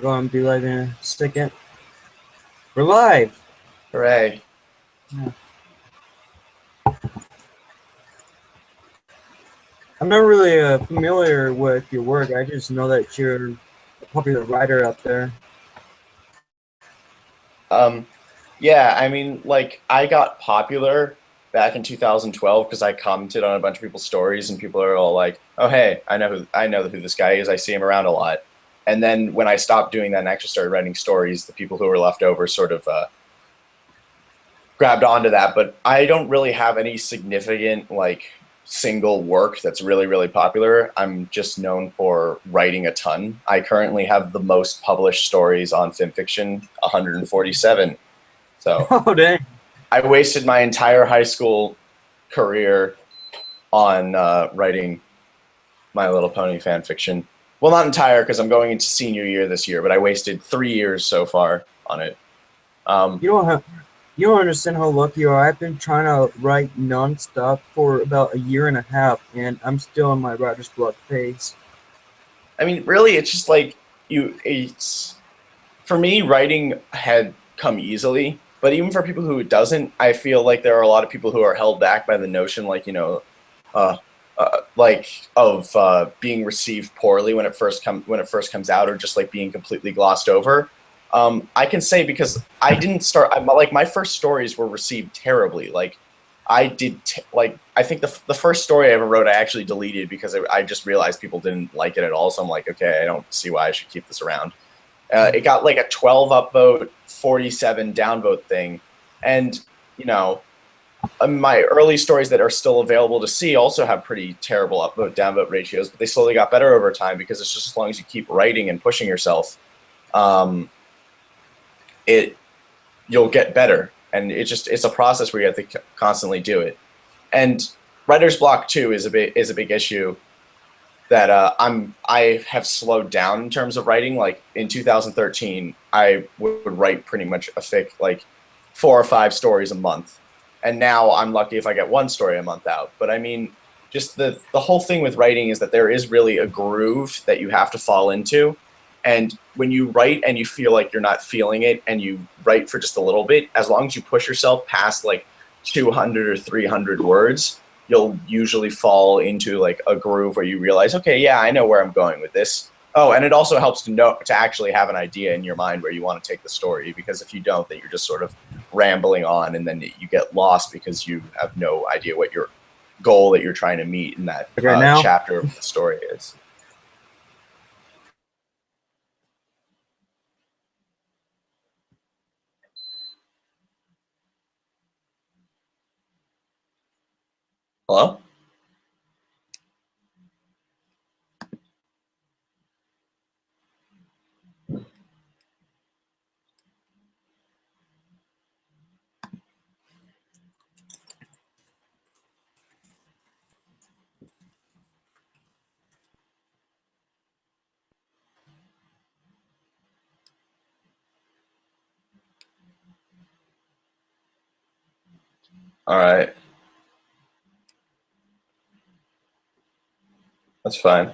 going to be live in a second. We're live. Hooray. Yeah. I'm not really familiar with your work. I just know that you're a popular writer up there. Yeah, I mean, like, I got popular back in 2012 because I commented on a bunch of people's stories, and people are all like, "Oh, hey, I know who this guy is. I see him around a lot." And then when I stopped doing that and actually started writing stories, the people who were left over sort of grabbed onto that. But I don't really have any significant like single work that's really really popular. I'm just known for writing a ton. I currently have the most published stories on FimFiction, 147. So Oh, dang. I wasted my entire high school career on writing My Little Pony fan fiction. Well, not entire because I'm going into senior year this year, but I wasted 3 years so far on it. Um, You don't have, you don't understand how lucky you are. I've been trying to write nonstop for about a year and a half, and I'm still in my writer's block phase. I mean, really, it's just like It's for me, writing had come easily, but even for people who it doesn't, I feel like there are a lot of people who are held back by the notion, like uh, of being received poorly when it first comes out, or just like being completely glossed over. I can say because I didn't start like my first stories were received terribly. Like I think the first story I ever wrote I actually deleted because I just realized people didn't like it at all. So I'm like, okay, I don't see why I should keep this around. It got like a 12 upvote, 47 downvote thing, and you know my early stories that are still available to see also have pretty terrible upvote downvote ratios, but they slowly got better over time because it's just as long as you keep writing and pushing yourself, um, it you'll get better, and it's a process where you have to constantly do it. And writer's block too is a big issue that I have slowed down in terms of writing. Like in 2013, I would write pretty much a fic like 4 or 5 stories a month, and now I'm lucky if I get one story a month out. But I mean, just the whole thing with writing is that there is really a groove that you have to fall into, and when you write and you feel like you're not feeling it, and you write for just a little bit, as long as you push yourself past like 200 or 300 words, you'll usually fall into like a groove where you realize, okay, yeah, I know where I'm going with this. Oh, and it also helps to actually have an idea in your mind where you want to take the story, because if you don't, then you're just sort of rambling on, and then you get lost because you have no idea what your goal that you're trying to meet in that Like right now, chapter of the story is. Hello? All right, that's fine.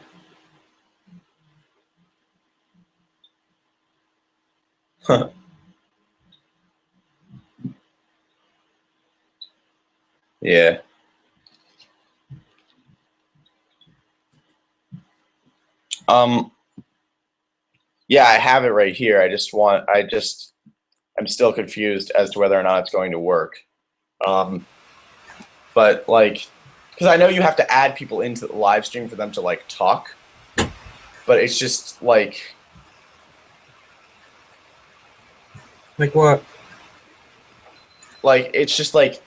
Yeah. Um, yeah, I have it right here. I'm still confused as to whether or not it's going to work. Um, but like, because I know you have to add people into the live stream for them to like talk, but it's just like what? like it's just like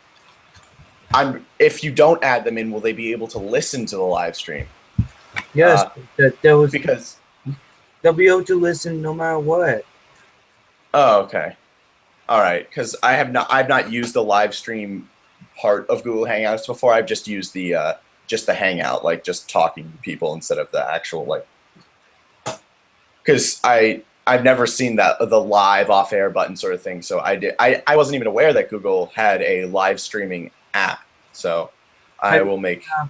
I'm. If you don't add them in, will they be able to listen to the live stream? Yes, Uh, that was because they'll be able to listen no matter what. oh, okay, all right. Because I've not used the live stream part of Google Hangouts before. I've just the Hangout, like just talking to people instead of the actual like. Because I've never seen that the live off air button sort of thing. So I wasn't even aware that Google had a live streaming app. So I Have will make. uh,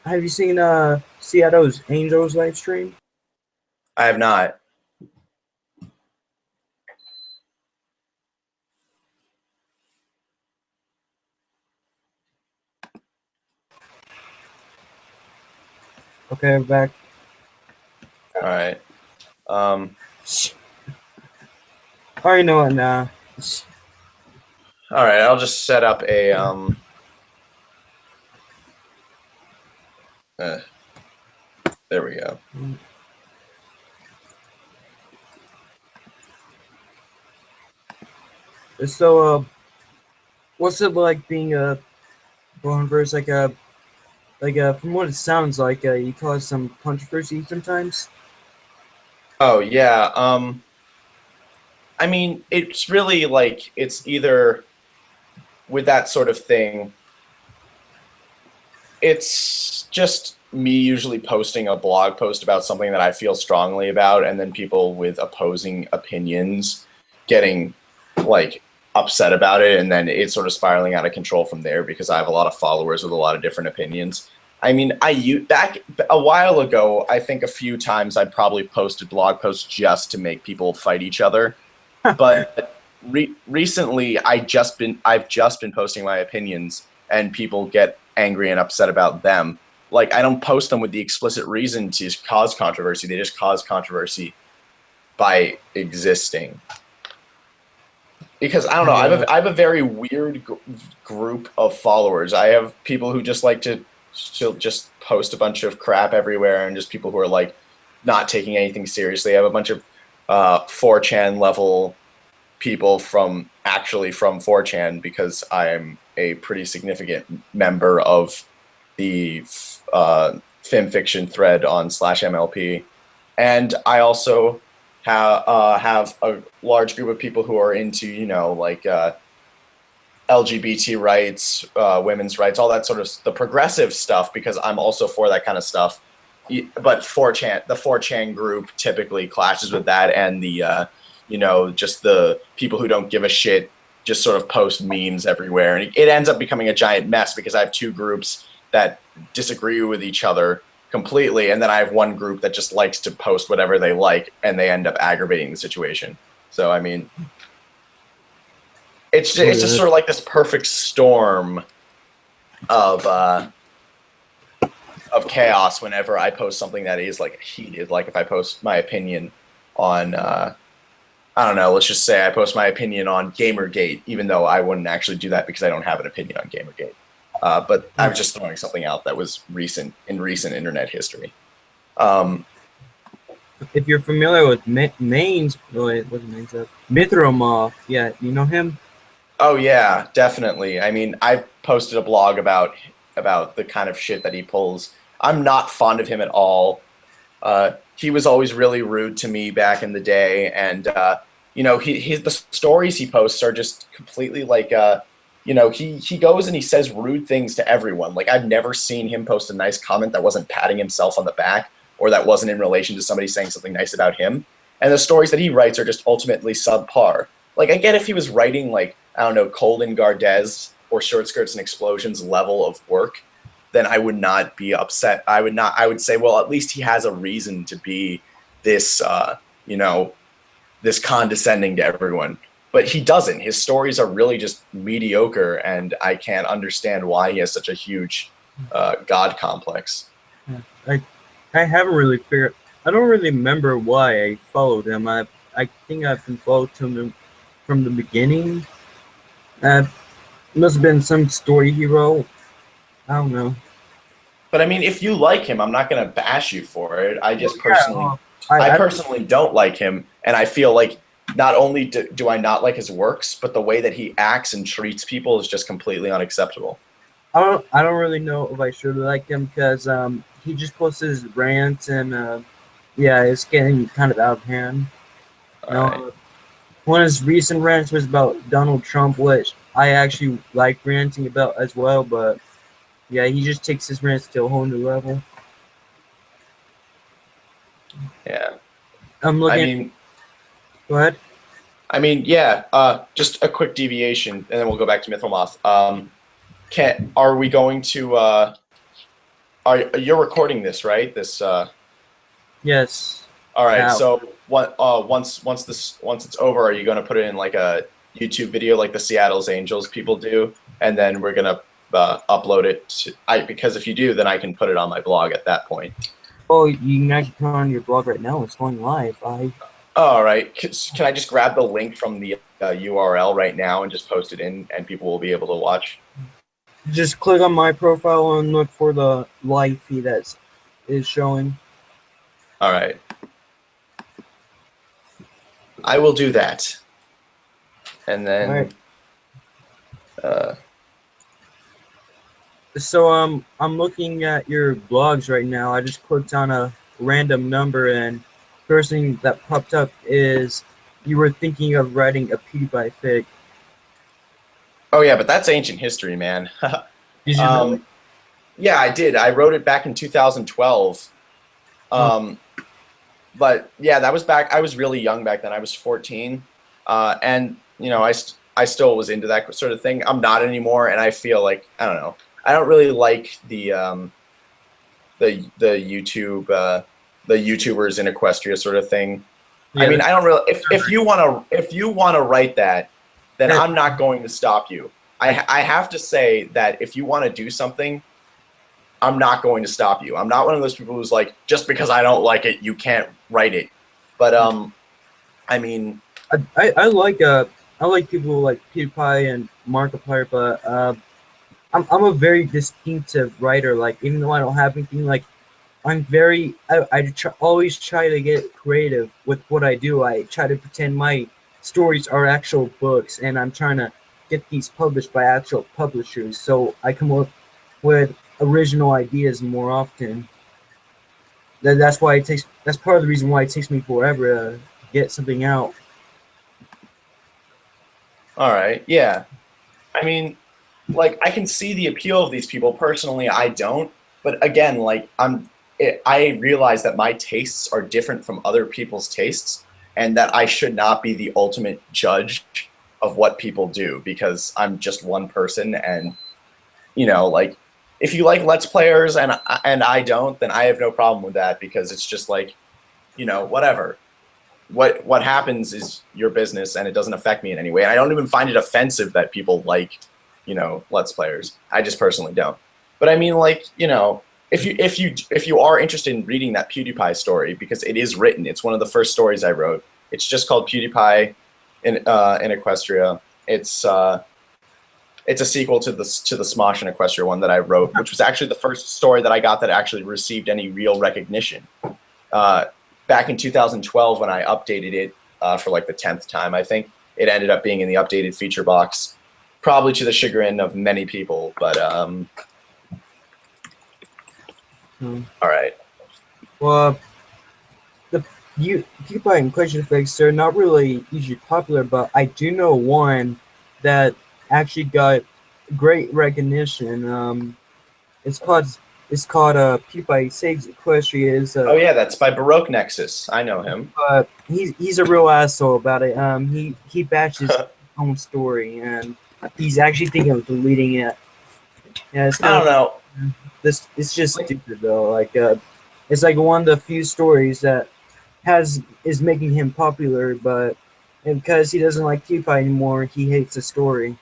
Have you seen Seattle's Angels live stream? I have not. Okay, I'm back. All right. Um, I already know it now. all right. I'll just set up a uh, there we go. So, what's it like being a born verse from what it sounds like, you cause some controversy sometimes. Oh yeah. I mean, it's really like it's either with that sort of thing. It's just me usually posting a blog post about something that I feel strongly about, and then people with opposing opinions getting like upset about it, and then it's sort of spiraling out of control from there because I have a lot of followers with a lot of different opinions. I mean, back a while ago, I think a few times I probably posted blog posts just to make people fight each other, but recently I've just been posting my opinions, and people get angry and upset about them. Like I don't post them with the explicit reason to cause controversy. They just cause controversy by existing. Because I don't know, Yeah, I have a very weird group of followers. I have people who just like to just post a bunch of crap everywhere, and just people who are like not taking anything seriously. I have a bunch of 4chan level people from 4chan because I'm a pretty significant member of the film fiction thread on /MLP, and I also have a large group of people who are into like LGBT rights, women's rights, all that sort of the progressive stuff because I'm also for that kind of stuff. But 4chan, the 4chan group typically clashes with that, and the just the people who don't give a shit just sort of post memes everywhere, and it ends up becoming a giant mess because I have two groups that disagree with each other completely, and then I have one group that just likes to post whatever they like, and they end up aggravating the situation. So I mean, it's just yeah. sort of like this perfect storm of chaos whenever I post something that is like heated. Like if I post my opinion on I don't know, let's just say I post my opinion on Gamergate, even though I wouldn't actually do that because I don't have an opinion on Gamergate. But I was just throwing something out that was recent internet history. Um, If you're familiar with Maine's, what's Maine's up? Mithramov, yeah, you know him. oh yeah, definitely. I mean, I posted a blog about the kind of shit that he pulls. I'm not fond of him at all. He was always really rude to me back in the day, and the stories he posts are just completely like he goes and he says rude things to everyone. Like I've never seen him post a nice comment that wasn't patting himself on the back or that wasn't in relation to somebody saying something nice about him. And the stories that he writes are just ultimately subpar. Like I get if he was writing like I don't know Colden Gardez or Short Skirts and Explosions level of work, then I would not be upset. I would not. I would say, well, at least he has a reason to be this, this condescending to everyone. But he doesn't. His stories are really just mediocre, and I can't understand why he has such a huge god complex. Yeah. I haven't really figured. I don't really remember why I followed him. I think I've been followed him from the beginning. Uh, must have been some story he wrote. I don't know. But I mean, if you like him, I'm not going to bash you for it. Well, yeah. I I personally don't like him, and I feel like not only do I not like his works, but the way that he acts and treats people is just completely unacceptable. I don't really know if I should like him because he just posts his rants and yeah, it's getting kind of out of hand. All You right. know, one of his recent rants was about Donald Trump, which I actually like ranting about as well. But yeah, he just takes his rants to a whole new level. Yeah. I'm I looking. mean, Go ahead. yeah. Just a quick deviation, and then we'll go back to Mythomoth. Can Are we going to? Are you're recording this, right? This. Yes. All right. Now, So what? Once it's over, are you going to put it in like a YouTube video, like the Seattle's Angels people do, and then we're gonna upload it to? Because if you do, then I can put it on my blog at that point. Oh, you can actually put on your blog right now. It's going live. All right. Can I just grab the link from the URL right now and just post it in, and people will be able to watch? Just click on my profile and look for the live feed that is showing. All right. I will do that. And then, All right. uh, So I'm looking at your blogs right now. I just clicked on a random number, and first thing that popped up is you were thinking of writing a PewDiePie fic. oh yeah, but that's ancient history, man. Did you really? um, yeah, I did. I wrote it back in 2012. Oh, But yeah, that was back. I was really young back then. I was 14, and you know, I still was into that sort of thing. I'm not anymore, and I feel like I don't know. I don't really like the YouTube the YouTubers in Equestria sort of thing. I yeah. mean, I don't really. If you wanna write that, then That, I'm not going to stop you. I have to say that if you want to do something, I'm not going to stop you. I'm not one of those people who's like, just because I don't like it, you can't write it. But I mean, I like people like PewDiePie and Markiplier, but I'm a very distinctive writer. Like even though I don't have anything, like always try to get creative with what I do. I try to pretend my stories are actual books, and I'm trying to get these published by actual publishers. So I come up with original ideas more often. That's why it takes. That's part of the reason why it takes me forever to get something out. all right, yeah. I mean, like I can see the appeal of these people. Personally, I don't. But again, like I realize that my tastes are different from other people's tastes, and that I should not be the ultimate judge of what people do because I'm just one person. And you know, like if you like Let's Players and I don't, then I have no problem with that because it's just like, you know, whatever. What happens is your business and it doesn't affect me in any way. And I don't even find it offensive that people like, you know, Let's Players. I just personally don't. But I mean, like, you know, if you are interested in reading that PewDiePie story, because it is written, it's one of the first stories I wrote. It's just called PewDiePie in Equestria. It's a sequel to the Smosh and Equestria one that I wrote, which was actually the first story that I got that actually received any real recognition. Uh, Back in 2012 when I updated it for like the 10th time, I think it ended up being in the updated feature box, probably to the chagrin of many people. But all right. Well, the PewDiePie and question effects they're not really usually popular, but I do know one that actually got great recognition. It's called PewDiePie Saves Equestria. Is Oh yeah, that's by Baroque Nexus. I know him. he's a real asshole about it. He bashes his own story, and he's actually thinking of deleting it. Yeah, it's I kind don't know. of this. It's just stupid though. Like it's like one of the few stories that is making him popular, but and because he doesn't like PewDiePie anymore, he hates the story.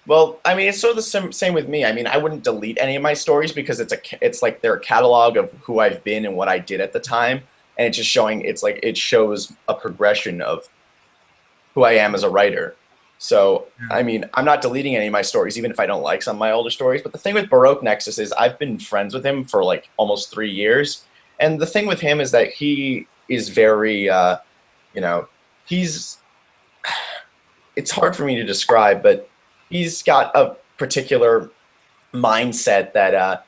Well, I mean, it's sort of the same with me. I mean, I wouldn't delete any of my stories because it's like they're a catalog of who I've been and what I did at the time, and it's just showing. It's like it shows a progression of who I am as a writer. So, I mean, I'm not deleting any of my stories, even if I don't like some of my older stories. But the thing with Baroque Nexus is I've been friends with him for like almost 3 years. And the thing with him is that he is very, you know, he's, it's hard for me to describe, but he's got a particular mindset that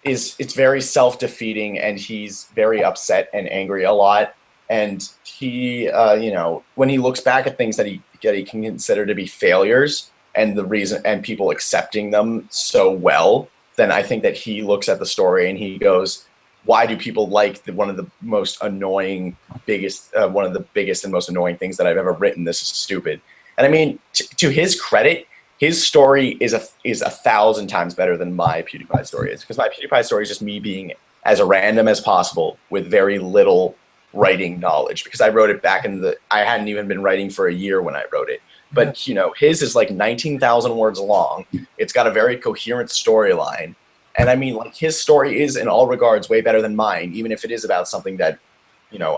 it's very self-defeating, and he's very upset and angry a lot. And he, you know, when he looks back at things that he can consider to be failures, and the reason and people accepting them so well, then I think that he looks at the story and he goes, "Why do people like one of the most annoying, one of the biggest and most annoying things that I've ever written? This is stupid." And I mean, to his credit, his story is a thousand times better than my PewDiePie story is, because my PewDiePie story is just me being as random as possible with very little writing knowledge, because I wrote it back I hadn't even been writing for a year when I wrote it. But you know, his is like 19,000 words long. It's got a very coherent storyline, And I mean, like, his story is in all regards way better than mine, even if it is about something that,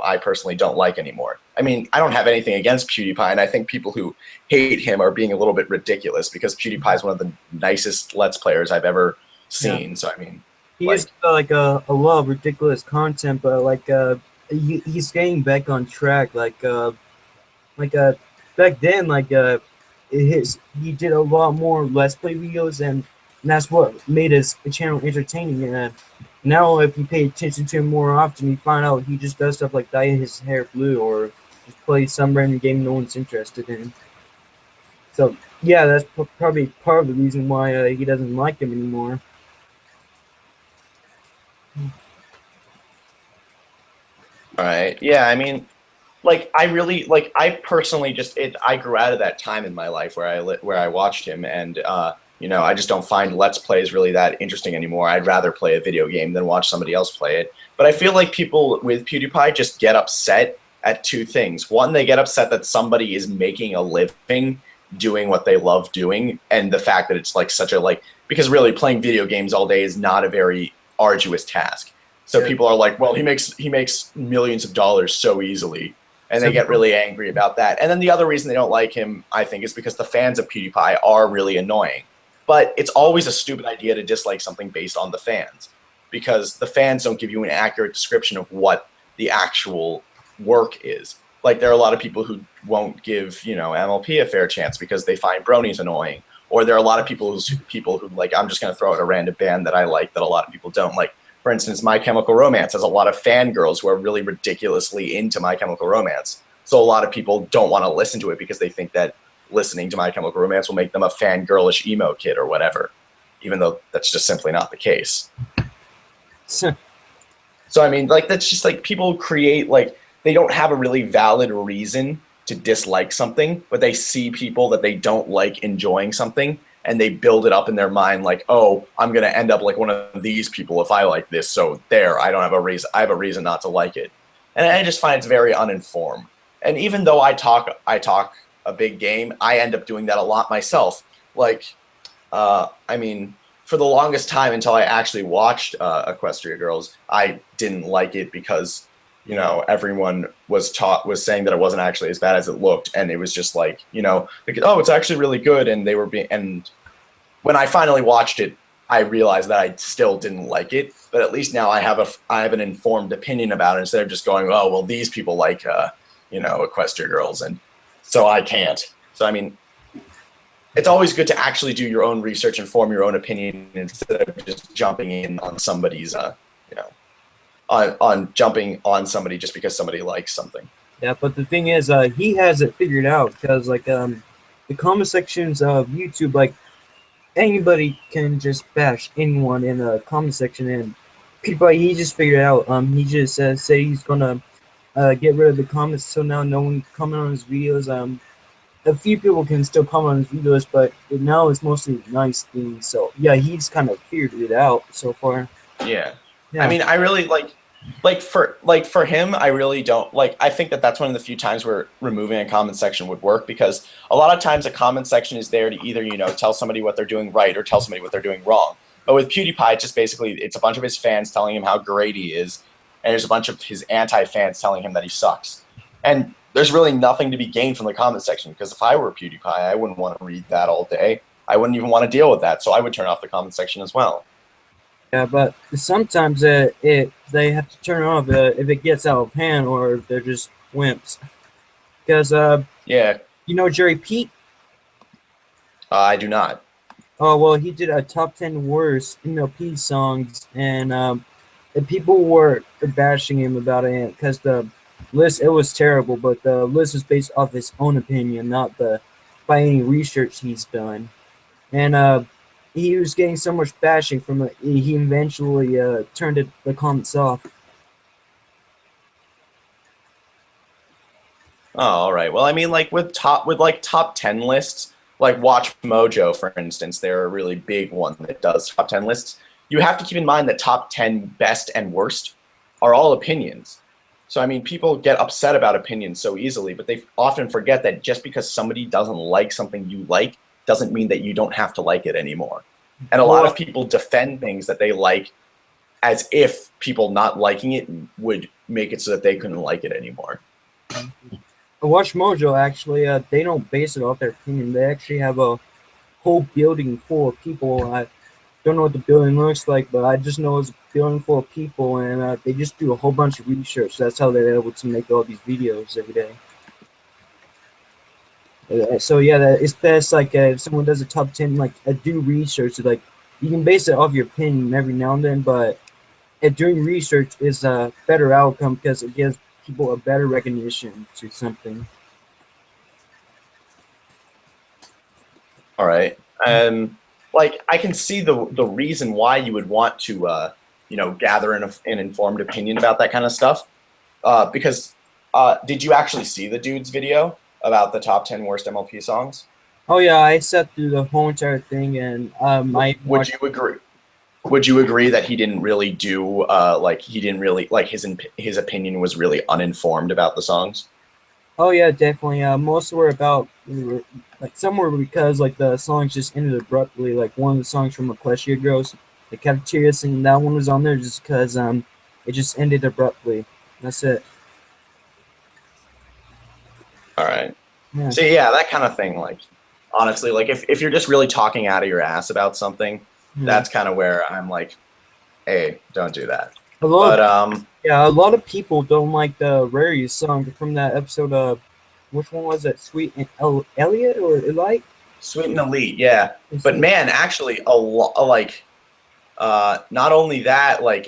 I personally don't like anymore. I mean, I don't have anything against PewDiePie, and I think people who hate him are being a little bit ridiculous because PewDiePie is one of the nicest Let's Players I've ever Yeah. seen. So I mean, He used like, like a lot of ridiculous content, but he's getting back on track. Like back then, his he did a lot more Let's Play videos, and that's what made his channel entertaining. And now, if you pay attention to him more often, you find out he just does stuff like dye his hair blue or just play some random game no one's interested in. So yeah, that's probably part of the reason why he doesn't like him anymore. all right, yeah, I mean, like, I really, like, I personally just I grew out of that time in my life where where I watched him, and I just don't find Let's Plays really that interesting anymore. I'd rather play a video game than watch somebody else play it. But I feel like people with PewDiePie just get upset at two things. One, they get upset that somebody is making a living doing what they love doing, and the fact that it's like such a, like, because really playing video games all day is not a very arduous task. So Yeah. people are like, well, he makes millions of dollars so easily, and they Some get really angry about that. And then the other reason they don't like him, I think, is because the fans of PewDiePie are really annoying. But it's always a stupid idea to dislike something based on the fans, because the fans don't give you an accurate description of what the actual work is. Like, there are a lot of people who won't give, MLP a fair chance because they find bronies annoying. Or there are a lot of people who like, I'm just going to throw out a random band that I like that a lot of people don't like. For instance, My Chemical Romance has a lot of fangirls who are really ridiculously into My Chemical Romance. So a lot of people don't want to listen to it because they think that listening to My Chemical Romance will make them a fangirlish emo kid or whatever, even though that's just simply not the case. So I mean, like, that's just like, people create, like, they don't have a really valid reason to dislike something, but they see people that they don't like enjoying something, and they build it up in their mind like, oh, I'm going to end up like one of these people if I like this. So there, I have a reason not to like it. And I just find it's very uninformed. And even though I talk a big game, I end up doing that a lot myself. Like, I mean, for the longest time until I actually watched Equestria Girls, I didn't like it because, everyone was saying that it wasn't actually as bad as it looked, and it was just like, oh, it's actually really good, and and when I finally watched it, I realized that I still didn't like it, but at least now I have an informed opinion about it instead of just going, oh, well, these people like, Equestria Girls, and so I can't. So I mean, it's always good to actually do your own research and form your own opinion instead of just jumping in on somebody's, on jumping on somebody just because somebody likes something. Yeah, but the thing is, he has it figured out because the comment sections of YouTube, like anybody can just bash anyone in the comment section, and people he just figured out. He just say he's gonna get rid of the comments, so now no one can comment on his videos. A few people can still comment on his videos, but now it's mostly nice things. So yeah, he's kind of figured it out so far. Yeah. Yeah. I mean, I really for him, I really don't like. I think that that's one of the few times where removing a comment section would work, because a lot of times a comment section is there to either tell somebody what they're doing right or tell somebody what they're doing wrong. But with PewDiePie, it's just basically it's a bunch of his fans telling him how great he is, and there's a bunch of his anti-fans telling him that he sucks. And there's really nothing to be gained from the comment section, because if I were PewDiePie, I wouldn't want to read that all day. I wouldn't even want to deal with that, so I would turn off the comment section as well. Yeah, but sometimes they have to turn it off if it gets out of hand or if they're just wimps. Because Yeah, Jerry Pete. I do not. Oh well, he did a top 10 worst MLP songs, and people were bashing him about it because the list, it was terrible, but the list was based off his own opinion, not by any research he's done, and he was getting so much bashing from it, he eventually turned the comments off. Oh, all right. Well, I mean, like with top 10 lists, like Watch Mojo, for instance, they're a really big one that does top 10 lists. You have to keep in mind that top 10 best and worst are all opinions. So, I mean, people get upset about opinions so easily, but they often forget that just because somebody doesn't like something you like doesn't mean that you don't have to like it anymore. And a lot of Well, people defend things that they like as if people not liking it would make it so that they couldn't like it anymore. Watch Mojo actually, they don't base it off their opinion. They actually have a whole building full of people. I don't know what the building looks like, but I just know it's a building full of people, and they just do a whole bunch of research. That's how they're able to make all these videos every day. So yeah, it's best like if someone does a top 10, like do research. Like you can base it off your opinion every now and then, but doing research is a better outcome because it gives people a better recognition to something. All right. Like I can see the reason why you would want to gather an informed opinion about that kind of stuff. Because did you actually see the dude's video about the top 10 worst MLP songs? Oh yeah, I sat through the whole entire thing, and I Would watched. you agree? Would you agree that he didn't really do like he didn't really like his opinion was really uninformed about the songs? Oh yeah, definitely. Most were about like some were because like the songs just ended abruptly. Like one of the songs from Equestria Girls, the cafeteria scene, that one was on there just because it just ended abruptly. That's it. All right. Yeah. So yeah, that kind of thing. Like honestly, like if you're just really talking out of your ass about something, Yeah. that's kind of where I'm like, hey, don't do that. A lot But of yeah, a lot of people don't like the Rarity song from that episode of which one was it? Sweet and Elliot or Elite? Sweet and Elite, yeah. But man, actually, a lot like not only that, like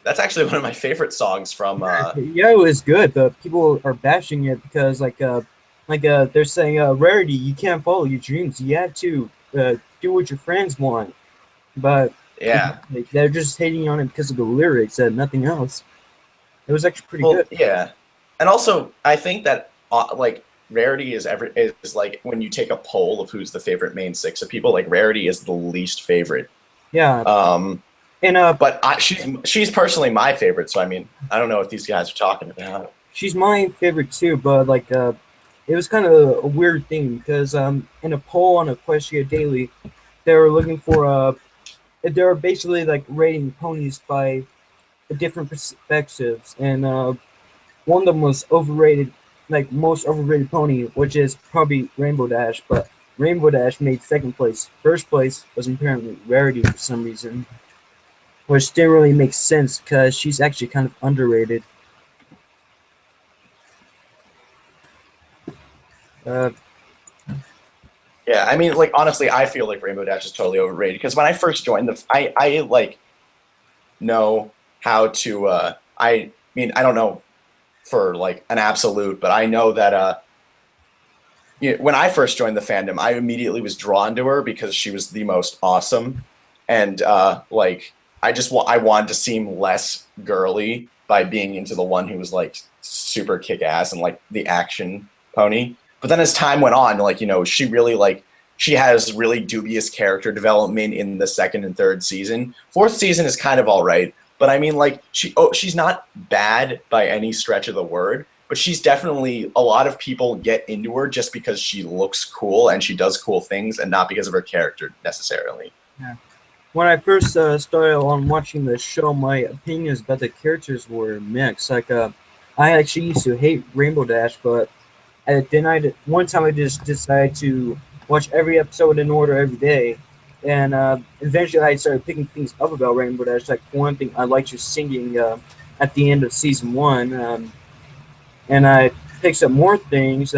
that's actually one of my favorite songs from. Yeah, it was good, but people are bashing it because they're saying Rarity, you can't follow your dreams. You have to do what your friends want, but Yeah. they're just hating on it because of the lyrics and nothing else. It was actually pretty Well, good. yeah, and also I think that like Rarity is like when you take a poll of who's the favorite main six of people, like Rarity is the least favorite. Yeah, Um, and but she's personally my favorite. So I mean, I don't know what these guys are talking about. she's my favorite too, but it was kind of a weird thing because in a poll on Equestria Daily, they were looking for they were basically like rating ponies by different perspectives, and one of them was overrated, like most overrated pony, which is probably Rainbow Dash, but Rainbow Dash made second place. First place was apparently Rarity for some reason, which didn't really make sense because she's actually kind of underrated. Uh, Yeah, I mean, like honestly, I feel like Rainbow Dash is totally overrated because when I first joined I like know how to. I mean, I don't know for like an absolute, but I know that when I first joined the fandom, I immediately was drawn to her because she was the most awesome, and like I wanted to seem less girly by being into the one who was like super kick ass and like the action pony. But then as time went on, like she really like she has really dubious character development in the second and third season. Fourth season is kind of all right, but I mean like she's not bad by any stretch of the word, but she's definitely a lot of people get into her just because she looks cool and she does cool things and not because of her character necessarily. yeah. When I first started on watching the show, my opinions about the characters were mixed. I actually used to hate Rainbow Dash, but one time I just decided to watch every episode in order every day, and eventually I started picking things up about Rainbow Dash. Like one thing, I liked her singing at the end of season one, and I picked up more things.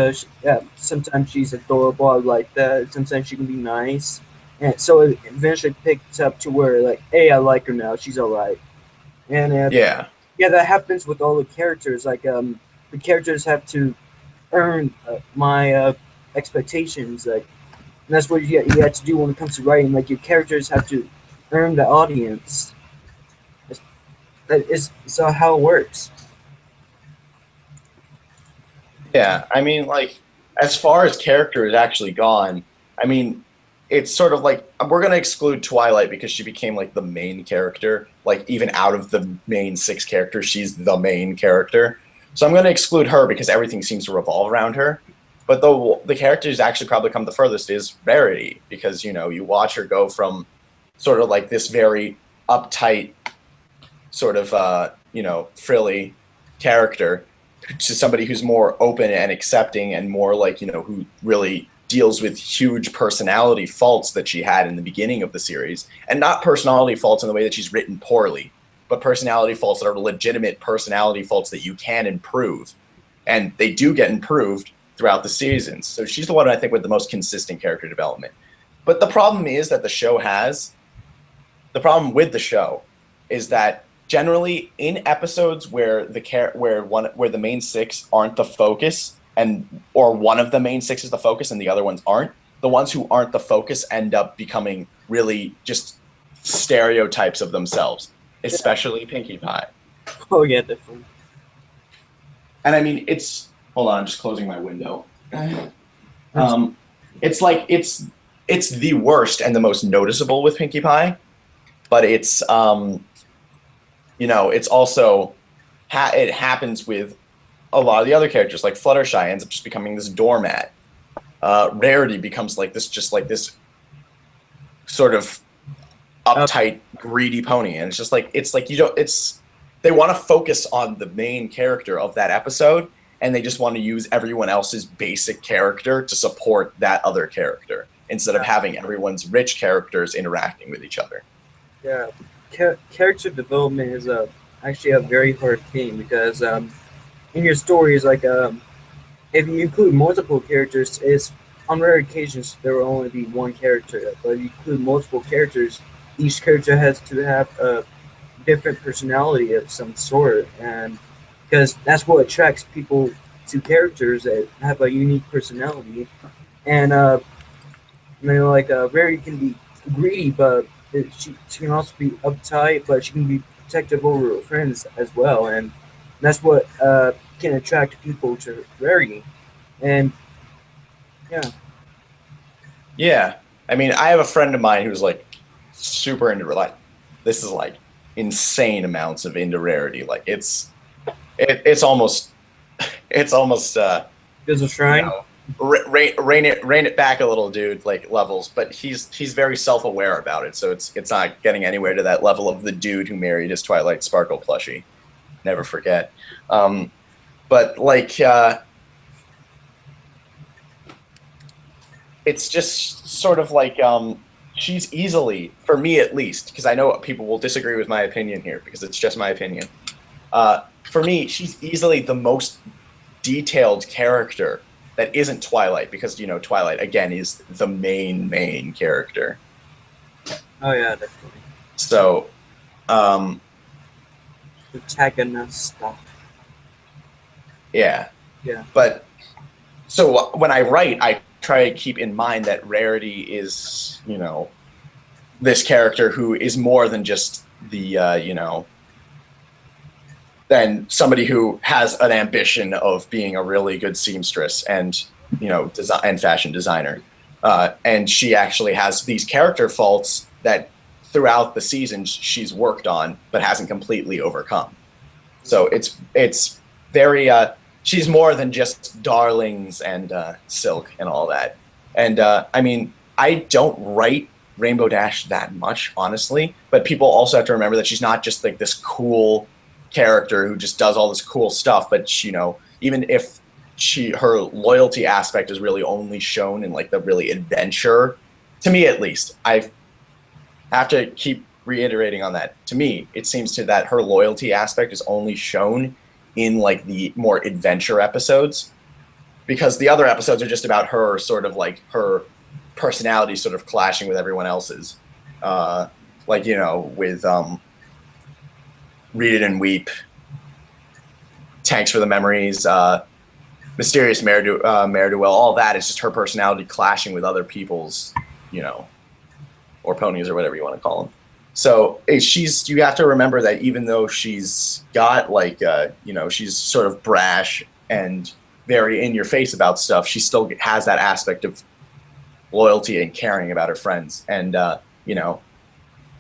Sometimes she's adorable, I like that. Sometimes she can be nice, and so it eventually picked up to where like, hey, I like her now. She's all right, and Yeah. yeah, that happens with all the characters. The characters have to earn my expectations. Like, and that's what you have to do when it comes to writing. Like, your characters have to earn the audience. That is so how it works. Yeah, I mean, like, as far as character is actually gone, I mean, it's sort of like we're gonna exclude Twilight because she became like the main character. Like, even out of the main six characters, she's the main character. So I'm gonna exclude her because everything seems to revolve around her. But the character who's actually probably come the furthest is Rarity, because you watch her go from sort of like this very uptight, sort of frilly character to somebody who's more open and accepting and more like who really deals with huge personality faults that she had in the beginning of the series, and not personality faults in the way that she's written poorly, but personality faults that are legitimate personality faults that you can improve, and they do get improved throughout the seasons. So she's the one I think with the most consistent character development. But the problem is that the problem with the show is that generally in episodes where the main six aren't the focus, or one of the main six is the focus and the other ones aren't, the ones who aren't the focus end up becoming really just stereotypes of themselves, especially Pinkie Pie. Oh yeah, definitely. And I mean, hold on, I'm just closing my window. It's like it's the worst and the most noticeable with Pinkie Pie, but it's it's also it happens with a lot of the other characters. Like Fluttershy ends up just becoming this doormat. Rarity becomes like this sort of uptight, greedy pony, and it's like they want to focus on the main character of that episode, and they just want to use everyone else's basic character to support that other character instead of having everyone's rich characters interacting with each other. Yeah, character development is actually a very hard thing because in your stories, like if you include multiple characters, it's on rare occasions there will only be one character. But if you include multiple characters, each character has to have a different personality of some sort, and because that's what attracts people to characters that have a unique personality. And like Rarity can be greedy, but she can also be uptight, but she can be protective over her friends as well, and that's what can attract people to Rarity. And yeah, I mean, I have a friend of mine who's like super into this is like insane amounts of into Rarity. Like it's almost there's a shrine. Rein it back a little, dude. Like levels, but he's very self aware about it, so it's not getting anywhere to that level of the dude who married his Twilight Sparkle plushie. Never forget. But like, it's just sort of like she's easily, for me at least, because I know people will disagree with my opinion here because it's just my opinion. For me, she's easily the most detailed character that isn't Twilight, because Twilight again is the main character. Oh yeah, definitely. So, protagonist stuff. Yeah. Yeah. But so when I write, I try to keep in mind that Rarity is, this character who is more than just the, than somebody who has an ambition of being a really good seamstress and, design and fashion designer. And she actually has these character faults that throughout the seasons she's worked on, but hasn't completely overcome. So it's very, she's more than just darlings and silk and all that. And I mean, I don't write Rainbow Dash that much, honestly, but people also have to remember that she's not just like this cool character who just does all this cool stuff, but even if her loyalty aspect is really only shown in like the really adventure, to me at least, I have to keep reiterating on that. To me, it seems to that her loyalty aspect is only shown in like the more adventure episodes, because the other episodes are just about her sort of like her personality sort of clashing with everyone else's, like with Read It and Weep, Tanks for the Memories, Mysterious Mare-do-Well, all that is just her personality clashing with other people's, or ponies or whatever you want to call them. So you have to remember that even though she's got like, she's sort of brash and very in your face about stuff, she still has that aspect of loyalty and caring about her friends. And,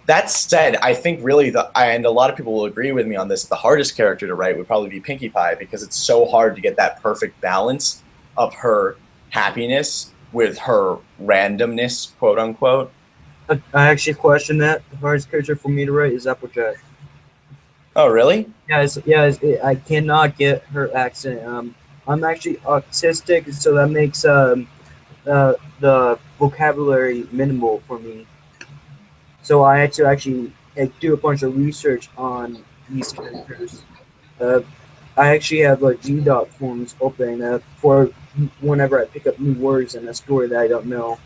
that said, I think really and a lot of people will agree with me on this, the hardest character to write would probably be Pinkie Pie, because it's so hard to get that perfect balance of her happiness with her randomness, quote unquote. I actually question that. The hardest character for me to write is Applejack. Oh, really? I cannot get her accent. I'm actually autistic, so that makes the vocabulary minimal for me. So I had to actually like, do a bunch of research on these characters. Uh, I actually have like G forms open for whenever I pick up new words in a story that I don't know.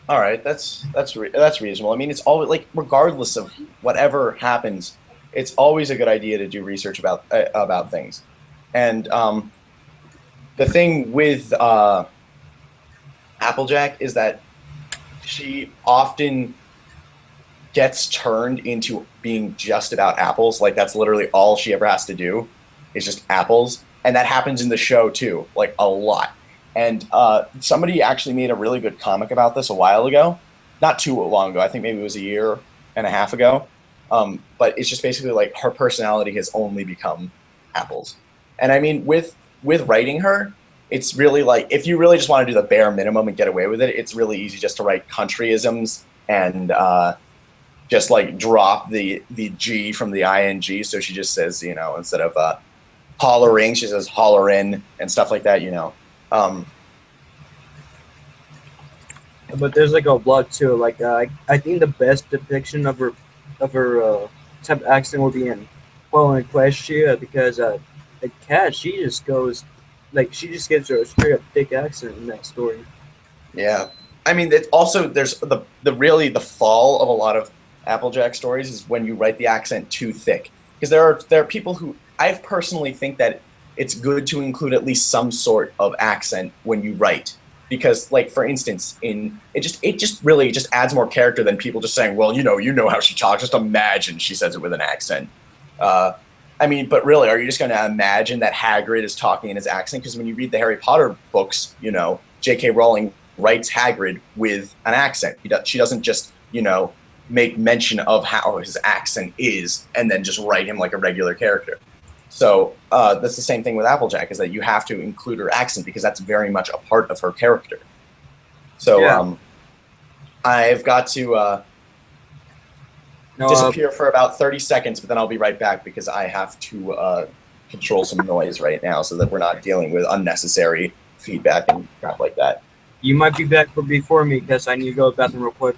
All right, that's reasonable. I mean, it's always like regardless of whatever happens, it's always a good idea to do research about things. And the thing with Applejack is that she often gets turned into being just about apples. Like that's literally all she ever has to do is just apples, and that happens in the show too, like a lot. And somebody actually made a really good comic about this a while ago, not too long ago. I think maybe it was a year and a half ago. But it's just basically like her personality has only become apples. And I mean, with writing her, it's really like if you really just want to do the bare minimum and get away with it, it's really easy just to write countryisms and just like drop the G from the ing. So she just says, instead of hollering, she says hollerin and stuff like that. Um, But there's like a lot too. Like I think the best depiction of her type of accent will be in Paul and Equestria because the cat she just goes like she just gives her a straight up thick accent in that story. yeah, I mean, it also there's the fall of a lot of Applejack stories is when you write the accent too thick because there are people who I personally think that it's good to include at least some sort of accent when you write because like for instance in it just really just adds more character than people just saying well you know how she talks just imagine she says it with an accent. uh, I mean, but really, are you just going to imagine that Hagrid is talking in his accent? Because when you read the Harry Potter books, J.K. Rowling writes Hagrid with an accent. She doesn't just, make mention of how his accent is and then just write him like a regular character. So that's the same thing with Applejack, is that you have to include her accent because that's very much a part of her character. So Yeah. I've got to No. disappear for about 30 seconds, but then I'll be right back because I have to control some noise right now so that we're not dealing with unnecessary feedback and crap like that. You might be back before me because I need to go to the bathroom real quick.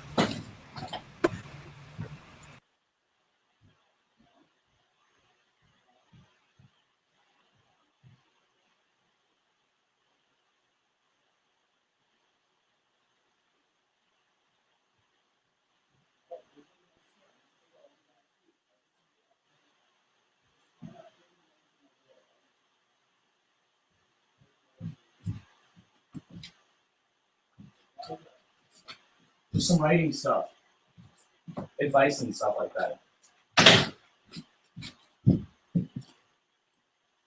Just some writing stuff, advice and stuff like that.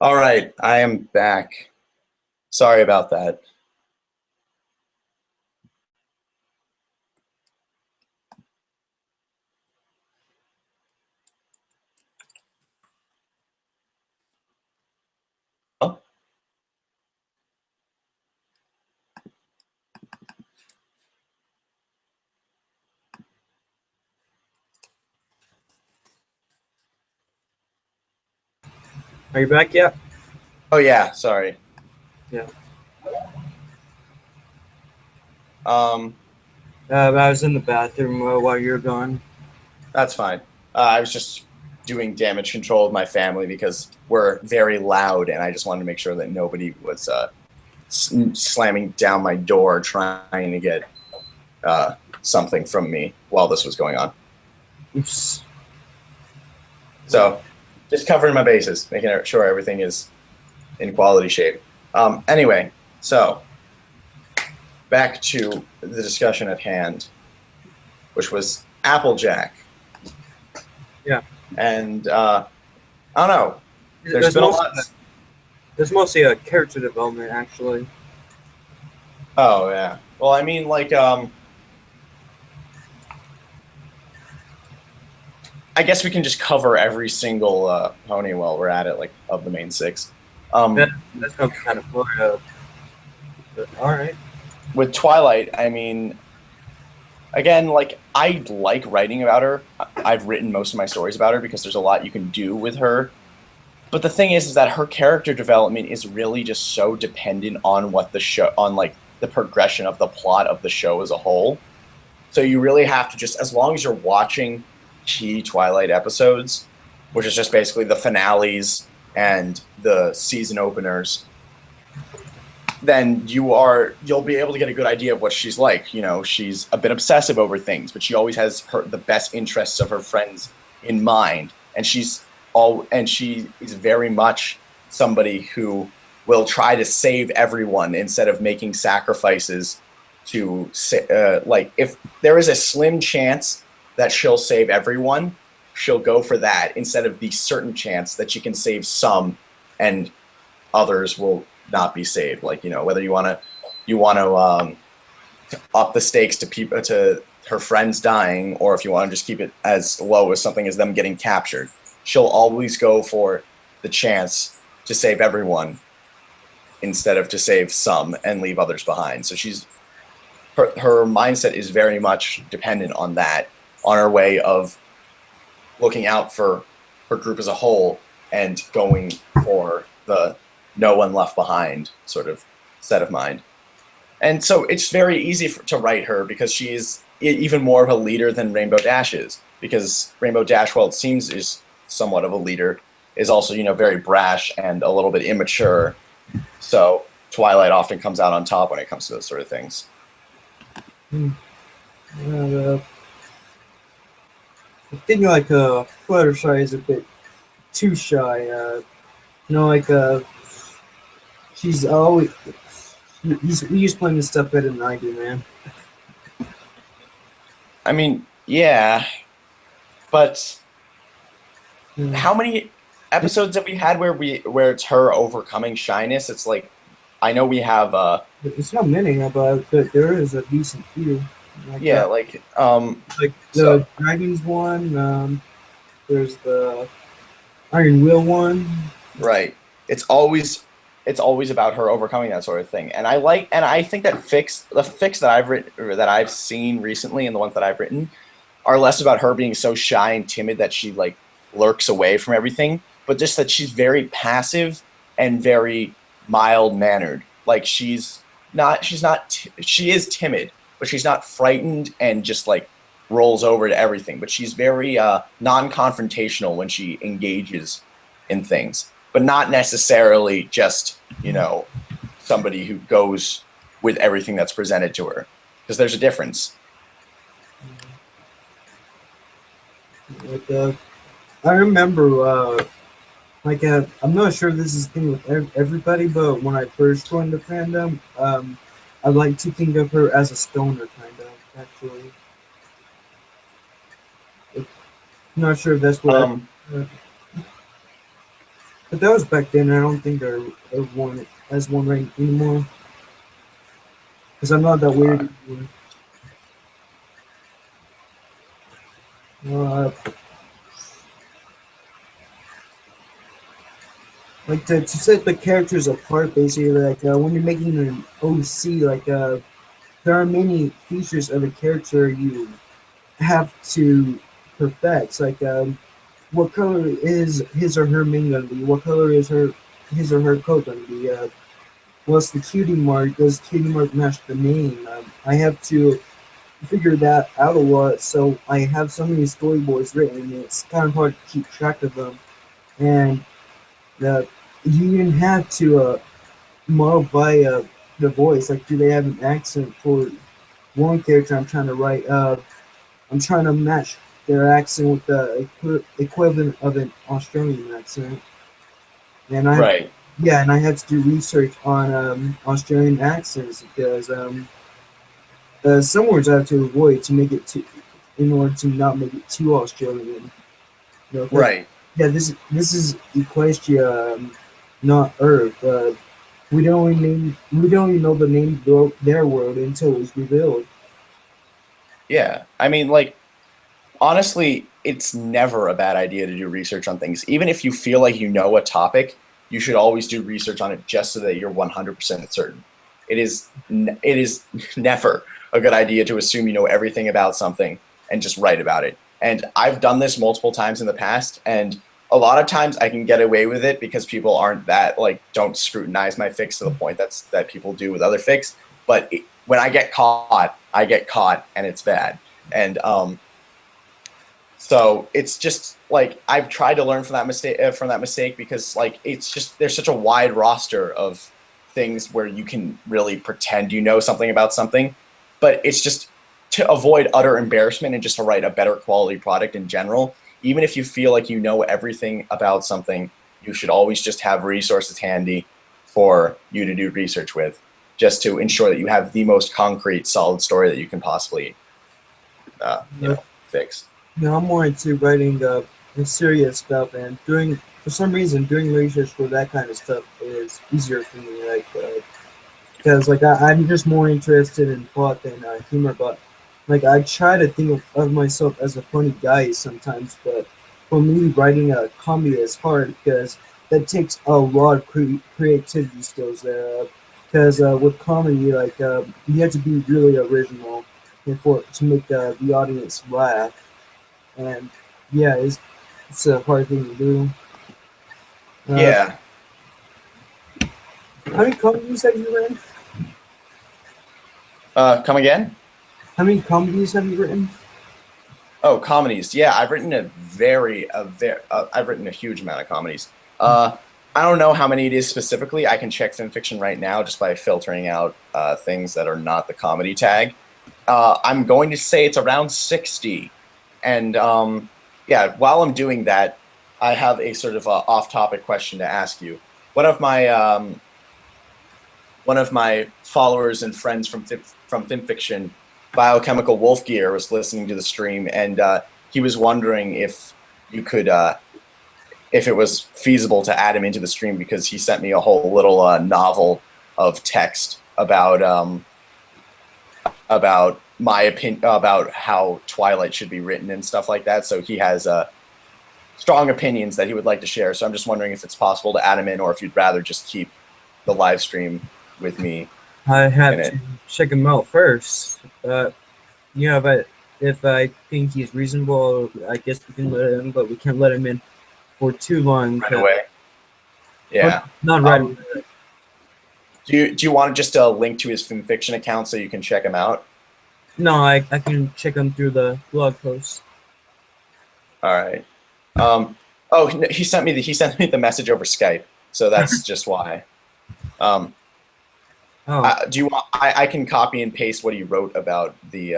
All right, I am back. Sorry about that. Oh. Are you back yet? Oh yeah, sorry. Yeah. Um, I was in the bathroom while you were gone. that's fine. I was just doing damage control with my family because we're very loud, and I just wanted to make sure that nobody was slamming down my door trying to get something from me while this was going on. Oops. So, just covering my bases, making sure everything is in quality shape. Anyway, so back to the discussion at hand, which was Applejack. Yeah. And I don't know. There's been a lot. There's mostly a character development, actually. Oh yeah. Well, I mean, like, I guess we can just cover every single pony while we're at it, like of the main six. That's kind of Florida. But all right. with Twilight, I mean, again, like I like writing about her. I've written most of my stories about her because there's a lot you can do with her. But the thing is that her character development is really just so dependent on what the show, on like the progression of the plot of the show as a whole. So you really have to just, as long as you're watching key Twilight episodes, which is just basically the finales and the season openers, then you'll be able to get a good idea of what she's like. You know, she's a bit obsessive over things, but she always has the best interests of her friends in mind, and she is very much somebody who will try to save everyone instead of making sacrifices to like if there is a slim chance that she'll save everyone, she'll go for that instead of the certain chance that she can save some and others will not be saved. Like, you know, whether you want to up the stakes to people to her friends dying, or if you want to just keep it as low as something as them getting captured, she'll always go for the chance to save everyone instead of to save some and leave others behind. So her mindset is very much dependent on that, on her way of looking out for her group as a whole and going for the no one left behind sort of set of mind. And so it's very easy to write her because she is even more of a leader than Rainbow Dash is. Because Rainbow Dash, while it seems is somewhat of a leader, is also, you know, very brash and a little bit immature. So Twilight often comes out on top when it comes to those sort of things. Uh, I think like Fluttershy is a bit too shy. Like she's always he's playing this stuff better than I do, man. I mean, yeah, but Yeah. how many episodes have we had where it's her overcoming shyness? It's like I know we have It's not many, but there is a decent few. Like yeah, like so the Dragons one. There's the Iron Will one. right. It's always about her overcoming that sort of thing. And I think that the fix that I've written or that I've seen recently and the ones that I've written are less about her being so shy and timid that she like lurks away from everything, but just that she's very passive and very mild mannered. Like she is timid, but she's not frightened and just like rolls over to everything. But she's very non-confrontational when she engages in things, but not necessarily just, you know, somebody who goes with everything that's presented to her, because there's a difference. Like I remember I'm not sure if this is the thing with everybody, but when I first joined the fandom, I like to think of her as a stoner kind of actually. Like, not sure if that's what. Um, But that was back then. I don't think they're one as one right anymore. Because I'm not that uh, weird anymore. Like to set the characters apart, basically. Like when you're making an OC, like there are many features of a character you have to perfect. Like what color is his or her mane gonna be? What color is his or her coat gonna be? What's the cutie mark? Does cutie mark match the name? I have to figure that out a lot. So I have so many storyboards written, and it's kind of hard to keep track of them. And you even have to modify the voice. Like, do they have an accent for one character I'm trying to write? I'm trying to match their accent with the equivalent of an Australian accent. And right. I had to do research on Australian accents because some words I have to avoid to make it to, in order to not make it too Australian. You know, 'cause, Right. yeah, this is Equestria, not Earth. We don't even know the name of their world until it's revealed. Yeah. I mean, like, honestly, it's never a bad idea to do research on things. Even if you feel like you know a topic, you should always do research on it just so that you're 100% certain. it is never a good idea to assume you know everything about something and just write about it. And I've done this multiple times in the past, and a lot of times I can get away with it because people aren't that like don't scrutinize my fics to the point that people do with other fics. But when I get caught, and it's bad. And so it's just like I've tried to learn from that mistake because like it's just there's such a wide roster of things where you can really pretend you know something about something, but it's just to avoid utter embarrassment and just to write a better quality product in general. Even if you feel like you know everything about something, you should always just have resources handy for you to do research with, just to ensure that you have the most concrete, solid story that you can possibly, fix. I'm more into writing serious stuff, and doing for some reason doing research for that kind of stuff is easier for me. Like because like I'm just more interested in plot than humor, but like I try to think of myself as a funny guy sometimes, but for me writing a comedy is hard because that takes a lot of creativity skills there. Because with comedy, like you have to be really original to make the audience laugh, and yeah, it's a hard thing to do. Uh, Yeah. how many comedies have you written? Come again? How many comedies have you written? Oh, comedies. Yeah, I've written a huge amount of comedies. I don't know how many it is specifically. I can check FinFiction right now just by filtering out things that are not the comedy tag. I'm going to say it's around 60. And yeah, while I'm doing that, I have a sort of off-topic question to ask you. One of my one of my followers and friends from FinFiction, Biochemical Wolf Gear, was listening to the stream, and he was wondering if you could, if it was feasible to add him into the stream because he sent me a whole little novel of text about my opinion about how Twilight should be written and stuff like that. So he has strong opinions that he would like to share. So I'm just wondering if it's possible to add him in, or if you'd rather just keep the live stream with me. I have to check him out first. Yeah, but if I think he's reasonable, I guess we can let him. But we can't let him in for too long. Right away. Yeah. Not right away. Do you want just a link to his FinFiction account so you can check him out? No, I can check him through the blog post. All right. Oh, he sent me the message over Skype, so that's just why. Do you want? I can copy and paste what he wrote about the.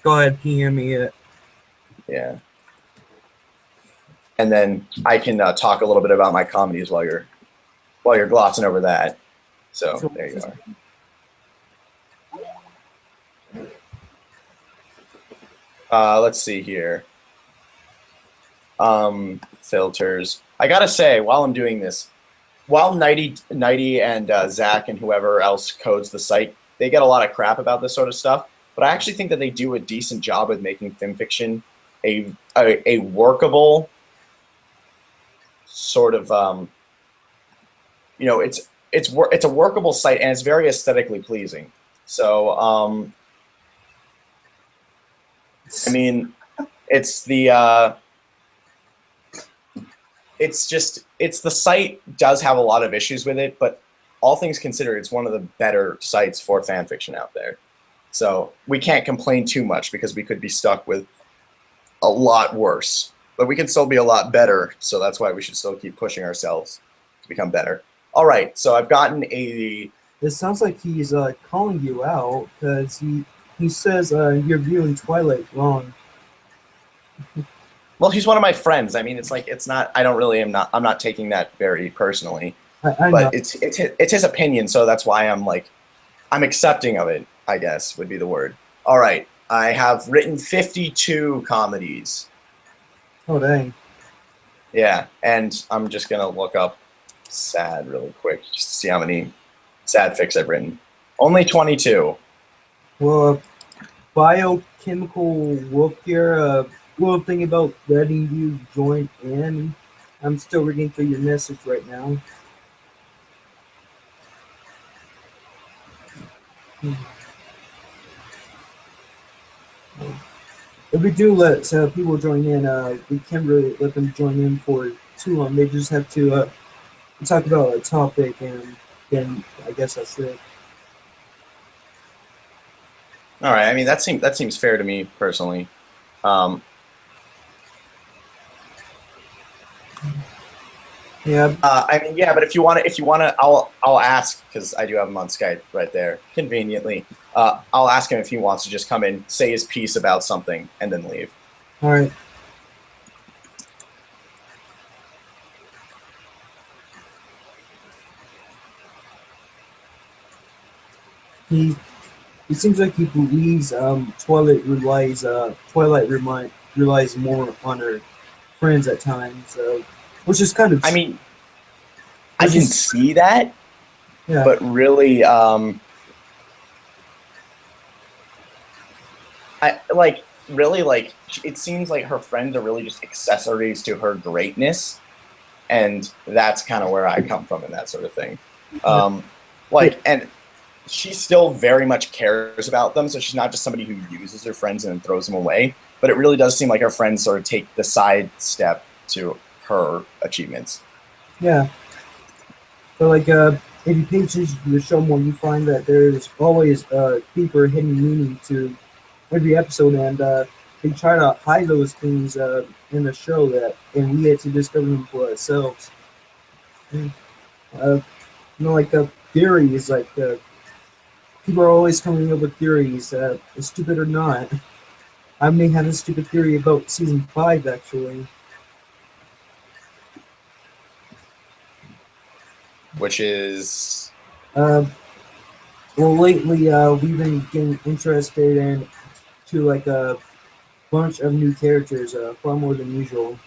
Go ahead, can you hear me yet? Yeah. And then I can talk a little bit about my comedies while you're glossing over that. So there you are. Let's see here. Filters. I gotta say, while I'm doing this, while Nighty and Zach and whoever else codes the site, they get a lot of crap about this sort of stuff. But I actually think that they do a decent job with making FinFiction a workable sort of it's a workable site, and it's very aesthetically pleasing. So I mean, it's the site does have a lot of issues with it, but all things considered, it's one of the better sites for fan fiction out there. So we can't complain too much because we could be stuck with a lot worse, but we can still be a lot better. So that's why we should still keep pushing ourselves to become better. All right, so I've gotten a. It sounds like he's calling you out because he says you're viewing Twilight wrong. Well, he's one of my friends. I mean, it's like it's not. I'm not taking that very personally. I but know. it's his opinion, so that's why I'm accepting of it, I guess would be the word. All right, I have written 52 comedies. Oh dang. Yeah, and I'm just gonna look up sad really quick just to see how many sad fics I've written. Only 22. Well, Biochemical Wolf here. Little thing about letting you join in. I'm still reading through your message right now. If we do let people join in, we can't really let them join in for too long. They just have to talk about a topic, and then I guess that's it. All right. I mean, that seems fair to me personally. Um, Yeah, I mean, yeah, but if you want to, I'll ask because I do have him on Skype right there, conveniently. I'll ask him if he wants to just come in, say his piece about something, and then leave. all right. He it seems like he believes Twilight relies more on her friends at times, which is kind of I mean, I which can is see that, yeah, but really, I like really like it seems like her friends are really just accessories to her greatness, and that's kind of where I come from in that sort of thing. yeah. Um, But and she still very much cares about them, so she's not just somebody who uses her friends and then throws them away. But it really does seem like her friends sort of take the side step to her achievements. yeah, but if you pay attention to the show more, you find that there is always a deeper hidden meaning to every episode, and they try to hide those things in the show and we had to discover them for ourselves. And, uh, theories, people are always coming up with theories, stupid or not. I may have a stupid theory about season 5, actually. Which is Uh, well, lately we've been getting interested in to like a bunch of new characters, far more than usual.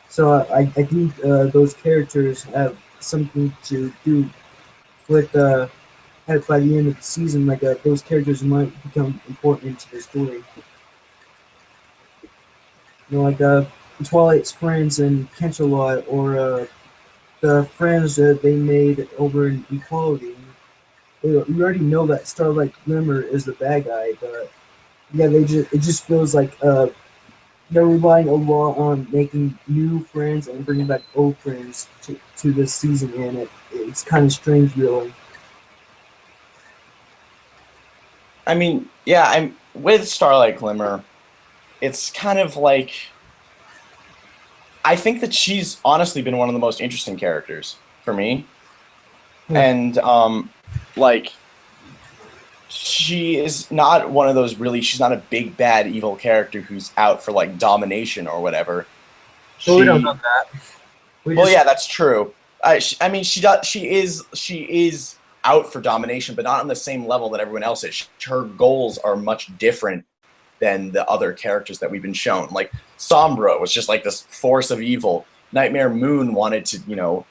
So I think those characters have something to do with by the end of the season, those characters might become important to the story. Twilight's friends in Canterlot, or the friends that they made over in Equality. We already know that Starlight Glimmer is the bad guy, but yeah, it just feels like they're relying a lot on making new friends and bringing back old friends to this season, and it's kind of strange, really. I mean, yeah, I'm with Starlight Glimmer. It's kind of like I think that she's honestly been one of the most interesting characters for me. Yeah. And like she is not one of those really she's not a big bad evil character who's out for like domination or whatever. But we don't know She that. We Well, just yeah, that's true. I mean, she is out for domination, but not on the same level that everyone else is. Her goals are much different than the other characters that we've been shown. Like Sombra was just like this force of evil. Nightmare Moon wanted to,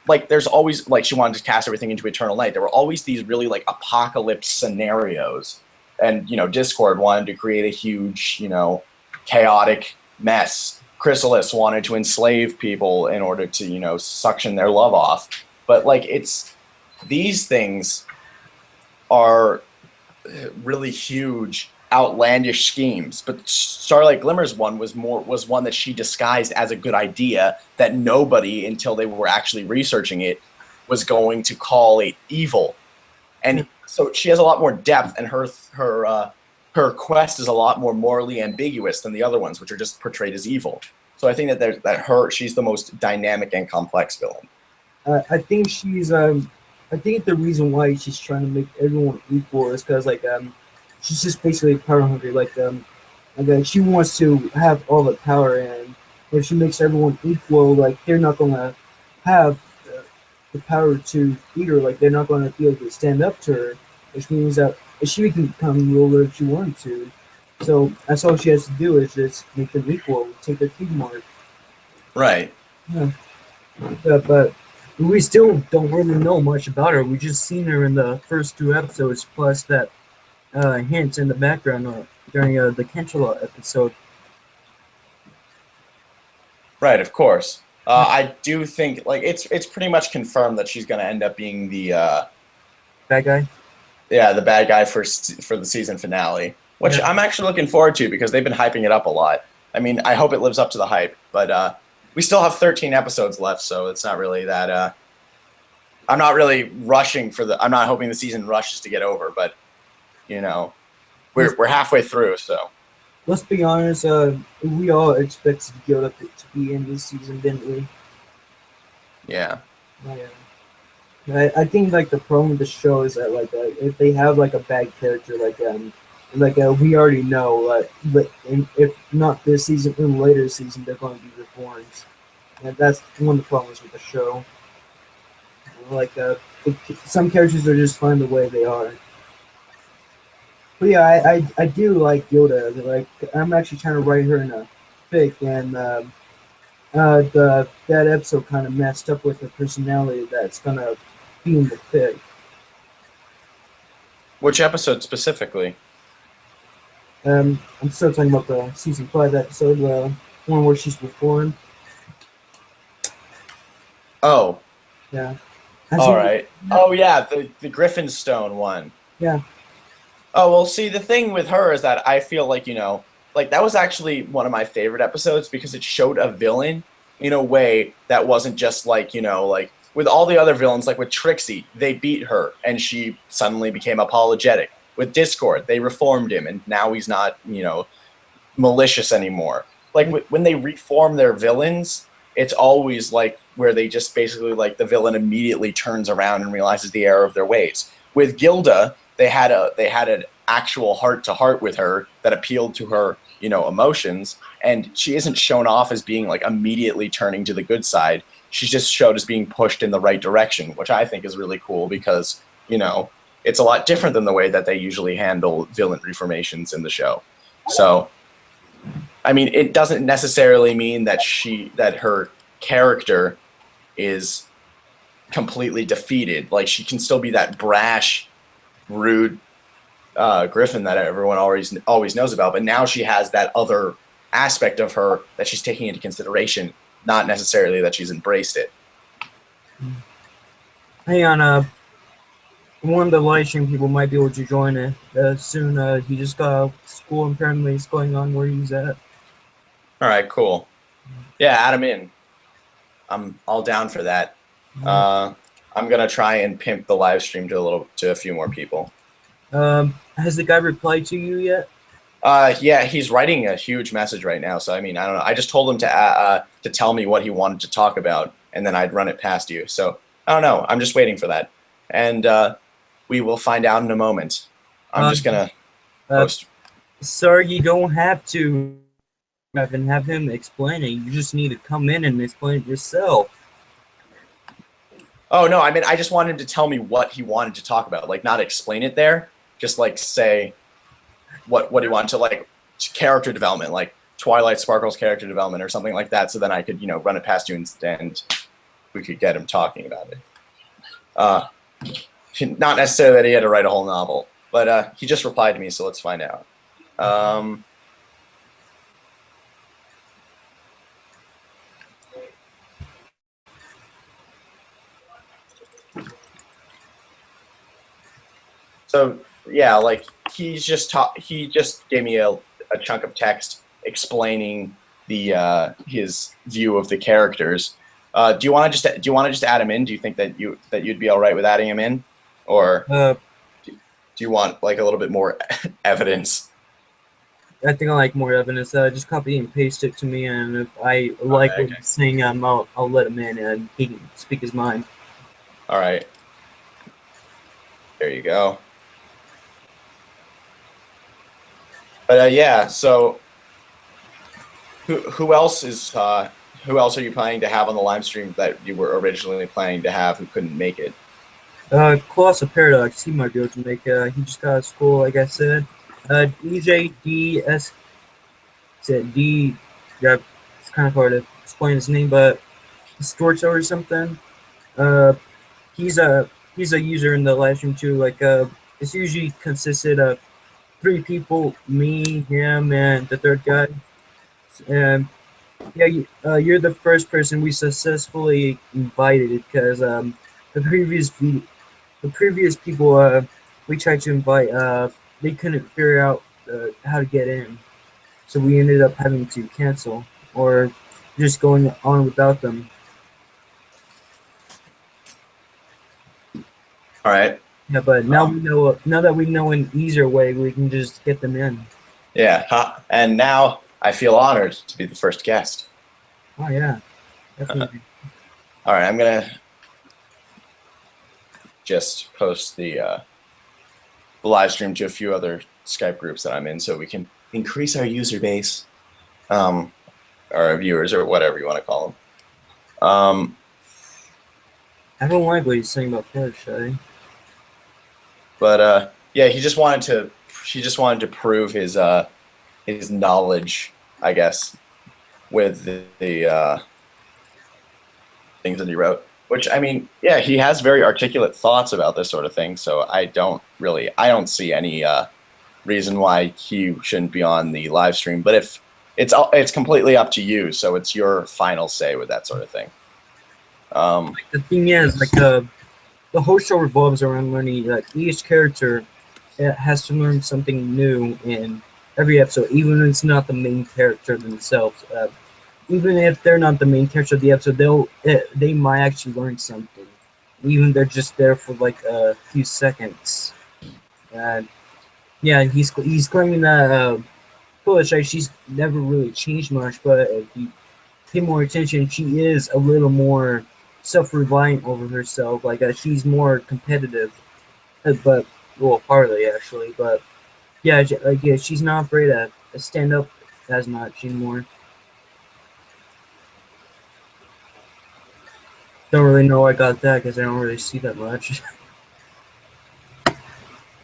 like there's always like she wanted to cast everything into eternal night. There were always these really like apocalypse scenarios, and Discord wanted to create a huge, chaotic mess. Chrysalis wanted to enslave people in order to, suction their love off. But like it's these things are really huge, outlandish schemes. But Starlight Glimmer's one was one that she disguised as a good idea that nobody until they were actually researching it was going to call it evil. And so she has a lot more depth, and her quest is a lot more morally ambiguous than the other ones, which are just portrayed as evil. So I think she's the most dynamic and complex villain. I think I think the reason why she's trying to make everyone equal is because she's just basically power hungry. She wants to have all the power, and if she makes everyone equal, like they're not gonna have the power to beat her. Like they're not gonna be able to stand up to her, which means that she can become ruler if she wanted to. So that's all she has to do is just make them equal, take their key mark. Right. Yeah. But we still don't really know much about her. We just seen her in the first 2 episodes, plus that hint in the background during the Kenchula episode. Right, of course. I do think like it's pretty much confirmed that she's going to end up being the That guy. Yeah, the bad guy for the season finale, which Yeah. I'm actually looking forward to because they've been hyping it up a lot. I mean, I hope it lives up to the hype, but we still have 13 episodes left, so it's not really that. I'm not really rushing for the. I'm not hoping the season rushes to get over, but you know, Let's, we're halfway through, so let's be honest. We all expected Yoda to be in this season, didn't we? yeah. Yeah. I think like the problem with the show is that like if they have like a bad character we already know but if not this season in later season they're going to be reformed, and that's one of the problems with the show. Like some characters are just fine the way they are. But yeah, I do like Yoda. Like I'm actually trying to write her in a fic, and the that episode kind of messed up with her personality that's gonna be in the fic. Which episode specifically? I'm still talking about the season 5 episode, the one where she's reformed. Oh, Yeah. Has all he? right. Oh yeah, the Griffinstone one. Yeah. Oh, well, see, the thing with her is that I feel like, like that was actually one of my favorite episodes because it showed a villain in a way that wasn't just like, like with all the other villains, like with Trixie, they beat her and she suddenly became apologetic. With Discord, they reformed him and now he's not, malicious anymore. Like when they reform their villains, it's always like where they just basically like the villain immediately turns around and realizes the error of their ways. With Gilda, they had an actual heart to heart with her that appealed to her, emotions, and she isn't shown off as being like immediately turning to the good side. She's just showed as being pushed in the right direction, which I think is really cool because, it's a lot different than the way that they usually handle villain reformations in the show. So I mean, it doesn't necessarily mean that her character is completely defeated. Like she can still be that brash, rude Griffin that everyone always knows about. But now she has that other aspect of her that she's taking into consideration, not necessarily that she's embraced it. Hey, on one of the live stream people might be able to join it soon. He just got out of school and apparently it's going on where he's at. All right, cool. Yeah, add him in. I'm all down for that. I'm gonna try and pimp the live stream to a few more people. Has the guy replied to you yet? Yeah, he's writing a huge message right now. So I mean, I don't know. I just told him to tell me what he wanted to talk about, and then I'd run it past you. So I don't know. I'm just waiting for that, and we will find out in a moment. I'm just gonna post. Sir, you don't have to have him explain it. You just need to come in and explain it yourself. Oh no, I mean, I just wanted him to tell me what he wanted to talk about, like not explain it there, just like say what he wanted to like character development, like Twilight Sparkle's character development or something like that. So then I could run it past you and we could get him talking about it. Not necessarily that he had to write a whole novel, but he just replied to me, so let's find out. So yeah, like he just gave me a chunk of text explaining the his view of the characters. Do you want to just add him in? Do you think that you'd be all right with adding him in, or do you want like a little bit more evidence? I think I like more evidence. Just copy and paste it to me, and if I like what he's saying, I'll let him in and he can speak his mind. All right. There you go. But yeah, so who else are you planning to have on the live stream that you were originally planning to have who couldn't make it? Colossal Paradox, he might be able to make it. He just got out of school, like I said. DJDS said D. Yeah, it's kind of hard to explain his name, but Storcho or something. He's a user in the live stream too. Like it's usually consisted of 3 people, me, him, and the third guy. And yeah, you're the first person we successfully invited because the previous people we tried to invite. They couldn't figure out how to get in, so we ended up having to cancel or just going on without them. All right. Yeah, but now we Um, know. Now that we know an easier way, we can just get them in. yeah. And now I feel honored to be the first guest. Oh yeah, definitely. All right. I'm gonna just post the live stream to a few other Skype groups that I'm in, so we can increase our user base, um, or our viewers, or whatever you want to call them. I don't like what he's saying about push. But yeah, he just wanted to prove his knowledge, I guess, with the things that he wrote. Which, I mean, yeah, he has very articulate thoughts about this sort of thing. So I don't see any reason why he shouldn't be on the live stream. But if it's completely up to you, so it's your final say with that sort of thing. The thing is, like the whole show revolves around learning. Like each character has to learn something new in every episode, even if it's not the main character themselves. Even if they're not the main character of the episode, they might actually learn something, even if they're just there for like a few seconds. Uh, yeah, he's claiming that Foolish, like, she's never really changed much, but if you pay more attention, she is a little more self-reliant over herself. Like she's more competitive, but well, partly actually, but yeah, like yeah, she's not afraid to stand up as much anymore. Don't really know I got that because I don't really see that much.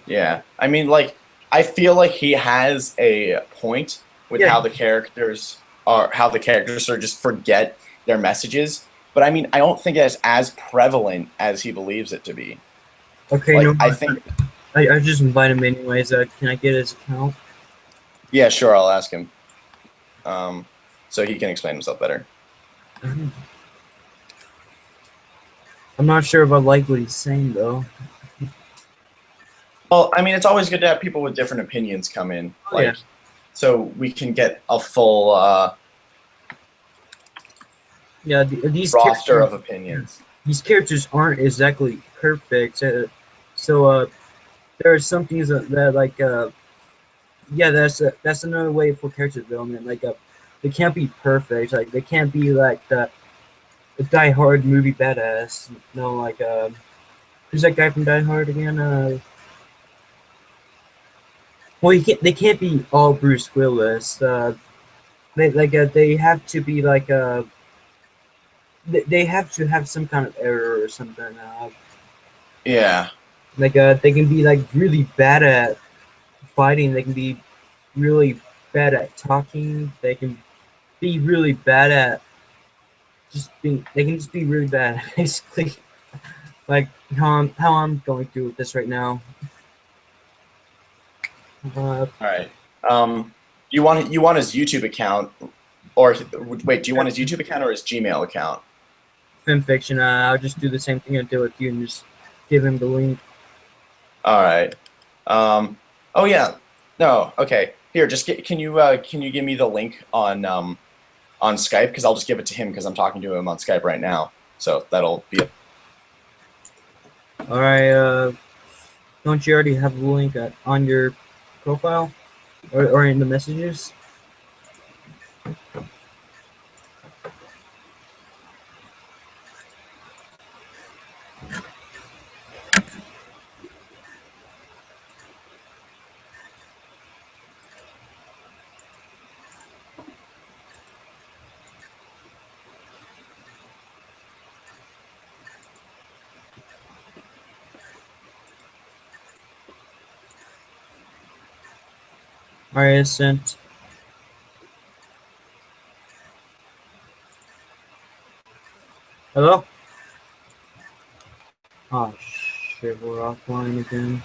Yeah, I mean, like, I feel like he has a point with Yeah. how the characters sort of just forget their messages. But I mean, I don't think it's as prevalent as he believes it to be. Okay, no, Like, I think, I just invite him anyways. Can I get his account? yeah, sure, I'll ask him, so he can explain himself better. I'm not sure if I like what he's saying though. Well, I mean, it's always good to have people with different opinions come in, Oh yeah, like, so we can get a full yeah. roster of opinions. These characters aren't exactly perfect. So there are some things that like yeah, that's another way for character development. Like they can't be perfect. Like they can't be like the Die Hard movie badass. No, like who's that guy from Die Hard again? Well, they can't be all Bruce Willis. They have to be like they have to have some kind of error or something. Yeah, Like they can be like really bad at fighting. They can be really bad at talking. They can be really bad at just being. They can just be really bad, basically. Like how I'm going through with this right now. Uh, all right. You want his YouTube account, or wait, do you want his YouTube account or his Gmail account? Fan fiction. I'll just do the same thing I did with you and just give him the link. All right. Oh yeah. No. Okay. Here, can you give me the link on Skype, because I'll just give it to him because I'm talking to him on Skype right now. So that'll be it. All right. Don't you already have the link on your profile or in the messages? All right, it's sent. Hello? Oh shit, we're offline again.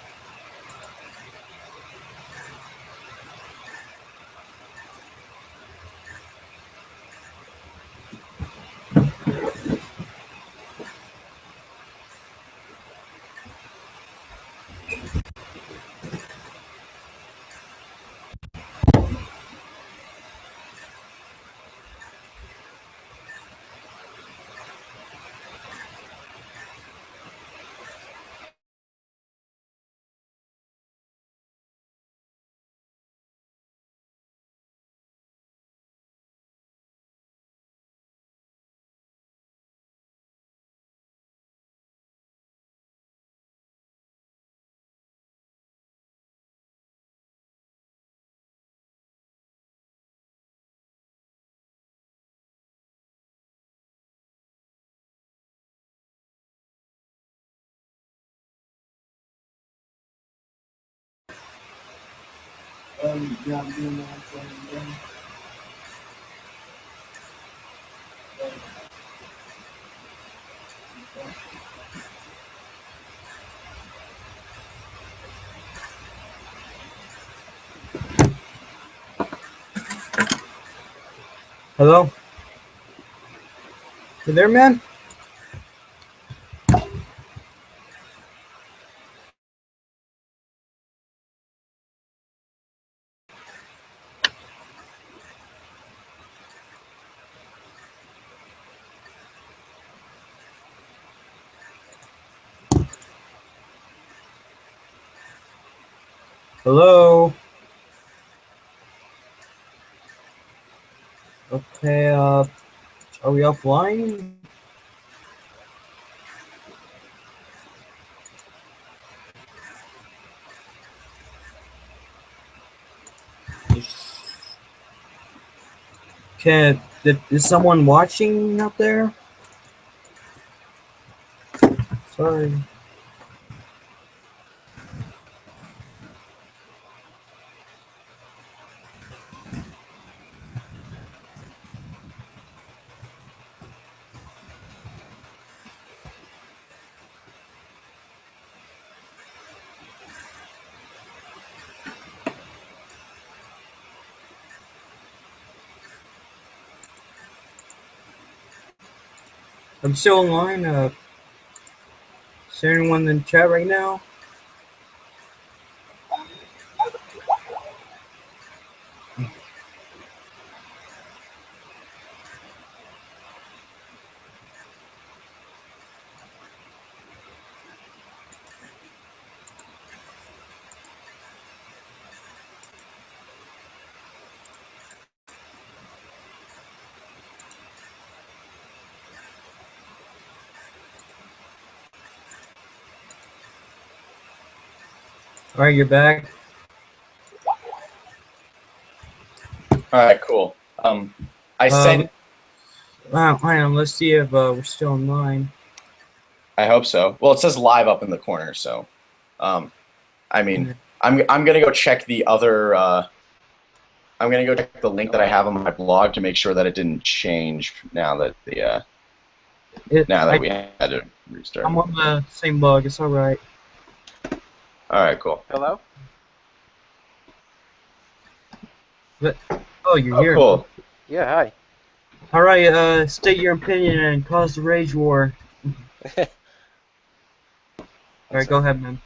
Yeah, I'm doing that. Hello? You there, man? Hello? Okay, are we offline? Is someone watching out there? Sorry. I'm still online. Is there anyone in the chat right now? All right, you're back. All right, cool. I sent. Hang on. Let's see if we're still online. I hope so. Well, it says live up in the corner, so. I mean, I'm gonna go check the other. I'm gonna go check the link that I have on my blog to make sure that it didn't change now that the we had to restart. I'm on the same bug. It's all right. All right, cool. Hello? But you're here. Cool. Yeah, hi. All right. State your opinion and cause the rage war. All right, go ahead, man.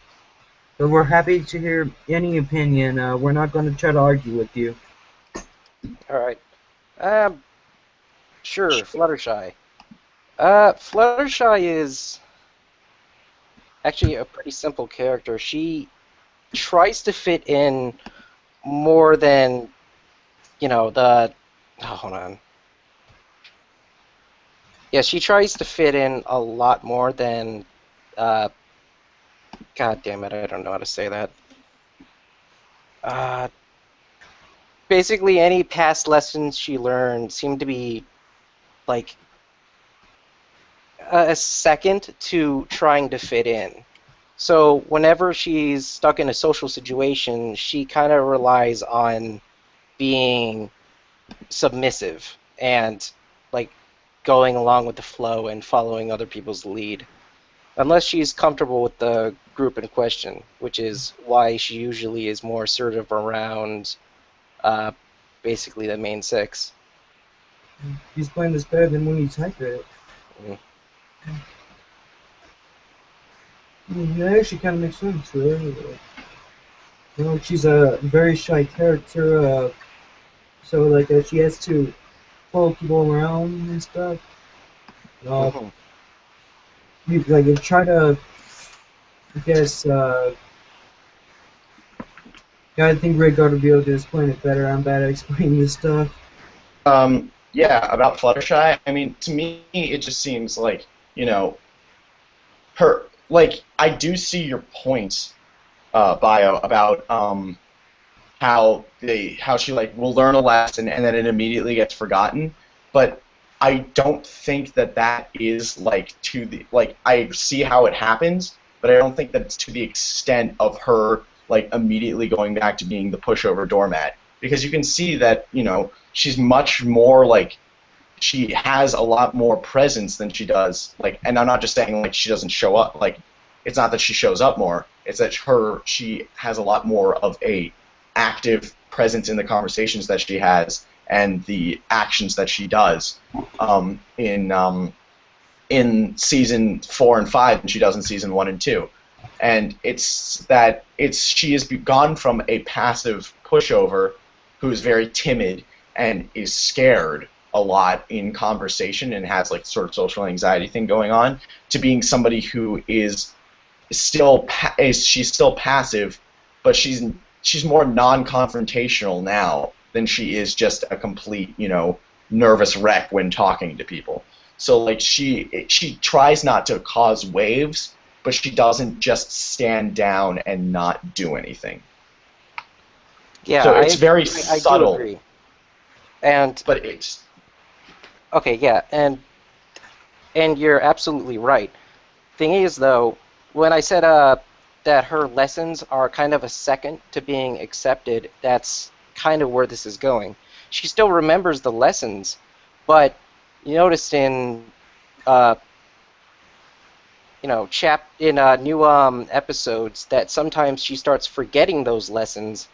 But we're happy to hear any opinion. We're not going to try to argue with you. All right. Sure, Fluttershy. Fluttershy is actually a pretty simple character. She tries to fit in more than, the... Oh, hold on. Yeah, she tries to fit in a lot more than... God damn it, I don't know how to say that. Basically, any past lessons she learned seem to be, like, a second to trying to fit in. So whenever she's stuck in a social situation, she kind of relies on being submissive and like going along with the flow and following other people's lead. Unless she's comfortable with the group in question, which is why she usually is more assertive around basically the main six. He's playing this better than when you type it. Mm. That actually kind of makes sense, right? She's a very shy character, so like she has to follow people around and stuff. Mhm. You try to, I guess, yeah, I think Regidar would be able to explain it better. I'm bad at explaining this stuff. Yeah, about Fluttershy. I mean, to me, it just seems like her. Like, I do see your point, Bio, about how she like will learn a lesson and then it immediately gets forgotten. But I don't think that is like to the like I see how it happens, but I don't think that it's to the extent of her like immediately going back to being the pushover doormat, because you can see that, you know, she's much more like, she has a lot more presence than she does, like, and I'm not just saying like she doesn't show up, like, it's not that she shows up more, it's that she has a lot more of a active presence in the conversations that she has and the actions that she does, in season 4 and 5 than she does in season 1 and 2. And it's that she has gone from a passive pushover who is very timid and is scared a lot in conversation and has like sort of social anxiety thing going on, to being somebody who is she's still passive, but she's more non-confrontational now than she is just a complete, you know, nervous wreck when talking to people. So like she tries not to cause waves, but she doesn't just stand down and not do anything. Yeah, So it's very I do subtle, agree. And but it's okay, yeah, and you're absolutely right. Thing is, though, when I said that her lessons are kind of a second to being accepted, that's kind of where this is going. She still remembers the lessons, but you noticed in uh, new episodes that sometimes she starts forgetting those lessons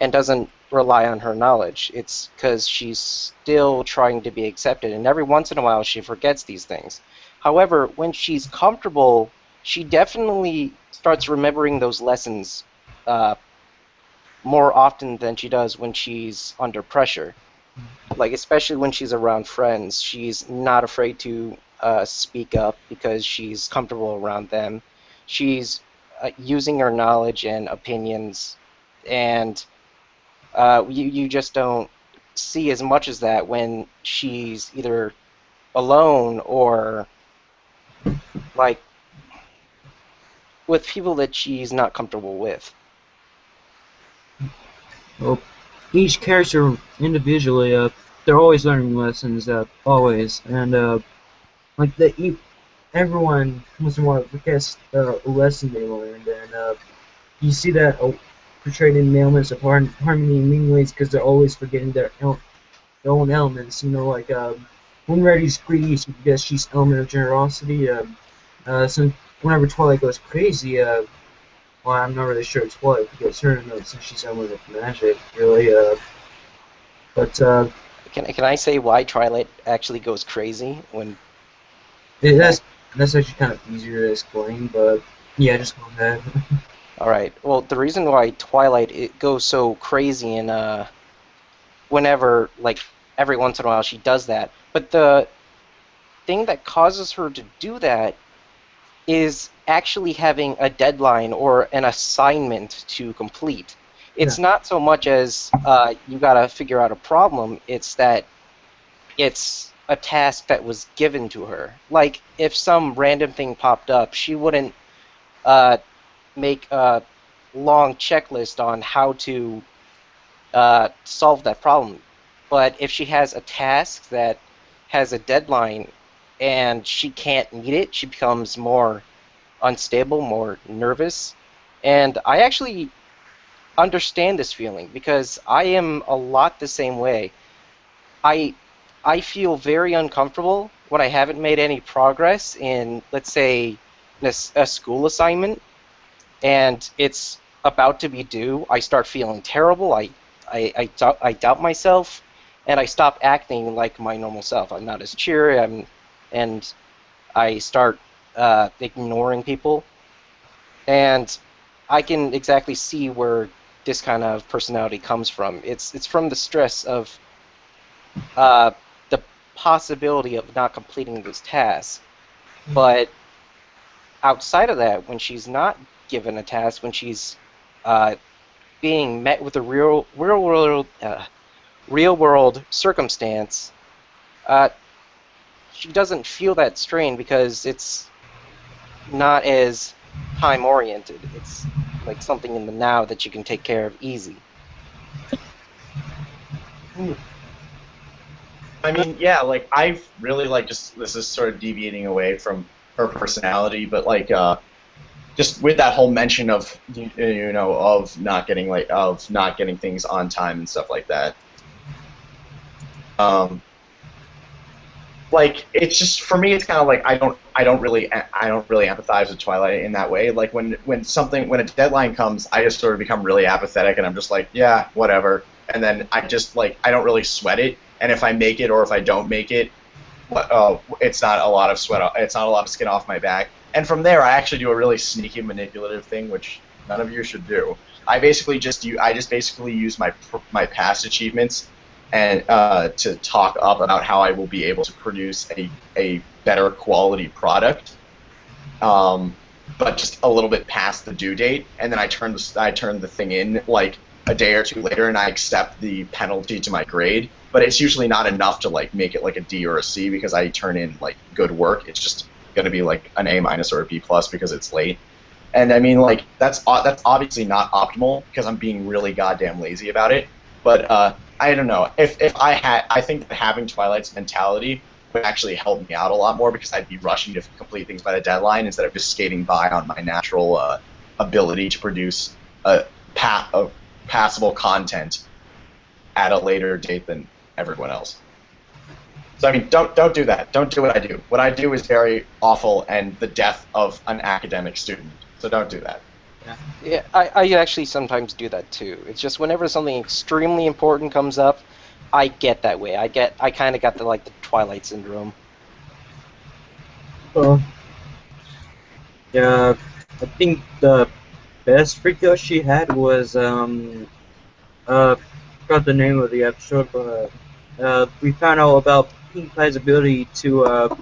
and doesn't rely on her knowledge. It's because she's still trying to be accepted, and every once in a while she forgets these things. However, when she's comfortable, she definitely starts remembering those lessons uh, more often than she does when she's under pressure. Like, especially when she's around friends, she's not afraid to speak up because she's comfortable around them. She's using her knowledge and opinions, and you just don't see as much as that when she's either alone or like with people that she's not comfortable with. Well, each character individually, they're always learning lessons, always, and like everyone once in a while forgets a lesson they learned, and you see that portrayed in the elements of harmony in many ways because they're always forgetting their own elements. You know, like when Reddy's greedy, she forgets she's element of generosity. So whenever Twilight goes crazy, well, I'm not really sure it's Twilight because her since she's element of magic, really. But Can I say why Twilight actually goes crazy when it, back? that's actually kind of easier to explain. But yeah, just go ahead. All right. Well, the reason why Twilight it goes so crazy and whenever like every once in a while she does that, but the thing that causes her to do that is actually having a deadline or an assignment to complete. Yeah, It's not so much as you got to figure out a problem, it's that it's a task that was given to her. Like, if some random thing popped up, she wouldn't uh, make a long checklist on how to solve that problem. But if she has a task that has a deadline and she can't meet it, she becomes more unstable, more nervous. And I actually understand this feeling because I am a lot the same way. I I feel very uncomfortable when I haven't made any progress in, let's say, a school assignment, and it's about to be due. I start feeling terrible. I doubt myself, and I stop acting like my normal self. I'm not as cheery. And I start ignoring people. And I can exactly see where this kind of personality comes from. It's from the stress of uh, the possibility of not completing this task. But outside of that, when she's not given a task, when she's uh, being met with a real world circumstance, uh, she doesn't feel that strain because it's not as time oriented. It's like something in the now that you can take care of easy. I mean, yeah, like I really like, just this is sort of deviating away from her personality, but like just with that whole mention of of not getting things on time and stuff like that. Um, like it's just for me, it's kind of like I don't really empathize with Twilight in that way. Like when a deadline comes, I just sort of become really apathetic, and I'm just like, yeah, whatever. And then I just like I don't really sweat it. And if I make it or if I don't make it, it's not a lot of sweat. It's not a lot of skin off my back. And from there, I actually do a really sneaky, manipulative thing, which none of you should do. I just basically use my past achievements and to talk up about how I will be able to produce a better quality product, but just a little bit past the due date, and then I turn the thing in like a day or two later, and I accept the penalty to my grade. But it's usually not enough to like make it like a D or a C because I turn in like good work. It's just going to be like an A minus or a B plus because it's late. And I mean, like that's obviously not optimal because I'm being really goddamn lazy about it. But I don't know. I think that having Twilight's mentality would actually help me out a lot more because I'd be rushing to complete things by the deadline instead of just skating by on my natural ability to produce a of passable content at a later date than everyone else. So I mean, don't do that. Don't do what I do. What I do is very awful and the death of an academic student. So don't do that. Yeah, I actually sometimes do that too. It's just whenever something extremely important comes up, I get that way. I kind of got the Twilight syndrome. Well, yeah, I think the best freak out she had was forgot the name of the episode, but we found out about Pink Pie's ability to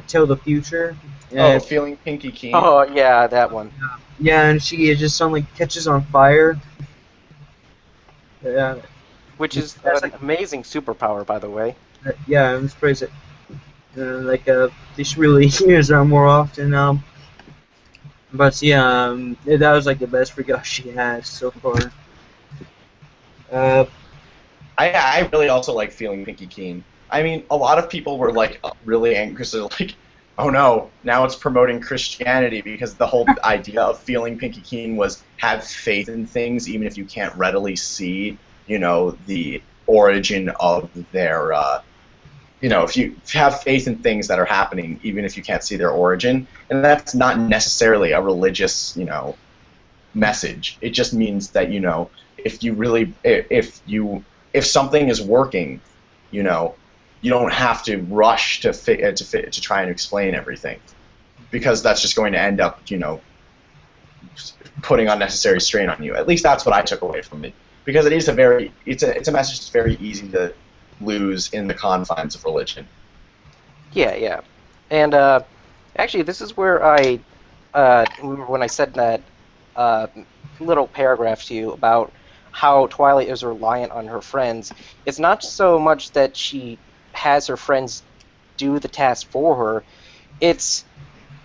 tell the future. Oh, feeling pinky keen. Oh yeah, that one. Yeah, and she just suddenly catches on fire. Yeah, Which is that's an amazing superpower, by the way. yeah, I'm surprised that they should really use her more often. But yeah, that was like the best freak out she has so far. Uh, I really also like feeling pinky keen. I mean, a lot of people were like really angry because they're like, oh no, now it's promoting Christianity because the whole idea of feeling pinky keen was have faith in things even if you can't readily see, the origin of their, if you have faith in things that are happening even if you can't see their origin, and that's not necessarily a religious, message. It just means that, if you really, if something is working, you don't have to rush to try and explain everything, because that's just going to end up, putting unnecessary strain on you. At least that's what I took away from it, because it's a message that's very easy to lose in the confines of religion. Yeah. And actually, this is where I when I said that little paragraph to you about how Twilight is reliant on her friends. It's not so much that she has her friends do the task for her. It's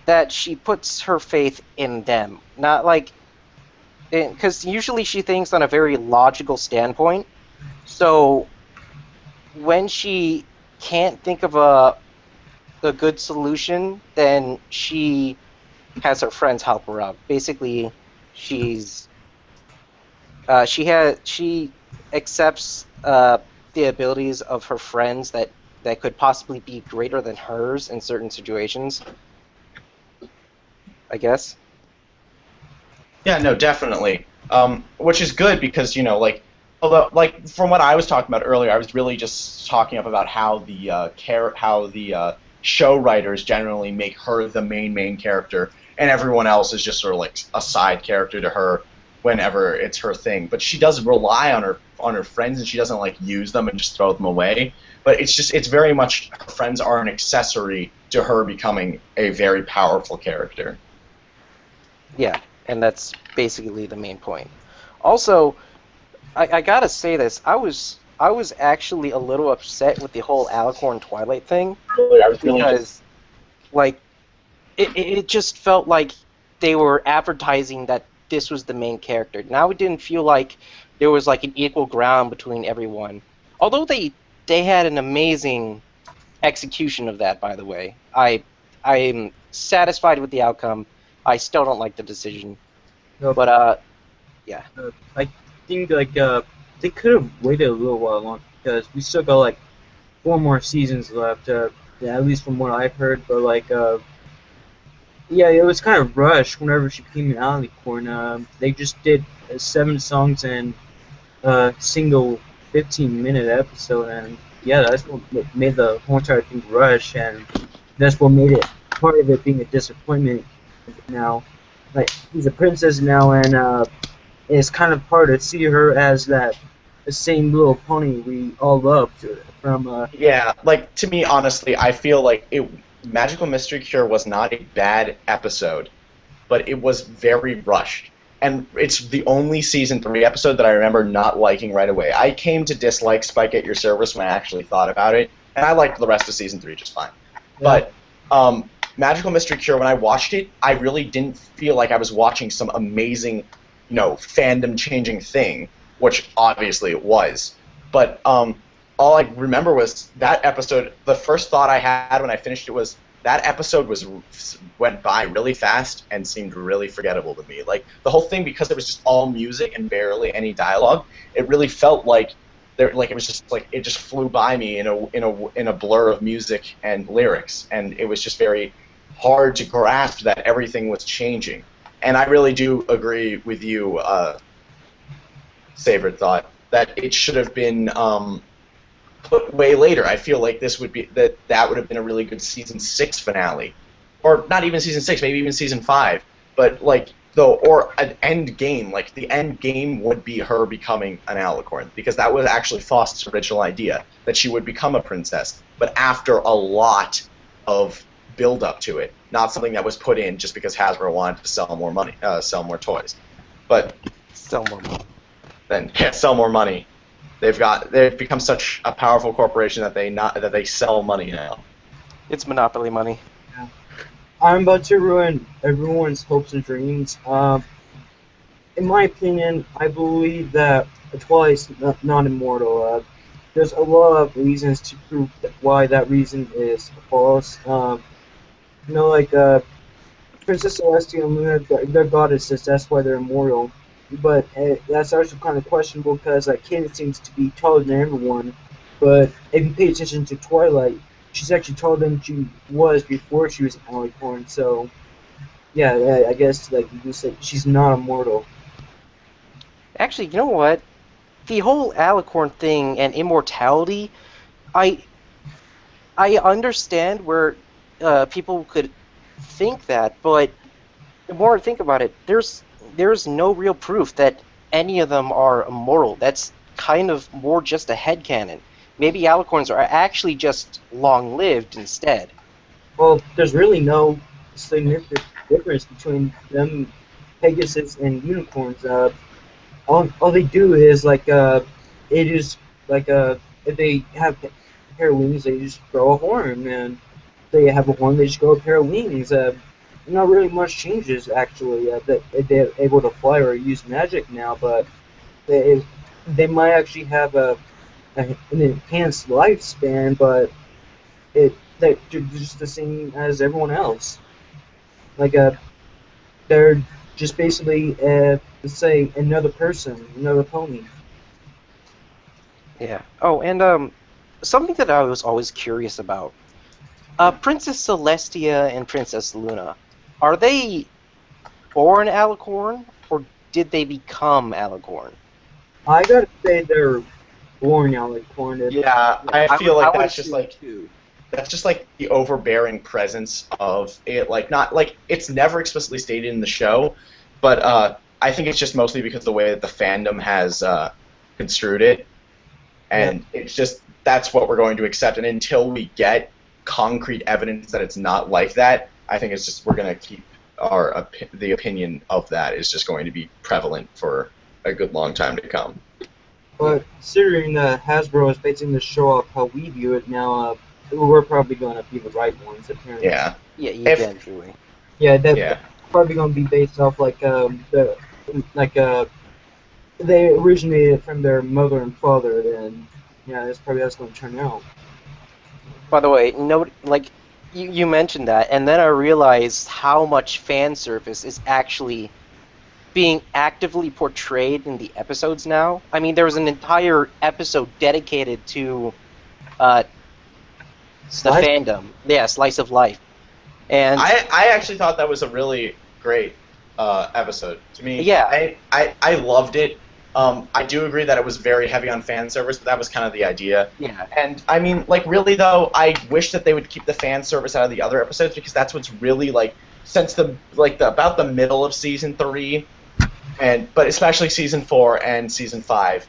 that she puts her faith in them. Not like, because usually she thinks on a very logical standpoint. So when she can't think of a good solution, then she has her friends help her out. Basically, she accepts the abilities of her friends that could possibly be greater than hers in certain situations, I guess. Yeah, no, definitely. Which is good because, although, like, from what I was talking about earlier, I was really just talking up about how the show writers generally make her the main character, and everyone else is just sort of like a side character to her whenever it's her thing. But she does rely on her friends, and she doesn't like use them and just throw them away. But it's very much her friends are an accessory to her becoming a very powerful character. Yeah, and that's basically the main point. Also, I gotta say this, I was actually a little upset with the whole Alicorn Twilight thing, because like it just felt like they were advertising that this was the main character. Now it didn't feel like there was like an equal ground between everyone. Although they had an amazing execution of that, by the way. I'm satisfied with the outcome. I still don't like the decision. No, But yeah. I think like they could have waited a little while longer because we still got like 4 more seasons left. Yeah, at least from what I've heard. But like yeah, it was kind of rushed whenever she became an alicorn. They just did 7 songs and a single 15-minute episode, and yeah, that's what made the whole entire thing rush, and that's what made it part of it being a disappointment. Now, like she's a princess now, and it's kind of hard to see her as that the same little pony we all loved from. Yeah, like to me, honestly, I feel like it. Magical Mystery Cure was not a bad episode, but it was very rushed. And it's the only season 3 episode that I remember not liking right away. I came to dislike Spike at Your Service when I actually thought about it, and I liked the rest of season 3 just fine. But Magical Mystery Cure, when I watched it, I really didn't feel like I was watching some amazing, fandom-changing thing, which obviously it was. But all I remember was that episode. The first thought I had when I finished it was that episode went by really fast and seemed really forgettable to me. Like the whole thing, because it was just all music and barely any dialogue, it really felt like it was just like it just flew by me in a blur of music and lyrics, and it was just very hard to grasp that everything was changing. And I really do agree with you, Savored Thought, that it should have been put way later. I feel like this would be that would have been a really good season 6 finale, or not even season 6, maybe even season 5. But or an end game. Like the end game would be her becoming an alicorn, because that was actually Faust's original idea, that she would become a princess, but after a lot of build up to it, not something that was put in just because Hasbro wanted to sell more money, sell more toys. But Sell more money. then sell more money. They've become such a powerful corporation that they sell money now. It's monopoly money. I'm about to ruin everyone's hopes and dreams. In my opinion, I believe that Twilight's not immortal. There's a lot of reasons to prove why that reason is false. Like Princess Celestia and Luna, they're goddesses. That's why they're immortal. But that's also kind of questionable because Kate seems to be taller than everyone. But if you pay attention to Twilight, she's actually taller than she was before she was an alicorn. So yeah, I guess like you can say she's not immortal. Actually, you know what? The whole alicorn thing and immortality, I I understand where people could think that, but the more I think about it, there's no real proof that any of them are immortal. That's kind of more just a headcanon. Maybe alicorns are actually just long-lived instead. Well, there's really no significant difference between them, Pegasus and unicorns. All they do is it is if they have a pair of wings, they just grow a horn, and if they have a horn, they just grow a pair of wings. Not really much changes actually. That they're able to fly or use magic now, but they might actually have an enhanced lifespan, but they're just the same as everyone else. Like they're just basically let's say another person, another pony. Yeah. Oh, and something that I was always curious about. Princess Celestia and Princess Luna, are they born alicorn, or did they become alicorn? I gotta say they're born out like corn. Yeah, I feel I like would that's just assume like too. that's just like the overbearing presence of it. Like not like it's never explicitly stated in the show, but I think it's just mostly because of the way that the fandom has construed it, and it's just that's what we're going to accept. And until we get concrete evidence that it's not like that, I think it's just we're going to keep the opinion of that is just going to be prevalent for a good long time to come. But considering that Hasbro is basing the show off how we view it now, we're probably going to be the right ones apparently. Yeah. Yeah, If- eventually. Yeah, that's Yeah. probably going to be based off they originated from their mother and father. Then yeah, that's probably how it's going to turn out. By the way, no, like you mentioned that, and then I realized how much fan service is actually being actively portrayed in the episodes now. I mean, there was an entire episode dedicated to uh, the Slice. fandom. Yeah, Slice of Life. And I actually thought that was a really great episode. To me, yeah, I loved it. I do agree that it was very heavy on fan service, but that was kind of the idea. yeah, And I mean, like, really though, I wish that they would keep the fan service out of the other episodes because that's what's really like since the about the middle of season 3, and but especially season 4 and season 5,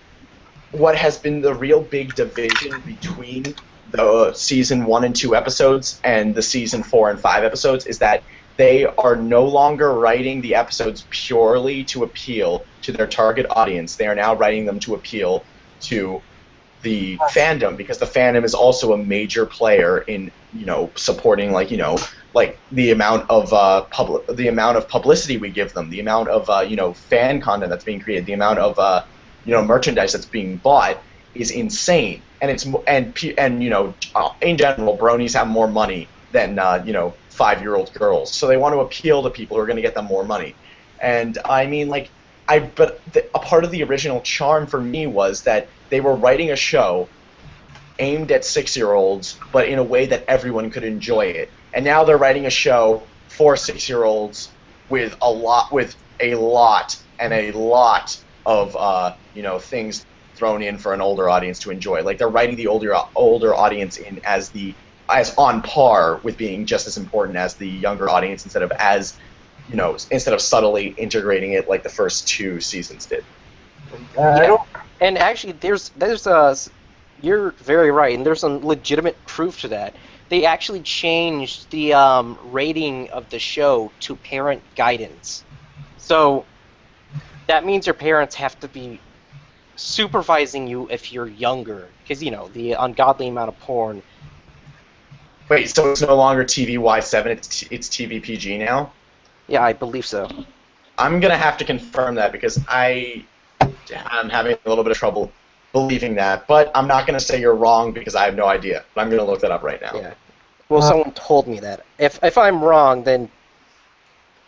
what has been the real big division between the season 1 and 2 episodes and the season 4 and 5 episodes is that they are no longer writing the episodes purely to appeal to their target audience. They are now writing them to appeal to the fandom because the fandom is also a major player in supporting like the amount of the amount of publicity we give them, the amount of fan content that's being created, the amount of merchandise that's being bought is insane. And it's in general, bronies have more money than 5-year-old girls, so they want to appeal to people who are going to get them more money. And I mean, like, a part of the original charm for me was that they were writing a show aimed at 6-year-olds, but in a way that everyone could enjoy it. And now they're writing a show for 6-year-olds with a lot of things thrown in for an older audience to enjoy. Like, they're writing the older audience in as on par with being just as important as the younger audience instead of subtly integrating it like the first 2 seasons did. I yeah. don't. And actually, there's you're very right, and there's some legitimate proof to that. They actually changed the rating of the show to parent guidance. So that means your parents have to be supervising you if you're younger, because the ungodly amount of porn. Wait, so it's no longer TVY7, it's TVPG now? Yeah, I believe so. I'm gonna have to confirm that because I'm having a little bit of trouble believing that, but I'm not gonna say you're wrong because I have no idea. But I'm gonna look that up right now. Yeah. Well, someone told me that. If I'm wrong, then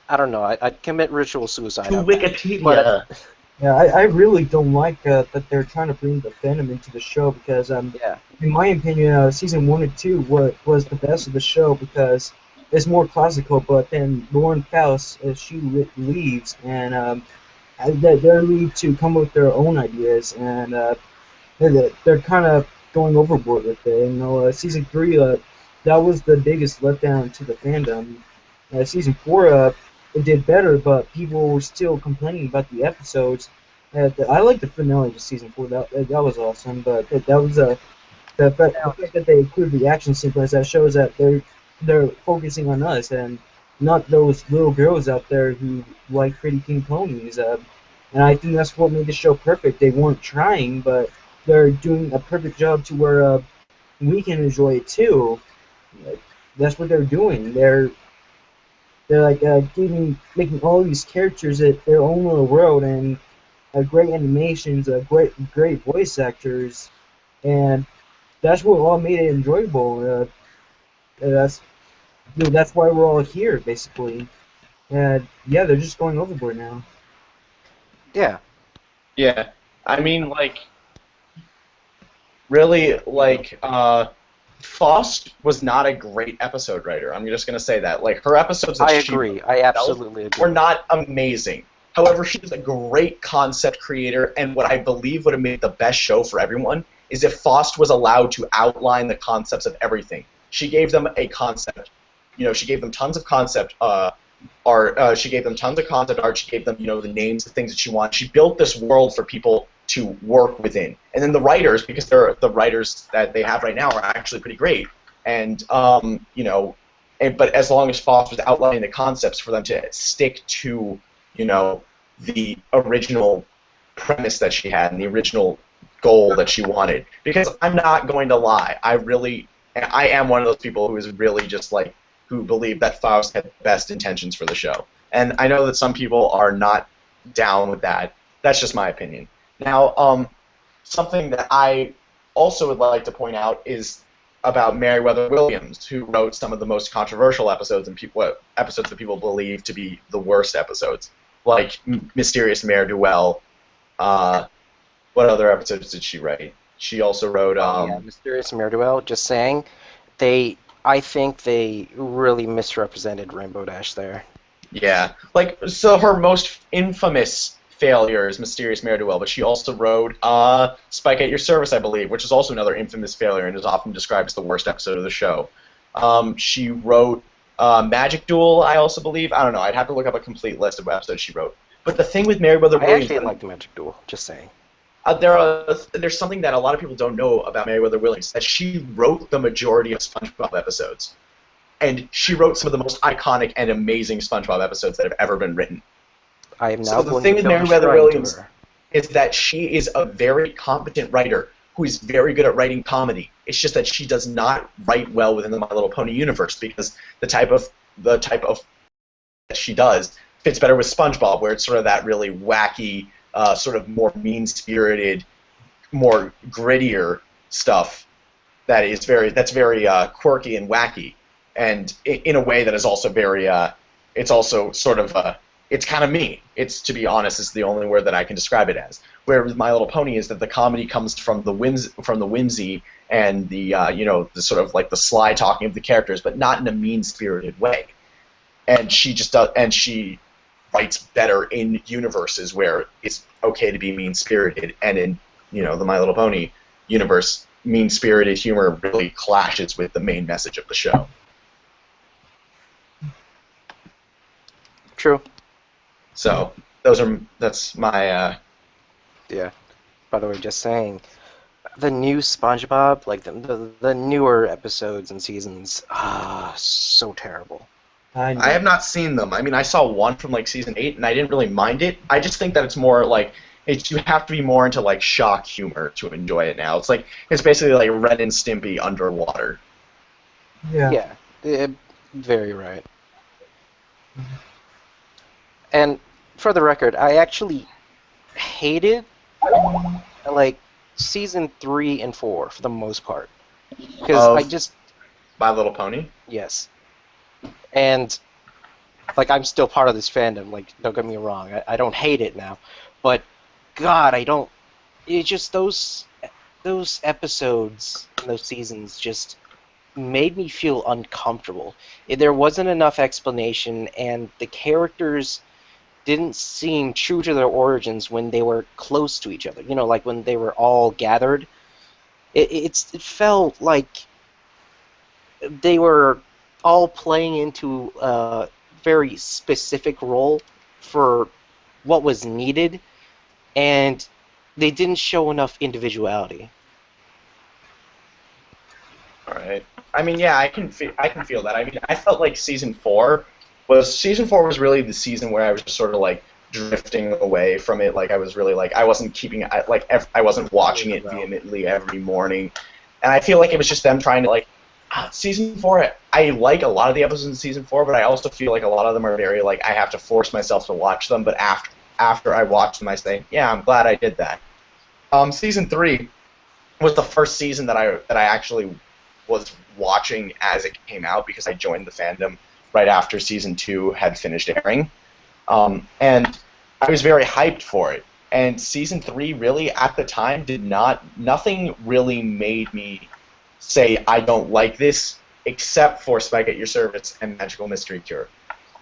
I don't know. I'd commit ritual suicide. To on that. Wikipedia. But, Yeah, I really don't like that they're trying to bring the fandom into the show because yeah. in my opinion, season 1 and 2 was the best of the show because it's more classical. But then Lauren Faust, she leaves, and they're need to come up with their own ideas, and they're kind of going overboard with it. Season 3, that was the biggest letdown to the fandom. Season 4, it did better, but people were still complaining about the episodes. I like the finale of season 4. That was awesome, but that was the fact that they include the action sequence that shows that they're focusing on us and not those little girls out there who like Pretty King Ponies. And I think that's what made the show perfect. They weren't trying, but they're doing a perfect job to where we can enjoy it too. That's what they're doing. They're like making all these characters at their own little world and great animations, great voice actors, and that's what all made it enjoyable. That's that's why we're all here basically. And yeah, they're just going overboard now. Yeah. Yeah, I mean, like, really, like, Faust was not a great episode writer. I'm just gonna say that. Like, her episodes that I she agree. wrote I absolutely were agree. not amazing. However, she's a great concept creator, and what I believe would have made the best show for everyone is if Faust was allowed to outline the concepts of everything. She gave them a concept. She gave them tons of concept art. She gave them tons of concept art. She gave them, the names, the things that she wanted. She built this world for people to work within. And then the writers, because the writers that they have right now are actually pretty great. And but as long as Foss was outlining the concepts for them to stick to, the original premise that she had and the original goal that she wanted. Because I'm not going to lie, I am one of those people who is really just like, who believe that Faust had the best intentions for the show. And I know that some people are not down with that. That's just my opinion. Now, something that I also would like to point out is about Meriwether Williams, who wrote some of the most controversial episodes and episodes that people believe to be the worst episodes, like Mysterious Mare Duel. What other episodes did she write? She also wrote. Yeah, Mysterious Mare-Duel. Just saying, I think they really misrepresented Rainbow Dash there. Yeah, like so her most infamous failure is Mysterious Mare-Duel, but she also wrote Spike at Your Service, I believe, which is also another infamous failure and is often described as the worst episode of the show. She wrote Magic Duel, I also believe. I don't know. I'd have to look up a complete list of episodes she wrote. But the thing with Meriwether I Williams, actually like the Magic Duel. Just saying. there's something that a lot of people don't know about Meriwether Williams, that she wrote the majority of SpongeBob episodes. And she wrote some of the most iconic and amazing SpongeBob episodes that have ever been written. I am now So the going thing to with build a Meriwether shrine to Williams her. is that she is a very competent writer who is very good at writing comedy. It's just that she does not write well within the My Little Pony universe, because the type of that she does fits better with SpongeBob, where it's sort of that really wacky, sort of more mean-spirited, more grittier stuff that's very quirky and wacky, and in a way that is also very it's also sort of it's kind of mean. It's, to be honest, is the only word that I can describe it as. Whereas My Little Pony is that the comedy comes from the whimsy and the the sort of like the sly talking of the characters, but not in a mean-spirited way. And she just does, and she writes better in universes where it's okay to be mean-spirited, and in the My Little Pony universe, mean-spirited humor really clashes with the main message of the show. True. So that's my Yeah. By the way, just saying, the new SpongeBob, like the newer episodes and seasons, so terrible. I have not seen them. I mean, I saw one from like season 8, and I didn't really mind it. I just think that it's more like you have to be more into like shock humor to enjoy it now. It's basically like Ren and Stimpy underwater. Yeah. Very right. And for the record, I actually hated like season 3 and 4 for the most part, because I just My Little Pony. yes, and like I'm still part of this fandom. Like, don't get me wrong, I don't hate it now, but God, I don't. It's just those episodes, those seasons just made me feel uncomfortable. There wasn't enough explanation, and the characters didn't seem true to their origins when they were close to each other. Like when they were all gathered. It felt like they were all playing into a very specific role for what was needed, and they didn't show enough individuality. All right. I mean, yeah, I can feel that. I mean, I felt like season 4 was really the season where I was just sort of like drifting away from it. Like I was really like I wasn't I wasn't watching it vehemently every morning, and I feel like it was just them trying to like season 4. I like a lot of the episodes in season 4, but I also feel like a lot of them are very like I have to force myself to watch them. But after I watch them, I say, yeah, I'm glad I did that. Season 3 was the first season that I actually was watching as it came out, because I joined the fandom right after season 2 had finished airing, and I was very hyped for it. And season 3 really, at the time, nothing really made me say I don't like this, except for Spike at Your Service and Magical Mystery Cure.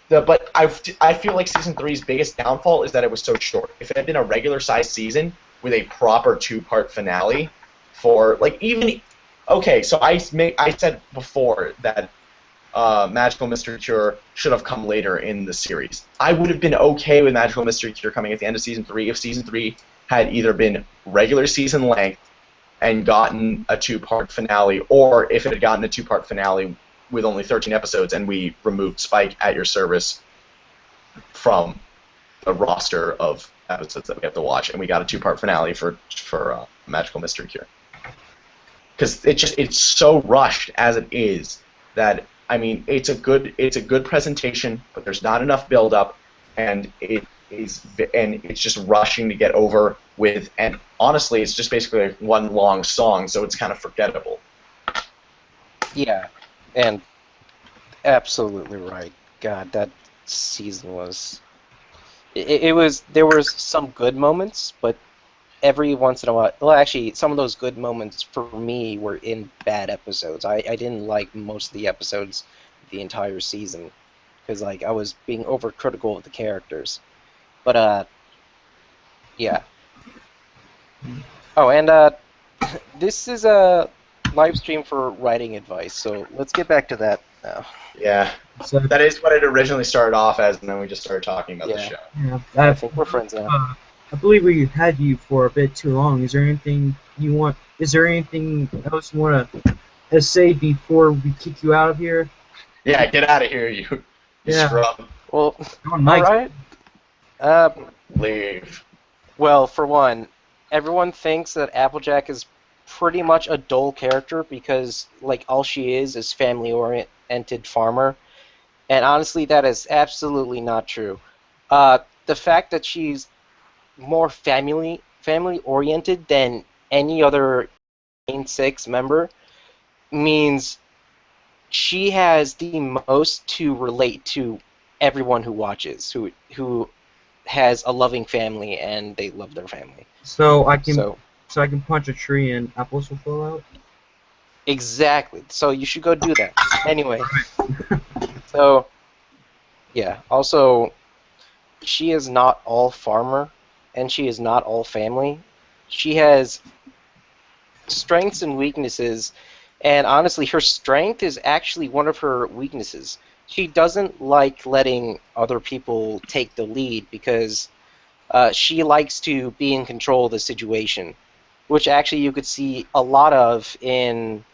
But I feel like season 3's biggest downfall is that it was so short. If it had been a regular-sized season with a proper 2-part finale, for like even okay, so I said before that Magical Mystery Cure should have come later in the series. I would have been okay with Magical Mystery Cure coming at the end of season 3 if season 3 had either been regular season length and gotten a 2-part finale, or if it had gotten a 2-part finale with only 13 episodes and we removed Spike at Your Service from the roster of episodes that we have to watch, and we got a 2-part finale for Magical Mystery Cure. Because it's so rushed as it is that, I mean, it's a good presentation, but there's not enough build up, and it's just rushing to get over with, and honestly, it's just basically like one long song, so it's kind of forgettable. Yeah, and absolutely right. God, that season was. It was. There was some good moments, but every once in a while, well, actually, some of those good moments for me were in bad episodes. I didn't like most of the episodes the entire season because like I was being overcritical of the characters. But yeah. Oh, and this is a live stream for writing advice, so let's get back to that now. Yeah, So that is what it originally started off as, and then we just started talking about the Yeah, show. yeah, I think we're friends now. I believe we had you for a bit too long. Is there anything you want? Is there anything else you want to say before we kick you out of here? Yeah, get out of here, you Yeah, scrub. Well, oh, all nice. right. Uh, Leave. well, for one, everyone thinks that Applejack is pretty much a dull character because like all she is family oriented farmer. And honestly, that is absolutely not true. The fact that she's more family oriented than any other main six member means she has the most to relate to everyone who watches, who has a loving family and they love their family. So I can So punch a tree and apples will fall out. exactly. So you should go do that. Anyway, so yeah. Also, she is not all farmer and she is not all family. She has strengths and weaknesses, and honestly, her strength is actually one of her weaknesses. She doesn't like letting other people take the lead because she likes to be in control of the situation, which actually you could see a lot of in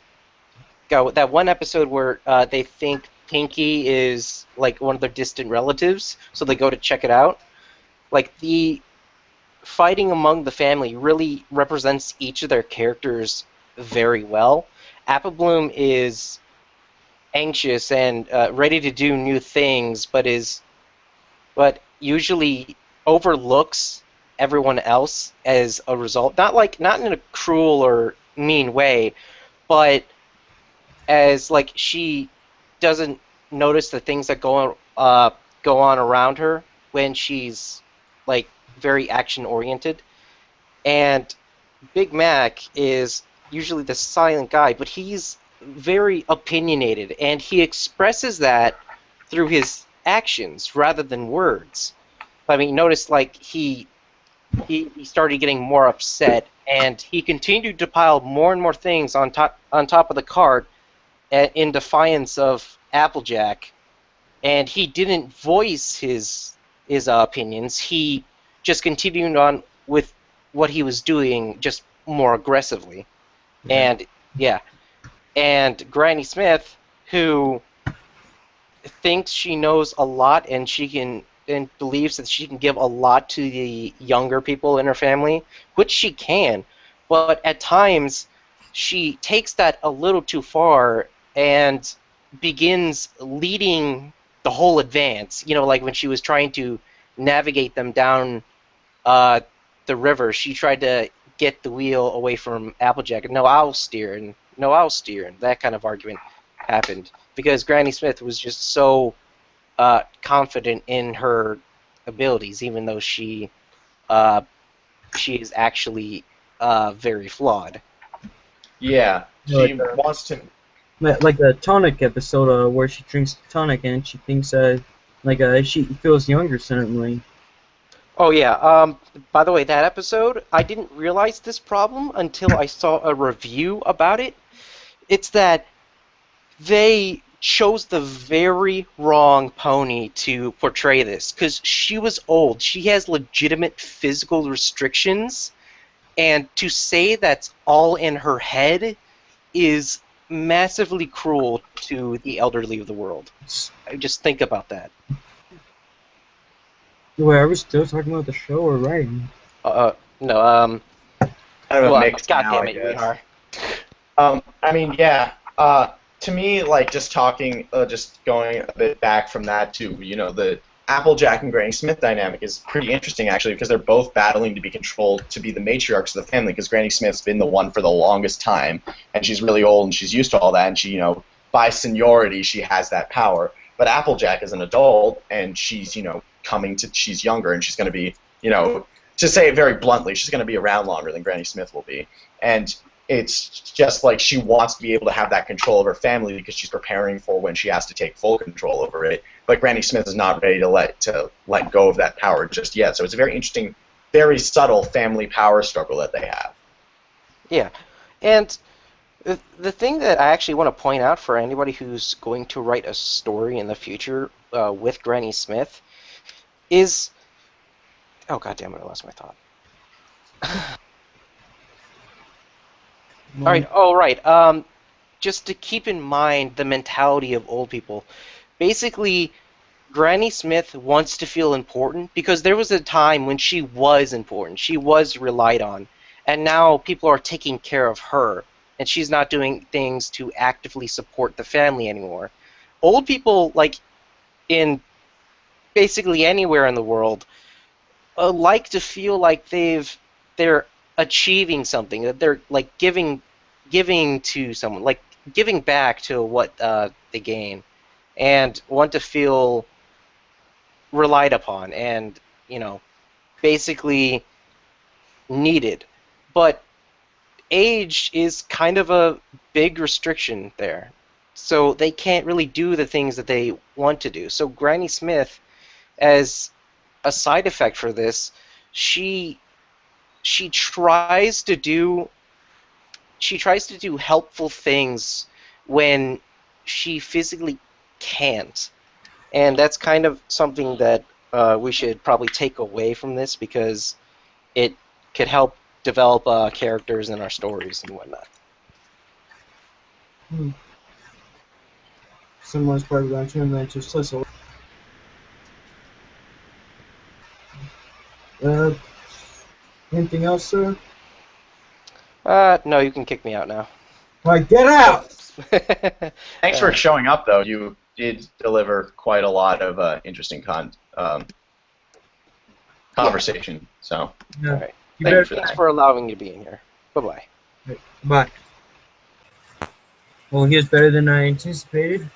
that one episode where they think Pinky is like one of their distant relatives, so they go to check it out. Like the fighting among the family really represents each of their characters very well. Apple Bloom is anxious and ready to do new things, but usually overlooks everyone else as a result. Not in a cruel or mean way, but as like she doesn't notice the things that go on around her when she's like very action oriented. And Big Mac is usually the silent guy, but he's very opinionated and he expresses that through his actions rather than words. I mean, notice like he started getting more upset and he continued to pile more and more things on top of the cart in defiance of Applejack, and he didn't voice his opinions. He just continued on with what he was doing, just more aggressively. Yeah. And yeah, and Granny Smith, who thinks she knows a lot and she can and believes that she can give a lot to the younger people in her family, which she can, but at times she takes that a little too far and begins leading the whole advance. You know, like when she was trying to navigate them down uh, the river, she tried to get the wheel away from Applejack. No, I'll steer, and no, I'll steer, and that kind of argument happened because Granny Smith was just so confident in her abilities, even though uh, she is actually very flawed. Yeah, Like she wants to. like the tonic episode where she drinks tonic and she thinks she feels younger suddenly. Oh yeah. By the way, that episode, I didn't realize this problem until I saw a review about it. It's that they chose the very wrong pony to portray this because she was old. She has legitimate physical restrictions, and to say that's all in her head is massively cruel to the elderly of the world. Just think about that. Wait, are we still talking about the show or writing? No, Kind of a well, mix God now, damn I it, we guess. are. I mean, yeah. To me, like just talking, just going a bit back from that to the Applejack and Granny Smith dynamic is pretty interesting, actually, because they're both battling to be controlled, to be the matriarchs of the family, because Granny Smith's been the one for the longest time, and she's really old, and she's used to all that, and she, by seniority, she has that power. But Applejack is an adult, and she's, she's younger, and she's going to be, to say it very bluntly, she's going to be around longer than Granny Smith will be. And it's just like she wants to be able to have that control of her family because she's preparing for when she has to take full control over it. But Granny Smith is not ready to let go of that power just yet. So it's a very interesting, very subtle family power struggle that they have. Yeah, and the thing that I actually want to point out for anybody who's going to write a story in the future with Granny Smith is, oh god damn it, I lost my thought. All right. Just to keep in mind the mentality of old people. Basically, Granny Smith wants to feel important because there was a time when she was important. She was relied on. And now people are taking care of her. And she's not doing things to actively support the family anymore. Old people, like in basically anywhere in the world, like to feel like they're achieving something, that they're like giving to someone, like giving back to what they gain, and want to feel relied upon and basically needed. But age is kind of a big restriction there, so they can't really do the things that they want to do. So Granny Smith, as a side effect for this, she tries to do helpful things when she physically can't, and that's kind of something that we should probably take away from this because it could help develop characters in our stories and whatnot. Someone's probably going to mention Slizzle. Anything else, sir? No, you can kick me out now. All right, get out! Thanks for showing up, though. You did deliver quite a lot of interesting conversation. So, Yeah. All right. Thanks Thanks for allowing me to be in here. Bye-bye. Bye. Well, he was better than I anticipated.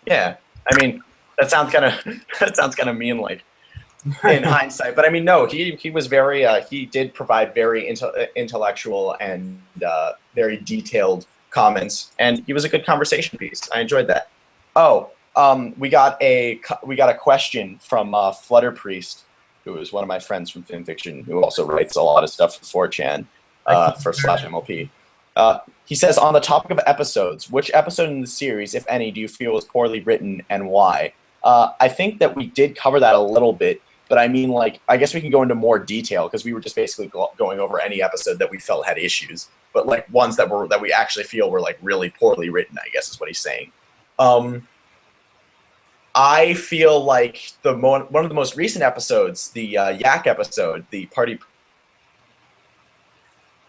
Yeah, I mean that sounds kind of mean, like in hindsight. But I mean, no, he was very he did provide very intellectual and very detailed comments, and he was a good conversation piece. I enjoyed that. Oh, we got a question from Flutter Priest, who is one of my friends from FinFiction, who also writes a lot of stuff for 4chan for /MLP. He says, on the topic of episodes, which episode in the series, if any, do you feel was poorly written and why? I think that we did cover that a little bit, but I mean, like, I guess we can go into more detail because we were just basically going over any episode that we felt had issues, but like ones that we actually feel were like really poorly written, I guess is what he's saying. I feel like one of the most recent episodes, the Yak episode, the party.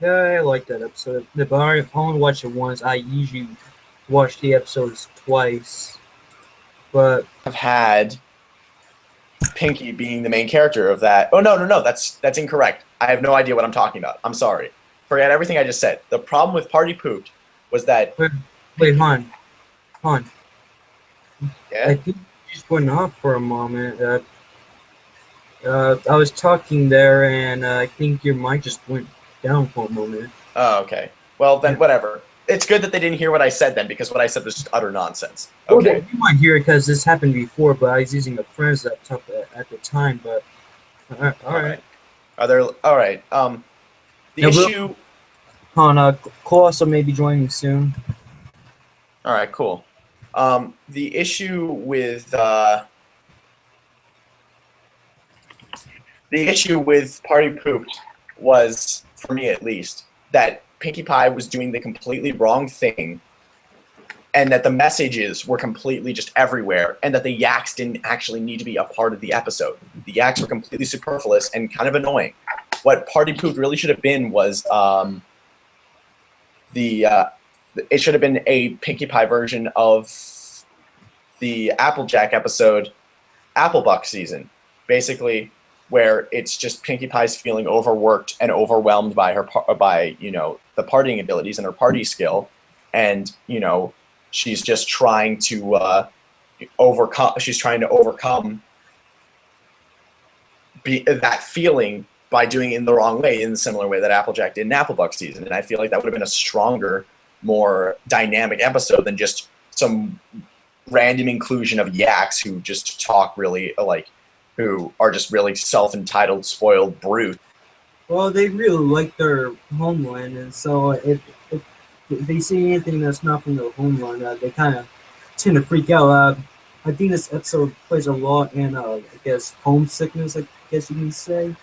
Yeah, I like that episode. But I only watched it once. I usually watch the episodes twice. But I've had Pinky being the main character of that. Oh, no, that's incorrect. I have no idea what I'm talking about. I'm sorry. Forget everything I just said. The problem with Party Pooped was that... Wait, hon. Yeah? I think you just went off for a moment. I was talking there, and I think your mic just went down for a moment. Oh, okay. Well, then whatever. It's good that they didn't hear what I said then, because what I said was just utter nonsense. Okay. Well, you might hear it because this happened before, but I was using a friend's laptop at the time. But all right. Are there? All right. The issue. Cole also may be joining soon. All right. Cool. The issue with Party Pooped was, for me at least, that Pinkie Pie was doing the completely wrong thing, and that the messages were completely just everywhere, and that the Yaks didn't actually need to be a part of the episode. The Yaks were completely superfluous and kind of annoying. What Party Pooped really should have been was it should have been a Pinkie Pie version of the Applejack episode Applebuck season, basically, where it's just Pinkie Pie's feeling overworked and overwhelmed by the partying abilities and her party skill, and she's just trying to overcome. She's trying to overcome that feeling by doing it in the wrong way, in the similar way that Applejack did in Applebuck season. And I feel like that would have been a stronger, more dynamic episode than just some random inclusion of yaks who just talk really who are just really self-entitled, spoiled brutes. Well, they really like their homeland, and so if they see anything that's not from their homeland, they kind of tend to freak out. I think this episode plays a lot in, I guess, homesickness, I guess you can say.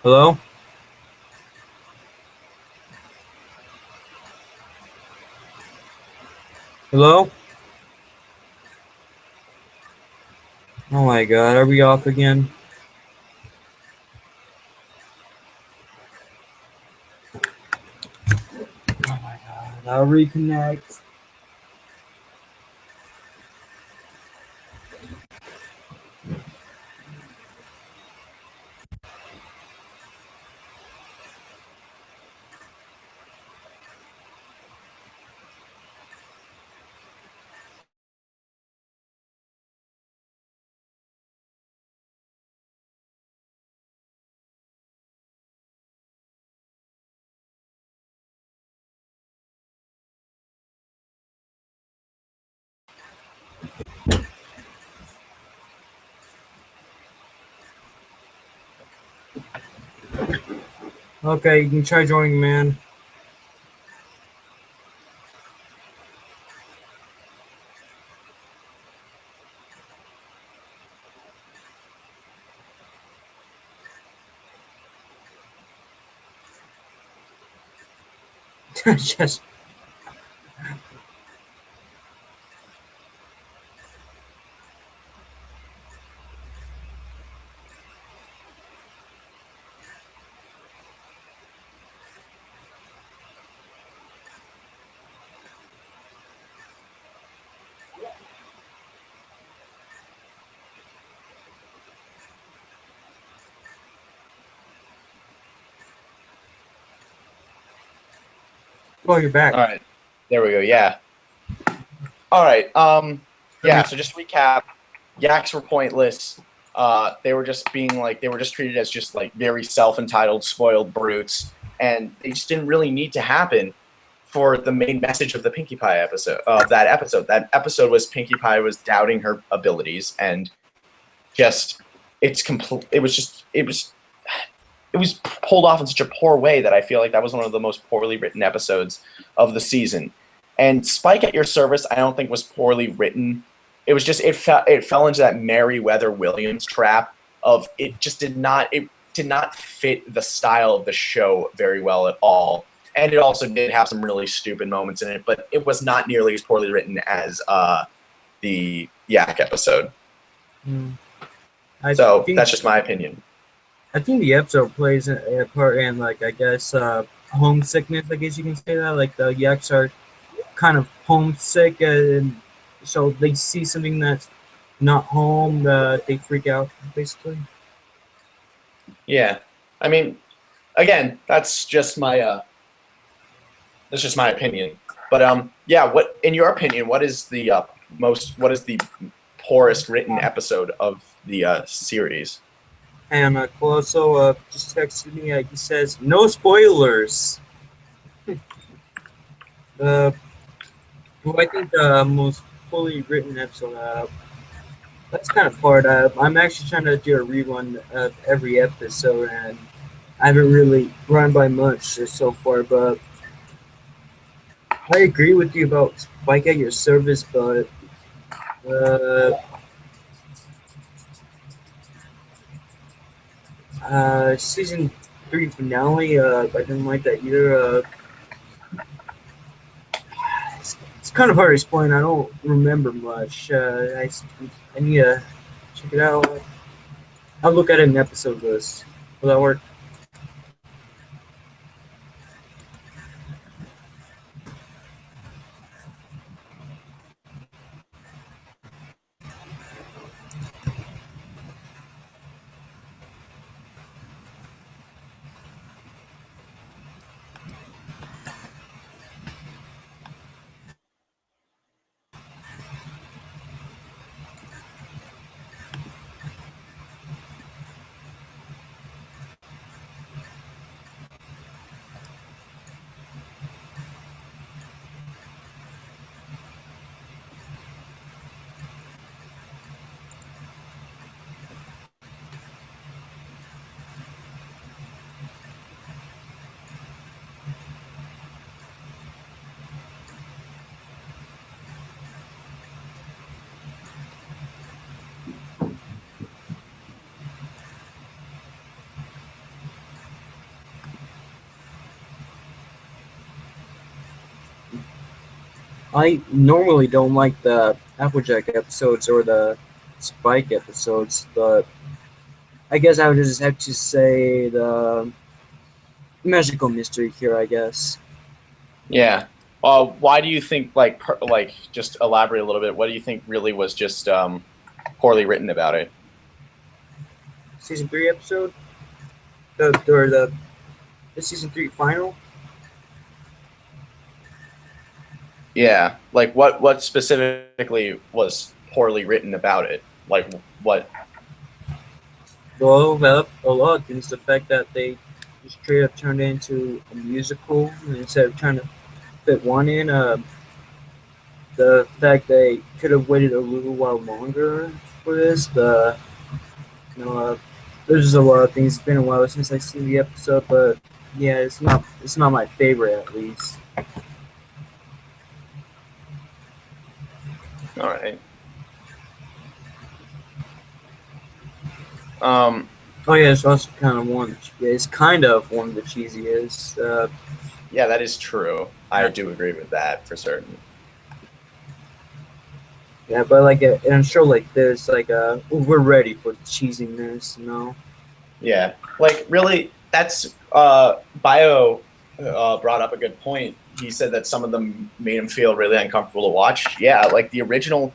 Hello? Hello? Oh my god, are we off again? Oh my god, I'll reconnect. Okay, you can try joining, man. Just oh, you're back. All right, there we go. Yeah. All right. Yeah. So just to recap, yaks were pointless. They were just treated as just like very self-entitled, spoiled brutes, and they just didn't really need to happen for the main message of the Pinkie Pie episode. That episode was Pinkie Pie was doubting her abilities, and just it was pulled off in such a poor way that I feel like that was one of the most poorly written episodes of the season. And Spike at Your Service, I don't think was poorly written. It was just it fell into that Meriwether Williams trap of it did not fit the style of the show very well at all. And it also did have some really stupid moments in it, but it was not nearly as poorly written as the Yak episode. So that's just my opinion. I think the episode plays a part in, like, I guess, homesickness. I guess you can say that. Like, the yaks are kind of homesick, and so they see something that's not home, they freak out, basically. Yeah, I mean, again, that's just my opinion. But yeah, what in your opinion, what is the poorest written episode of the series? And Colosso just texted me. He says, "No spoilers." Well, I think the most fully written episode. That's kind of hard. I'm actually trying to do a rerun of every episode, and I haven't really run by much so far. But I agree with you about Spike at Your Service, but season 3 finale, I didn't like that either. It's kind of hard to explain. I don't remember much. I need to check it out. I'll look at an episode list. Will that work? I normally don't like the Applejack episodes or the Spike episodes, but I guess I would just have to say the magical mystery here. I guess Yeah. Why do you think like just elaborate a little bit? What do you think really was just poorly written about it? season 3 episode, the season 3 final. Yeah. Like what specifically was poorly written about it? Like what? Well, a lot of things. The fact that they just straight up turned it into a musical instead of trying to fit one in. The fact they could have waited a little while longer for this. You know, there's just a lot of things. It's been a while since I've seen the episode, but yeah, it's not my favorite at least. All right. Um. Oh yeah, it's also kind of one. Yeah, it's kind of one of the cheesiest. Yeah, that is true. I do agree with that for certain. Yeah, but like in a show like this, like we're ready for the cheesiness, you know. Yeah. Like really, that's Bio brought up a good point. He said that some of them made him feel really uncomfortable to watch. Yeah, like the original,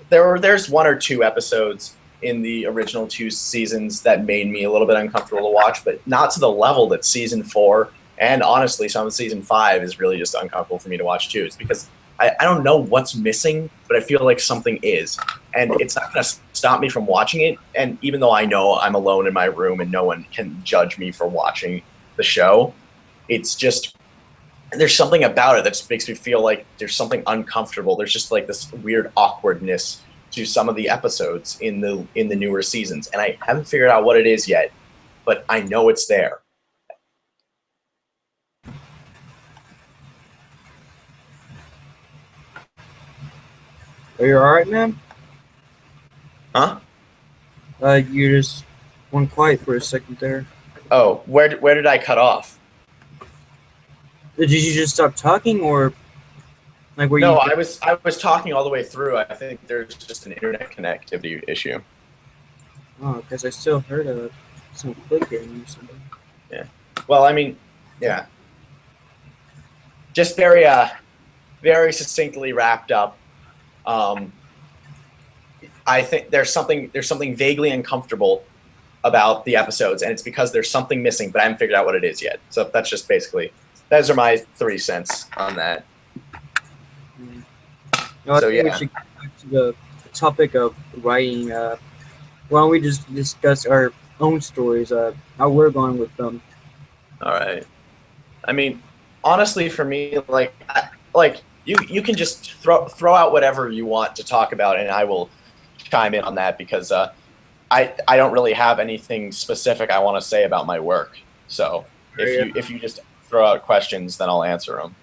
there's one or two episodes in the original two seasons that made me a little bit uncomfortable to watch, but not to the level that season 4 and honestly some of season 5 is really just uncomfortable for me to watch too. It's because I don't know what's missing, but I feel like something is, and it's not going to stop me from watching it. And even though I know I'm alone in my room and no one can judge me for watching the show, it's just there's something about it that just makes me feel like there's something uncomfortable. There's just like this weird awkwardness to some of the episodes in the newer seasons, and I haven't figured out what it is yet, but I know it's there. Are you all right, man? Huh? You just went quiet for a second there. Oh, where did I cut off? Did you just stop talking, or like were No, you? I was talking all the way through. I think there's just an internet connectivity issue. Oh, because I still heard some clicking or something. Yeah. Well, I mean, yeah. Just very succinctly wrapped up. Um, I think there's something vaguely uncomfortable about the episodes, and it's because there's something missing, but I haven't figured out what it is yet. So that's just basically those are my 3 cents on that. No, I So think we yeah. should get back to the topic of writing. Why don't we just discuss our own stories? How we're going with them. All right. I mean, honestly, for me, like you can just throw out whatever you want to talk about, and I will chime in on that because I don't really have anything specific I want to say about my work. So if you just throw out questions, then I'll answer them.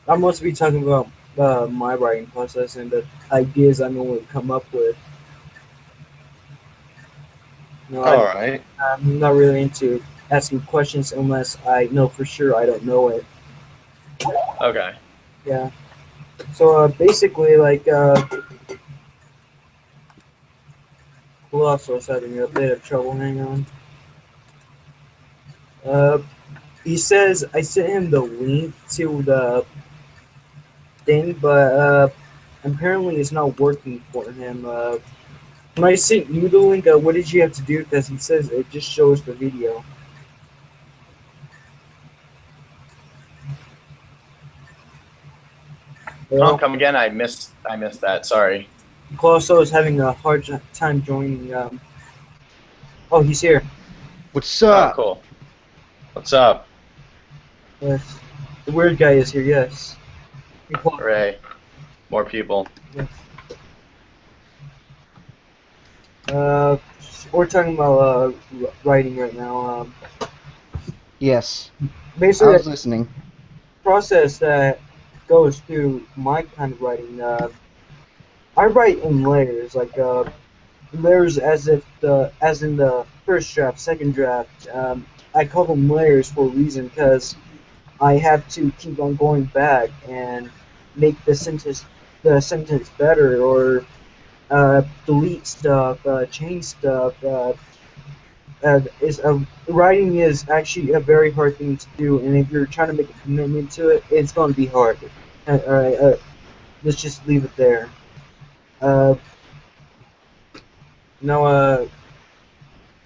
I must be talking about my writing process and the ideas I normally come up with. You know, All right. I'm not really into asking questions unless I know for sure I don't know it. Okay. Yeah. So basically, like, Colossus having a bit of trouble. Hang on. Uh, he says I sent him the link to the thing, but apparently it's not working for him. When I sent you the link, what did you have to do? Because he says it just shows the video. Oh, Well, come again. I missed that. Sorry. Colossus is having a hard time joining. Oh, he's here. What's Oh, up? cool. What's up, Yes. The weird guy is here, yes. Hey, Paul. Ray? More people. Yes. Uh, we're talking about writing right now. Yes, I Basically, was the listening. process that goes through my kind of writing. I write in layers, like layers as in the first draft, second draft. I call them layers for a reason because I have to keep on going back and make the sentence better, or delete stuff, change stuff. Is Writing is actually a very hard thing to do, and if you're trying to make a commitment to it, it's going to be hard. All right, let's just leave it there. Uh, no,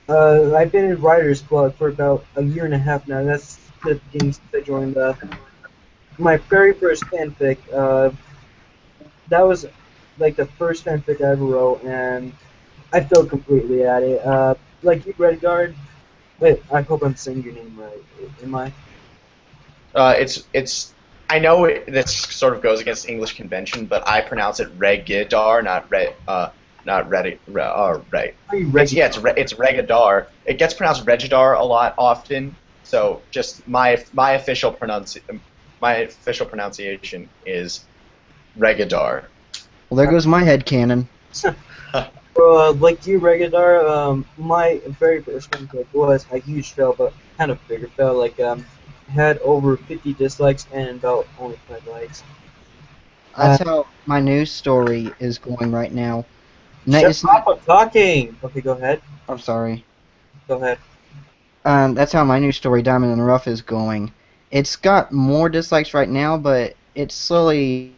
I've been in writer's block for about a year and a half now. That's the beginning since I joined my very first fanfic. That was like the first fanfic I ever wrote, and I failed completely at it. Like you, Regidar. Wait, I hope I'm saying your name right. Am I? It's. I know this sort of goes against English convention, but I pronounce it Regidar, not right. Are you It's yeah, Regidar? it's Regidar. It gets pronounced Regidar a lot often. So just my official pronunciation is Regidar. Well, there goes my head cannon. Like you, Regidar, my very first fanfic was a huge fail, but kind of bigger fail. Like, had over 50 dislikes and about only 5 likes. That's how my news story is going right now. Shut It's not. up, I'm talking! Okay, go ahead. I'm sorry. Go ahead. That's how my news story, Diamond in the Rough, is going. It's got more dislikes right now, but it's slowly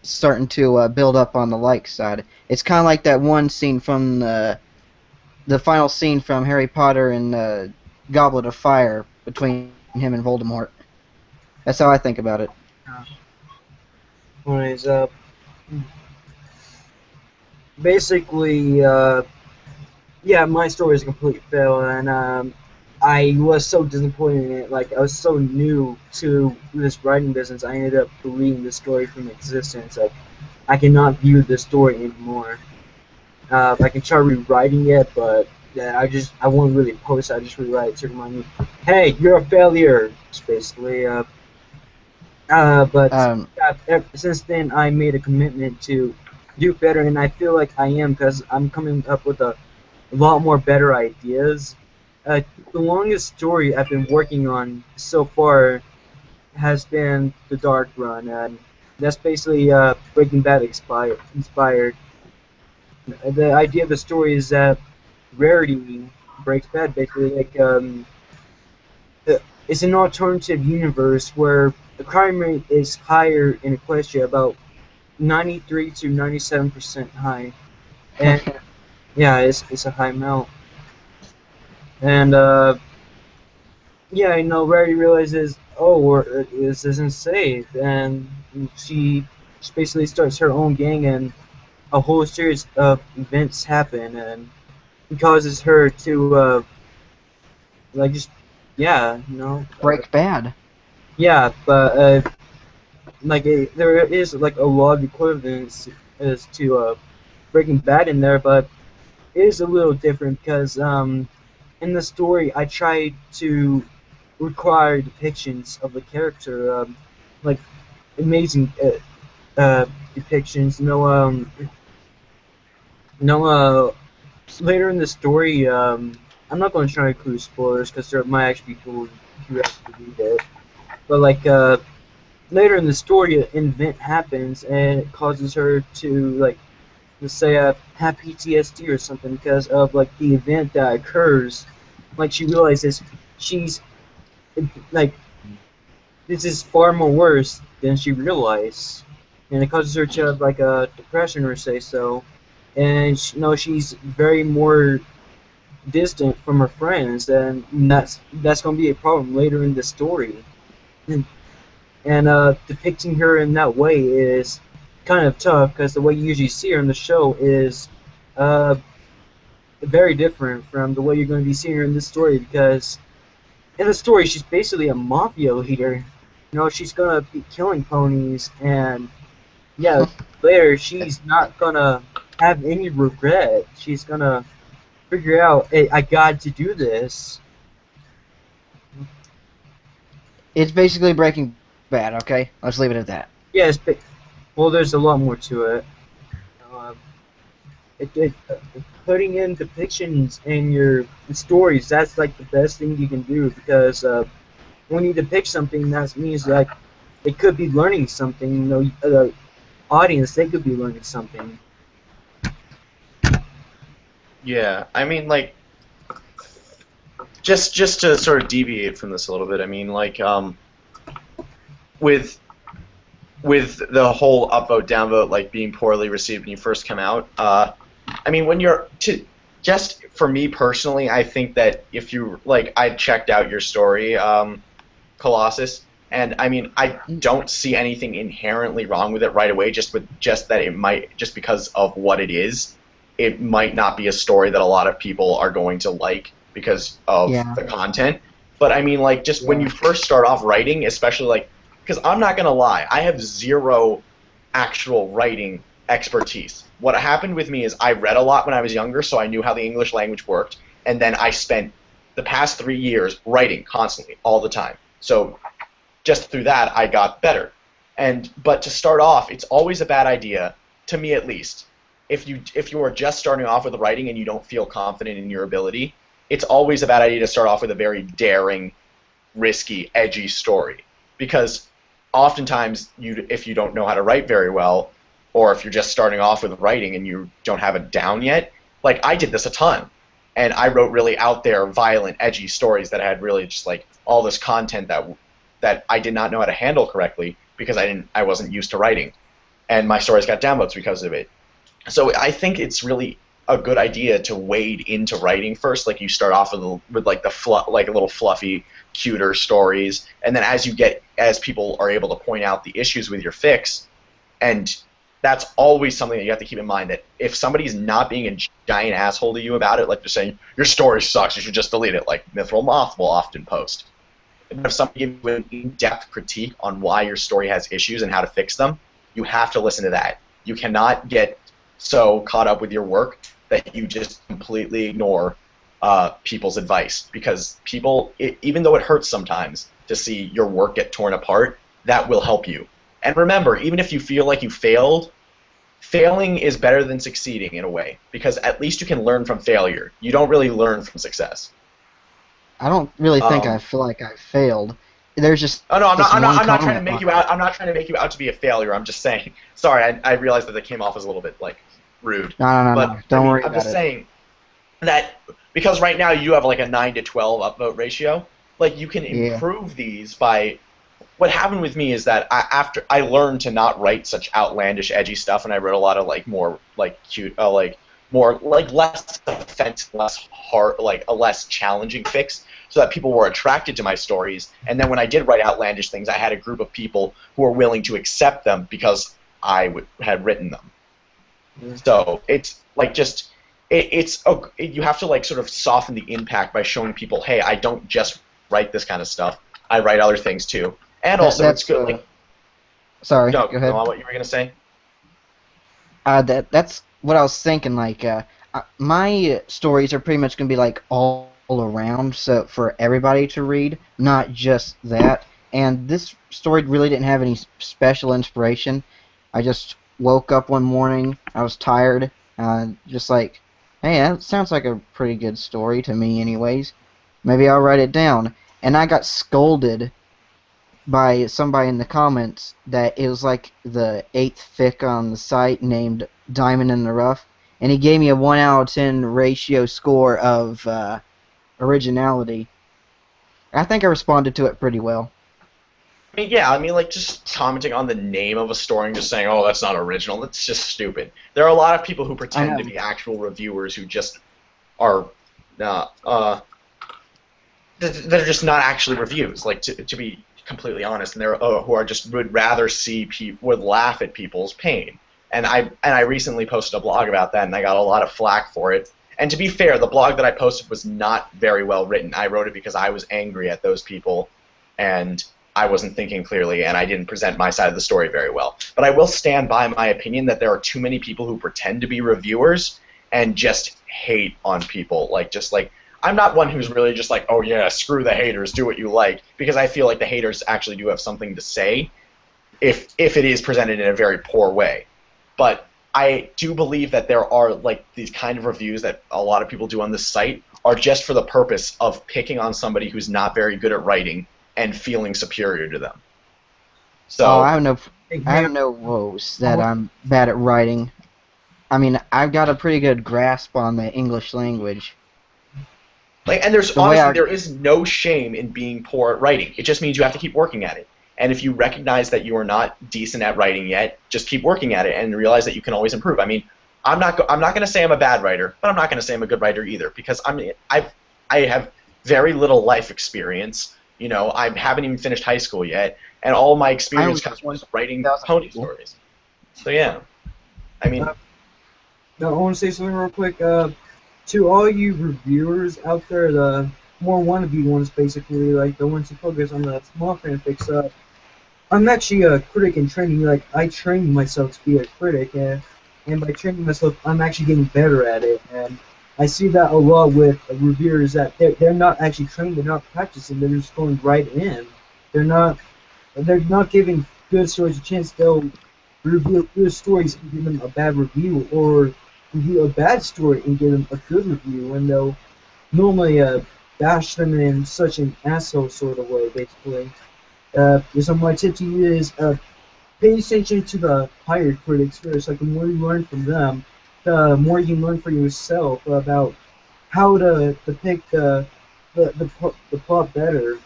starting to build up on the like side. It's kind of like that one scene from the final scene from Harry Potter and Goblet of Fire between him and Voldemort. That's how I think about it. Anyways, basically, yeah, my story is a complete fail, and I was so disappointed in it. Like, I was so new to this writing business, I ended up deleting the story from existence. Like, I cannot view the story anymore. I can try rewriting it, but yeah, I won't really post. I just rewrite it to remind me, hey, you're a failure. It's basically. But Um, since then, I made a commitment to do better, and I feel like I am because I'm coming up with a lot more better ideas. Uh, the longest story I've been working on so far has been the Dark Run, and that's basically Breaking Bad inspired. The idea of the story is that Rarity breaks bad, basically. Like, it's an alternative universe where the crime rate is higher in Equestria, about 93 to 97% high, and yeah, it's a high amount. And yeah, Rarity realizes, oh, this isn't safe, and she basically starts her own gang, and a whole series of events happen, and it causes her to like just yeah, Break Bad. yeah, but there is like a lot of equivalence as to Breaking Bad in there, but it is a little different because in the story I tried to require depictions of the character, like amazing depictions. No, later in the story, I'm not going to try to include spoilers because there might actually be people who actually read it, but like later in the story, an event happens and it causes her to like, let's say, have PTSD or something because of like the event that occurs. Like she realizes she's like this is far more worse than she realized, and it causes her to have like a depression or say so. And she's very more distant from her friends, and that's going to be a problem later in the story. And depicting her in that way is kind of tough because the way you usually see her in the show is uh, very different from the way you're going to be seeing her in this story. Because in the story, she's basically a mafia leader. She's gonna be killing ponies, and yeah, later she's not gonna have any regret. She's gonna figure out, hey, I got to do this. It's basically Breaking Bad. Okay, let's leave it at that. Yes, but well, there's a lot more to it. Uh, putting in depictions in your stories, that's like the best thing you can do because when you depict something, that means like they could be learning something. You know, the audience, they could be learning something. Yeah, I mean, like, just to sort of deviate from this a little bit. I mean, like, with the whole upvote downvote like being poorly received when you first come out. I mean, when you're to just for me personally, I think that if you like, I checked out your story, Colossus, and I mean, I don't see anything inherently wrong with it right away. Just that it might just because of what it is, it might not be a story that a lot of people are going to like because of Yeah. the content. But I mean, like, just when Yeah. you first start off writing, especially like, because I'm not gonna lie, I have zero actual writing expertise. What happened with me is I read a lot when I was younger, so I knew how the English language worked, and then I spent the past 3 years writing constantly, all the time. So just through that, I got better. But to start off, it's always a bad idea, to me at least. If you are just starting off with writing and you don't feel confident in your ability, it's always a bad idea to start off with a very daring, risky, edgy story, because oftentimes if you don't know how to write very well, or if you're just starting off with writing and you don't have it down yet, like I did this a ton, and I wrote really out there, violent, edgy stories that had really just like all this content that I did not know how to handle correctly because I wasn't used to writing, and my stories got downvotes because of it. So I think it's really a good idea to wade into writing first. Like you start off with like like a little fluffy, cuter stories, and then as people are able to point out the issues with your fix, and that's always something that you have to keep in mind, that if somebody's not being a giant asshole to you about it, like they're saying your story sucks, you should just delete it, like Mithril Moth will often post. And if somebody gives you an in-depth critique on why your story has issues and how to fix them, you have to listen to that. You cannot get so caught up with your work that you just completely ignore people's advice, because even though it hurts sometimes to see your work get torn apart, that will help you. And remember, even if you feel like you failed, failing is better than succeeding in a way, because at least you can learn from failure. You don't really learn from success. I don't really think I Um, feel like I failed. There's just Oh no, I'm not. this I'm not. one I'm not trying to comment make on. you out. I'm not trying to make you out to be a failure. I'm just saying. Sorry, I realized that it came off as a little bit like rude. No, no, no, But no. I Don't mean, worry I'm about just it. saying that because right now you have like a 9 to 12 upvote ratio. Like you can Yeah. improve these by. What happened with me is that after I learned to not write such outlandish, edgy stuff, and I wrote a lot of like more like cute, like more like less offensive, less hard, like a less challenging fix, so that people were attracted to my stories. And then when I did write outlandish things, I had a group of people who were willing to accept them because had written them. Yeah. So it's like just you have to like sort of soften the impact by showing people, hey, I don't just write this kind of stuff. I write other things too. And That also, it's that's good. Like, sorry. no, Go go ahead. on. What you were gonna say? That's what I was thinking. Like, my stories are pretty much gonna be like all around, so for everybody to read, not just that. And this story really didn't have any special inspiration. I just woke up one morning. I was tired. Just like, hey, that sounds like a pretty good story to me, anyways. Maybe I'll write it down. And I got scolded by somebody in the comments that it was like the eighth fic on the site named Diamond in the Rough, and he gave me a 1 out of 10 ratio score of originality. I think I responded to it pretty well. I mean, yeah. I mean, like just commenting on the name of a story and just saying, "Oh, that's not original." That's just stupid. There are a lot of people who I pretend to know. be actual reviewers who just are not. They're just not actually reviews. Like to be completely honest, and they're who are just would rather see would laugh at people's pain. And I recently posted a blog about that, and I got a lot of flack for it. And to be fair, the blog that I posted was not very well written. I wrote it because I was angry at those people, and I wasn't thinking clearly, and I didn't present my side of the story very well. But I will stand by my opinion that there are too many people who pretend to be reviewers and just hate on people, like just like I'm not one who's really just like, oh yeah, screw the haters, do what you like, because I feel like the haters actually do have something to say if it is presented in a very poor way. But I do believe that there are like these kind of reviews that a lot of people do on this site are just for the purpose of picking on somebody who's not very good at writing and feeling superior to them. Oh, So I have no woes that I'm bad at writing. I mean, I've got a pretty good grasp on the English language. like, and there's The way honestly I there is no shame in being poor at writing. It just means you have to keep working at it. And if you recognize that you are not decent at writing yet, just keep working at it and realize that you can always improve. I mean, I'm not going to say I'm a bad writer, but I'm not going to say I'm a good writer either because I have very little life experience. You know, I haven't even finished high school yet, and all my I experience only comes got from one just writing thousand pony people. stories. So yeah, I mean, Now, I want to say something real quick. To all you reviewers out there, the more wannabe ones, basically, like the ones who focus on the small fanfics, I'm actually a critic in training. Like, I train myself to be a critic, and by training myself, I'm actually getting better at it. And I see that a lot with reviewers that they're not actually trained, they're not practicing, they're just going right in. They're not they're not giving good stories a chance. They'll review good stories and give them a bad review, or review a bad story and give them a good review, and they'll normally bash them in such an asshole sort of way, basically. So my tip to you is pay attention to the higher critics first. Like the more you learn from them, the more you learn for yourself about how to depict the plot better,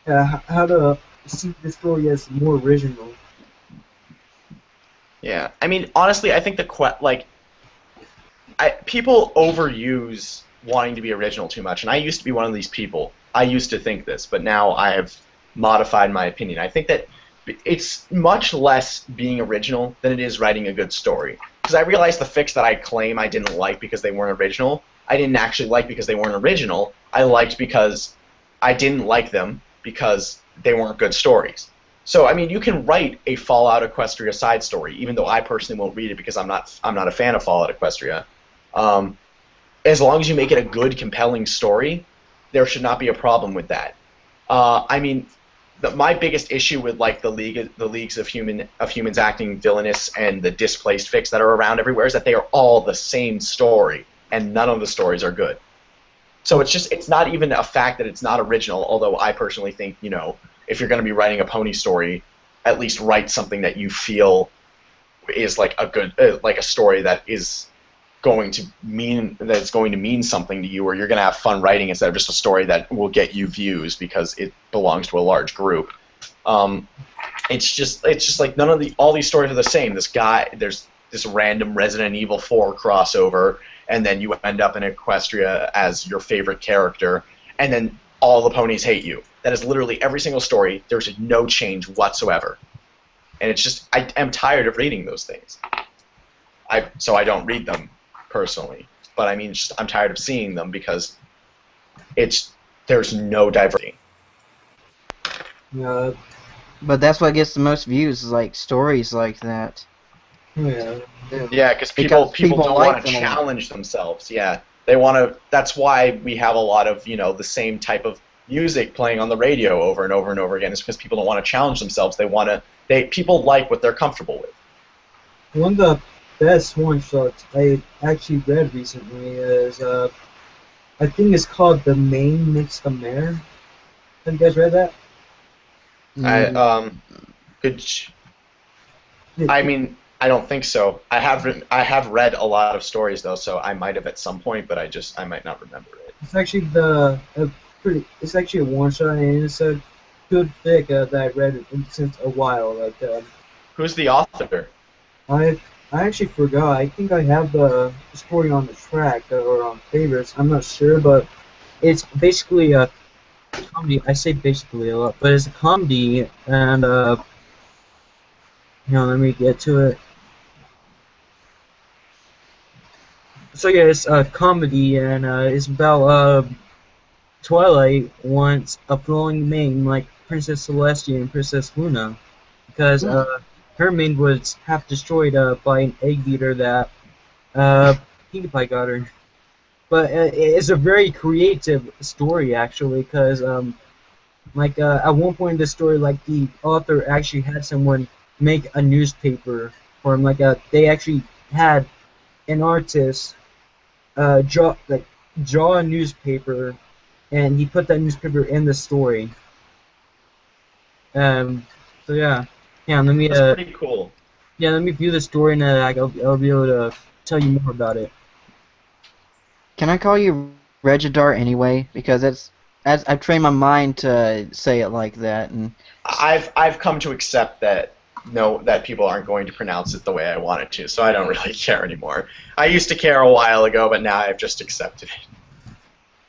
how to see the story as more original. yeah. I mean, honestly, I think people overuse wanting to be original too much, and I used to be one of these people. I used to think this, but now I have modified my opinion. I think that it's much less being original than it is writing a good story. Because I realized the fics that I claim I didn't like because they weren't original, I didn't actually like because they weren't original. I liked because I didn't like them because they weren't good stories. So I mean, you can write a Fallout Equestria side story, even though I personally won't read it because I'm not a fan of Fallout Equestria. Um, as long as you make it a good, compelling story, there should not be a problem with that. I mean, my biggest issue with like the leagues of humans acting villainous and the displaced fics that are around everywhere is that they are all the same story, and none of the stories are good. So it's not even a fact that it's not original. Although I personally think if you're going to be writing a pony story, at least write something that you feel is like a good like a story that is going to mean something to you, or you're going to have fun writing instead of just a story that will get you views because it belongs to a large group. Um, it's just like none of all these stories are the same. There's this random Resident Evil 4 crossover, and then you end up in Equestria as your favorite character, and then all the ponies hate you. That is literally every single story. There's no change whatsoever, and it's just I am tired of reading those things. So I don't read them personally, but I mean, I'm tired of seeing them because there's no diversity. Uh, But that's what gets the most views, is like stories like that. yeah. Yeah, because Because people people don't like want to them a lot. challenge themselves. Yeah, they want to. That's why we have a lot of the same type of music playing on the radio over and over and over again. Is because people don't want to challenge themselves. People like what they're comfortable with. One of the best one shots I actually read recently is I think it's called The Main Makes the Mayor. Have you guys read that? I Mm, could. I mean, I don't think so. I have read a lot of stories though, so I might have at some point, but I might not remember it. It's actually it's actually a one shot and it's a good fic that I read since a while. Like Who's the author? I I actually forgot. I think I have the story on the track or on favorites. I'm not sure, but it's basically a comedy. I say basically a lot, but it's a comedy, and let me get to it. So yeah, it's a comedy, and it's about Twilight wants a flowing mane like Princess Celestia and Princess Luna, because hmm. her mane was half destroyed by an egg beater that uh, Pinkie Pie got her. But it's a very creative story actually, because at one point in the story, like the author actually had someone make a newspaper for him. They actually had an artist draw a newspaper, and he put that newspaper in the story. Um, so yeah. Yeah, let me That's pretty cool. let me view the story and I'll be able to tell you more about it. Can I call you Regidar anyway? Because it's as I've trained my mind to say it like that, and I've come to accept that that people aren't going to pronounce it the way I want it to, so I don't really care anymore. I used to care a while ago, but now I've just accepted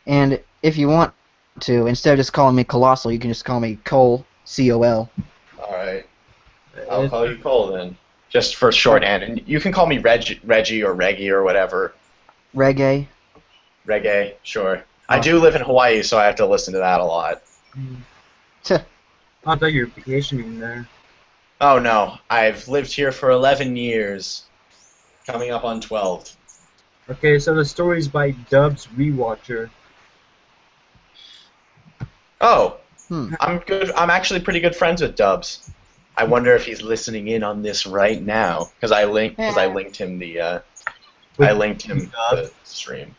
it. if you want to, instead of just calling me Colossal, you can just call me Cole, C-O-L. All right, I'll It, call you Cole then, just for shorthand, and you can call me Reggie or Reggie or whatever. Reggae. Reggae, sure. I do live in Hawaii, so I have to listen to that a lot. Tuh. I thought you were vacationing there. Oh no, I've lived here for 11 years, coming up on 12. Okay, so the story's by Dubs Rewatcher. Oh, Hmm. I'm good. I'm actually pretty good friends with Dubs. I wonder if he's listening in on this right now because I linked him With the Dubs. stream.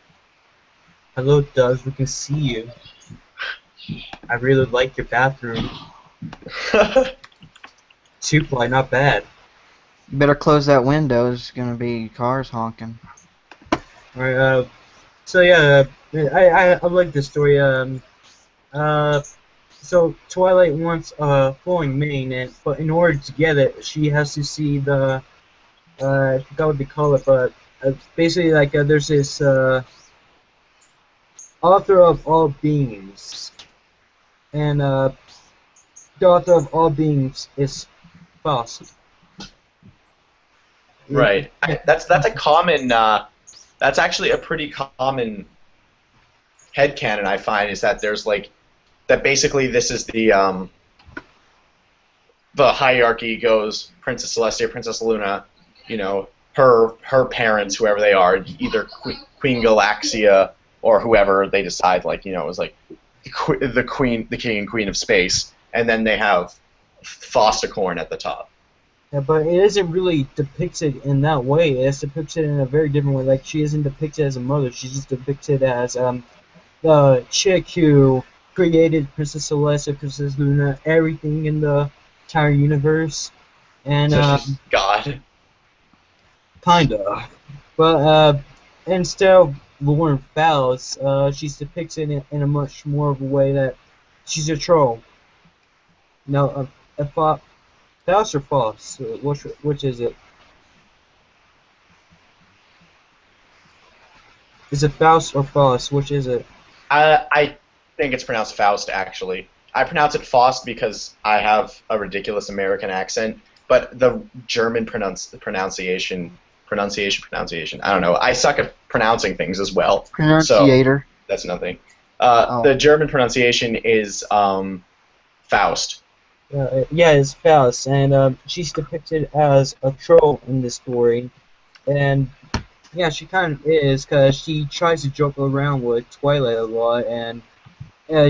Hello, Dubs. We can see you. I really like your bathroom. Two-ply, not bad. You better close that window. There's gonna be cars honking. Alright, so yeah, I like this story. Uh, so Twilight wants a flowing mane, but in order to get it, she has to see the I forgot what they call it, but basically like there's this author of all beings, and the author of all beings is Faust. Right. That's a common. That's actually a pretty common headcanon I find is that there's like that basically this is the hierarchy goes Princess Celestia, Princess Luna, her parents, whoever they are, either Queen Galaxia or whoever they decide, like it was like the queen, the king and queen of space, and then they have Fosticorn at the top. Yeah, but it isn't really depicted in that way. It's depicted in a very different way. Like she isn't depicted as a mother. She's just depicted as the chick who created Princess Celestia, Princess Luna, everything in the entire universe, and So she's God. kinda. But instead of Lauren Faust, she's depicted in a much more of a way that she's a troll. No, Faust or Faust? Which is it? Is it Faust or Faust? Which is it? I think it's pronounced Faust actually. I pronounce it Faust because I have a ridiculous American accent, but the German pronunciation. I don't know. I suck at pronouncing things as well, so Pronunciator. that's nothing. Oh. The German pronunciation is Faust. Yeah, it's Faust, and she's depicted as a troll in this story, and yeah, she kind of is, because she tries to joke around with Twilight a lot, and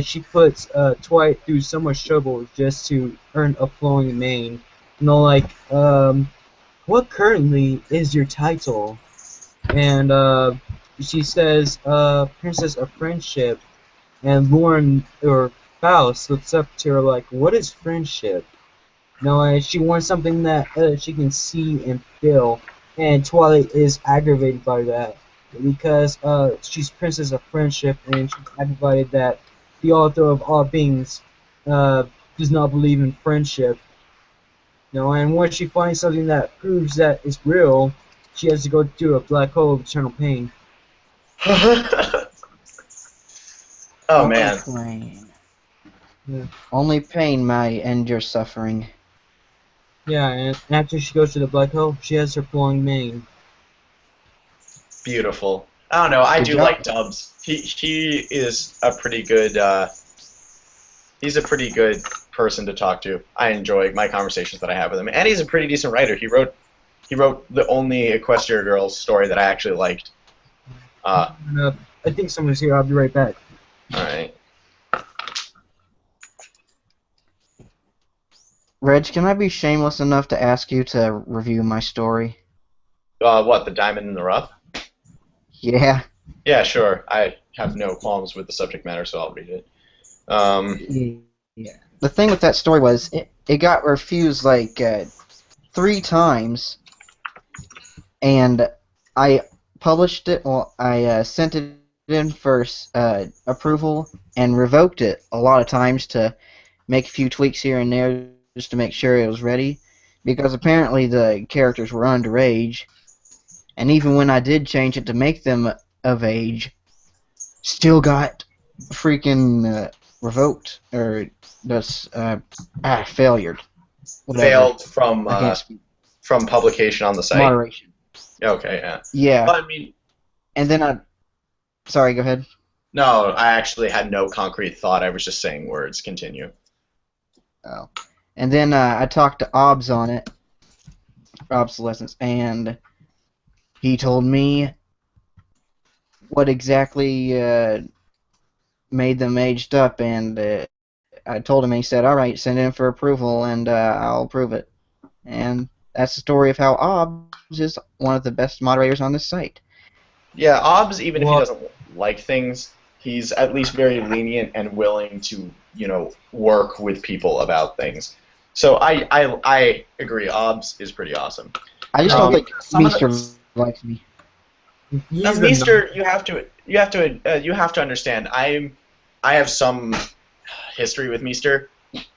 she puts Twilight through so much trouble just to earn a flowing mane. Like, what currently is your title? And she says, Princess of Friendship, and Lauren, or Faust, looks up to her like, what is friendship? And she wants something that she can see and feel, and Twilight is aggravated by that because she's Princess of Friendship, and she's aggravated that the author of all beings does not believe in friendship. And once she finds something that proves that it's real, she has to go through a black hole of eternal pain. Oh Only man. pain. Yeah. Only pain may end your suffering. Yeah, and after she goes to the black hole, she has her flowing mane. Beautiful. I don't know. I Good do job. like Dubs. He is a pretty good. He's a pretty good person to talk to. I enjoy my conversations that I have with him, and he's a pretty decent writer. He wrote the only Equestria Girls story that I actually liked. And, I think someone's here. I'll be right back. All right. Reg, can I be shameless enough to ask you to review my story? What, the Diamond in the Rough? Yeah. Yeah, sure. I have no qualms with the subject matter, so I'll read it. Yeah. the thing with that story was it got refused like 3 times, and I published it. Well, I sent it in for approval and revoked it a lot of times to make a few tweaks here and there just to make sure it was ready, because apparently the characters were underage, and even when I did change it to make them of age, still got freaking revoked or just failured. Whatever. Failed I can't speak. from publication on the site. Moderation. Okay, yeah. Yeah. Well, I mean, And then sorry, go ahead. no, I actually had no concrete thought. I was just saying words. Continue. Oh. And then I talked to Obs on it, Obsolescence, and he told me what exactly made them aged up, and I told him, and he said, all right, send it in for approval, and I'll approve it. And that's the story of how Obs is one of the best moderators on this site. Yeah, Obs, even if he Well- doesn't like things, he's at least very lenient and willing to, work with people about things. So I agree. Obs is pretty awesome. I just don't think some of the- Meester likes me. Now, He's the Meester, you have to understand. I have some history with Meester,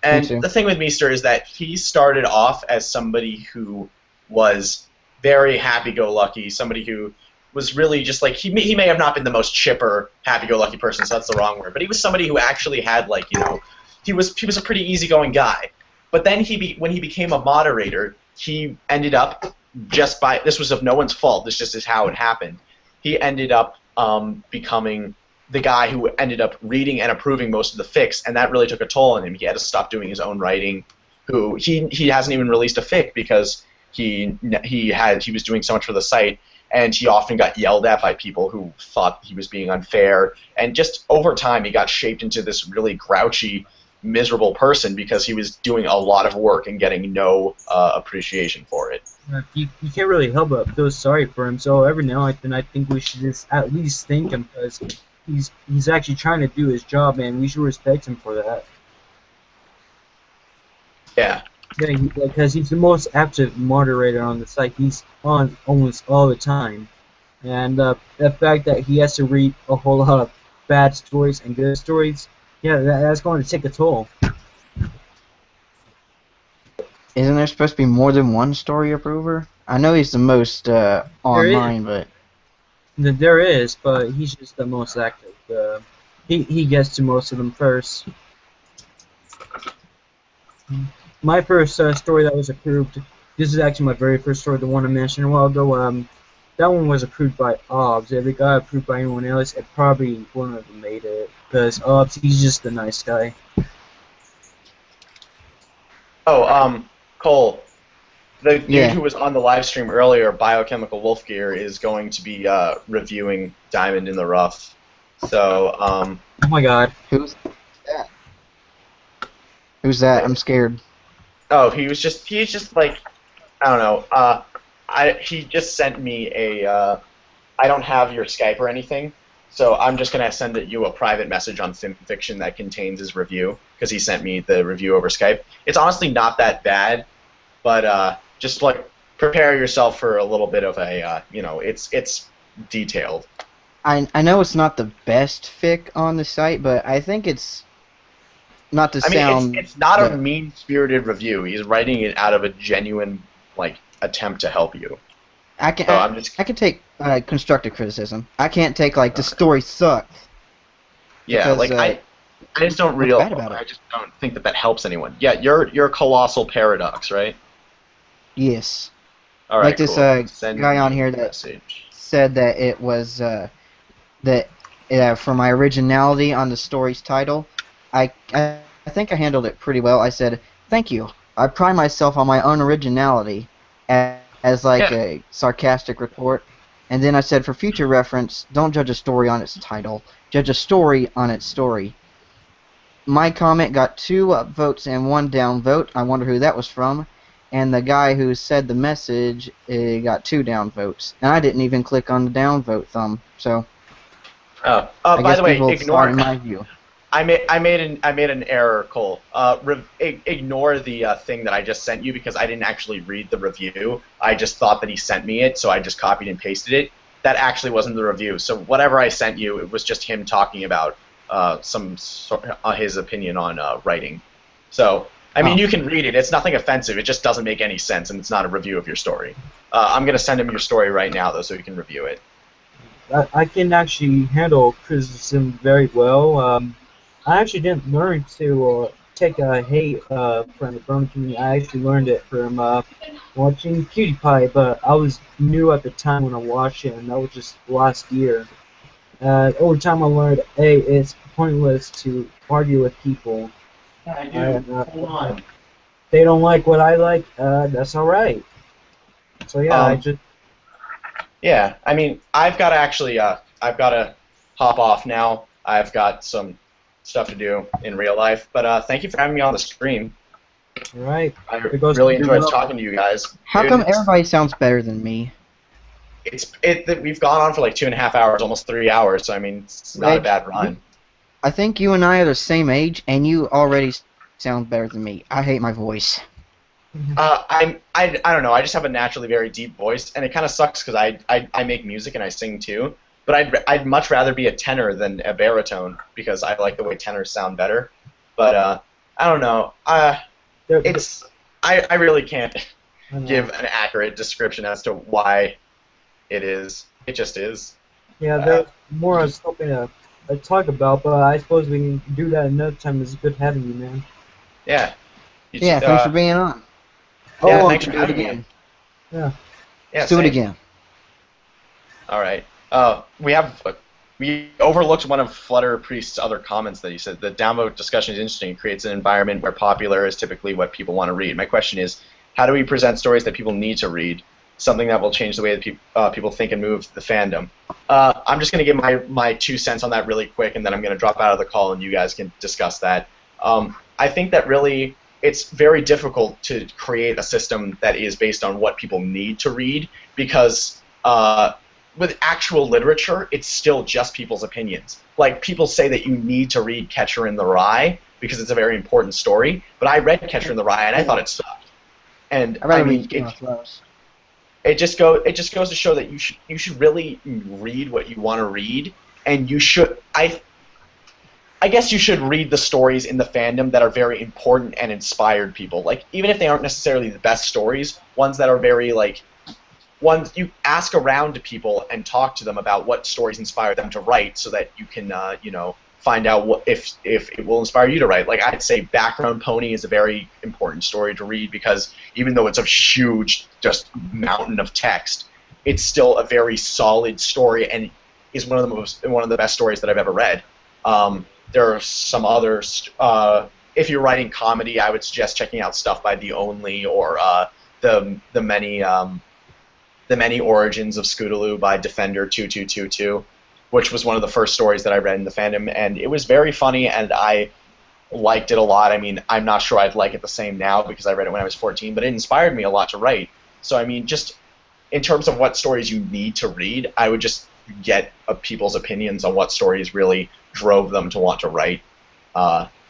and Me too. the thing with Meester is that he started off as somebody who was very happy-go-lucky, somebody who was really just like he may have not been the most chipper, happy-go-lucky person, so that's the wrong word, but he was somebody who actually had he was a pretty easygoing guy. But then when he became a moderator, he ended up this was of no one's fault. This just is how it happened. He ended up becoming the guy who ended up reading and approving most of the fics, and that really took a toll on him. He had to stop doing his own writing. He hasn't even released a fic because he was doing so much for the site, and he often got yelled at by people who thought he was being unfair. And just over time, he got shaped into this really grouchy, miserable person because he was doing a lot of work and getting no appreciation for it. You can't really help but feel sorry for him. So every now and then, I think we should just at least thank him because he's actually trying to do his job, and we should respect him for that. Yeah. Yeah, because he's the most active moderator on the site. He's on almost all the time, and the fact that he has to read a whole lot of bad stories and good stories, yeah, that's going to take a toll. Isn't there supposed to be more than one story approver? I know he's the most online, but There is, but he's just the most active. He gets to most of them first. My first story that was approved, this is actually my very first story, the one I mentioned a while ago, that one was approved by Obs. If it got approved by anyone else, it probably wouldn't have made it, because Obs, he's just a nice guy. Oh, Cole, the dude Yeah. who was on the live stream earlier, Biochemical Wolf Gear, is going to be reviewing Diamond in the Rough. So, Oh my god. who's that? Who's that? I'm scared. oh, he's just like, I don't know. He just sent me a. I don't have your Skype or anything, so I'm just gonna send you a private message on FimFiction that contains his review because he sent me the review over Skype. It's honestly not that bad, but just like prepare yourself for a little bit of a, it's detailed. I know it's not the best fic on the site, but I think it's not to I mean, sound. it's not a but- mean-spirited review. He's writing it out of a genuine attempt to help you. I can So I'm just I can take constructive criticism. I can't take the story sucks. yeah, because, I just don't what's bad about it? I just don't think that helps anyone. Yeah, you're Colossal Paradox, right? Yes. All right, Like this cool. Send guy me on a here that message. said that it was for my originality on the story's title. I think I handled it pretty well. I said, "Thank you. I pride myself on my unoriginality," as a sarcastic retort. And then I said, for future reference, don't judge a story on its title. Judge a story on its story. My comment got 2 votes and 1 down vote. I wonder who that was from. And the guy who said the message got 2 down votes. And I didn't even click on the down vote thumb. So Oh, I by guess the way, people ignore saw in my view. I made an error, Cole. Ignore the thing that I just sent you because I didn't actually read the review. I just thought that he sent me it, so I just copied and pasted it. That actually wasn't the review. So whatever I sent you, it was just him talking about his opinion on writing. So I mean, Oh. you can read it. It's nothing offensive. It just doesn't make any sense, and it's not a review of your story. I'm gonna send him your story right now, though, so you can review it. I can actually handle criticism very well. I actually didn't learn to take a hate from the Burn community. I actually learned it from watching PewDiePie, but I was new at the time when I watched it, and that was just last year. Over time, I learned, hey, it's pointless to argue with people. I do. And, Hold on. they don't like what I like. That's all right. So yeah, I Um, just yeah, I mean, I've got to hop off now. I've got some stuff to do in real life. But thank you for having me on the stream. all right. I It goes really to enjoyed well. talking to you guys. How Dude, come everybody sounds better than me? we've gone on for like 2.5 hours, almost 3 hours. So I mean, it's not a Reg, bad run. I think you and I are the same age, and you already sound better than me. I hate my voice. I don't know. I just have a naturally very deep voice, and it kind of sucks because I make music and I sing too. But I'd much rather be a tenor than a baritone because I like the way tenors sound better. But I don't know. They're- I really can't I don't know. give an accurate description as to why it is. It just is. Yeah, there's more I was hoping to talk about, but I suppose we can do that another time. It's good having you, man. Yeah. You Yeah, should, thanks for being on. Yeah, Oh, thanks for Do it having me. again. Yeah, Let's do it same. again. All right. We overlooked one of Flutter Priest's other comments that he said the downvote discussion is interesting. It creates an environment where popular is typically what people want to read. My question is, how do we present stories that people need to read? Something that will change the way that people think and move the fandom. I'm just going to give my 2 cents on that really quick, and then I'm going to drop out of the call, and you guys can discuss that. I think that really it's very difficult to create a system that is based on what people need to read because with actual literature, it's still just people's opinions. Like, people say that you need to read Catcher in the Rye because it's a very important story, but I read Catcher in the Rye and I thought it sucked. And I'd rather I mean, read Game of Thrones. it just goes to show that you should really read what you want to read, and you should I guess you should read the stories in the fandom that are very important and inspired people. Like, even if they aren't necessarily the best stories, ones that are very like ones you ask around to people and talk to them about what stories inspire them to write, so that you can find out what if it will inspire you to write. Like, I'd say Background Pony is a very important story to read because even though it's a huge just mountain of text, it's still a very solid story and is one of the best stories that I've ever read. There are some others. If you're writing comedy, I would suggest checking out stuff by The Only or the many origins of Scootaloo by Defender 2222, which was one of the first stories that I read in the fandom, and it was very funny, and I liked it a lot. I mean, I'm not sure I'd like it the same now because I read it when I was 14, but it inspired me a lot to write. So I mean, just in terms of what stories you need to read, I would just get people's opinions on what stories really drove them to want to write,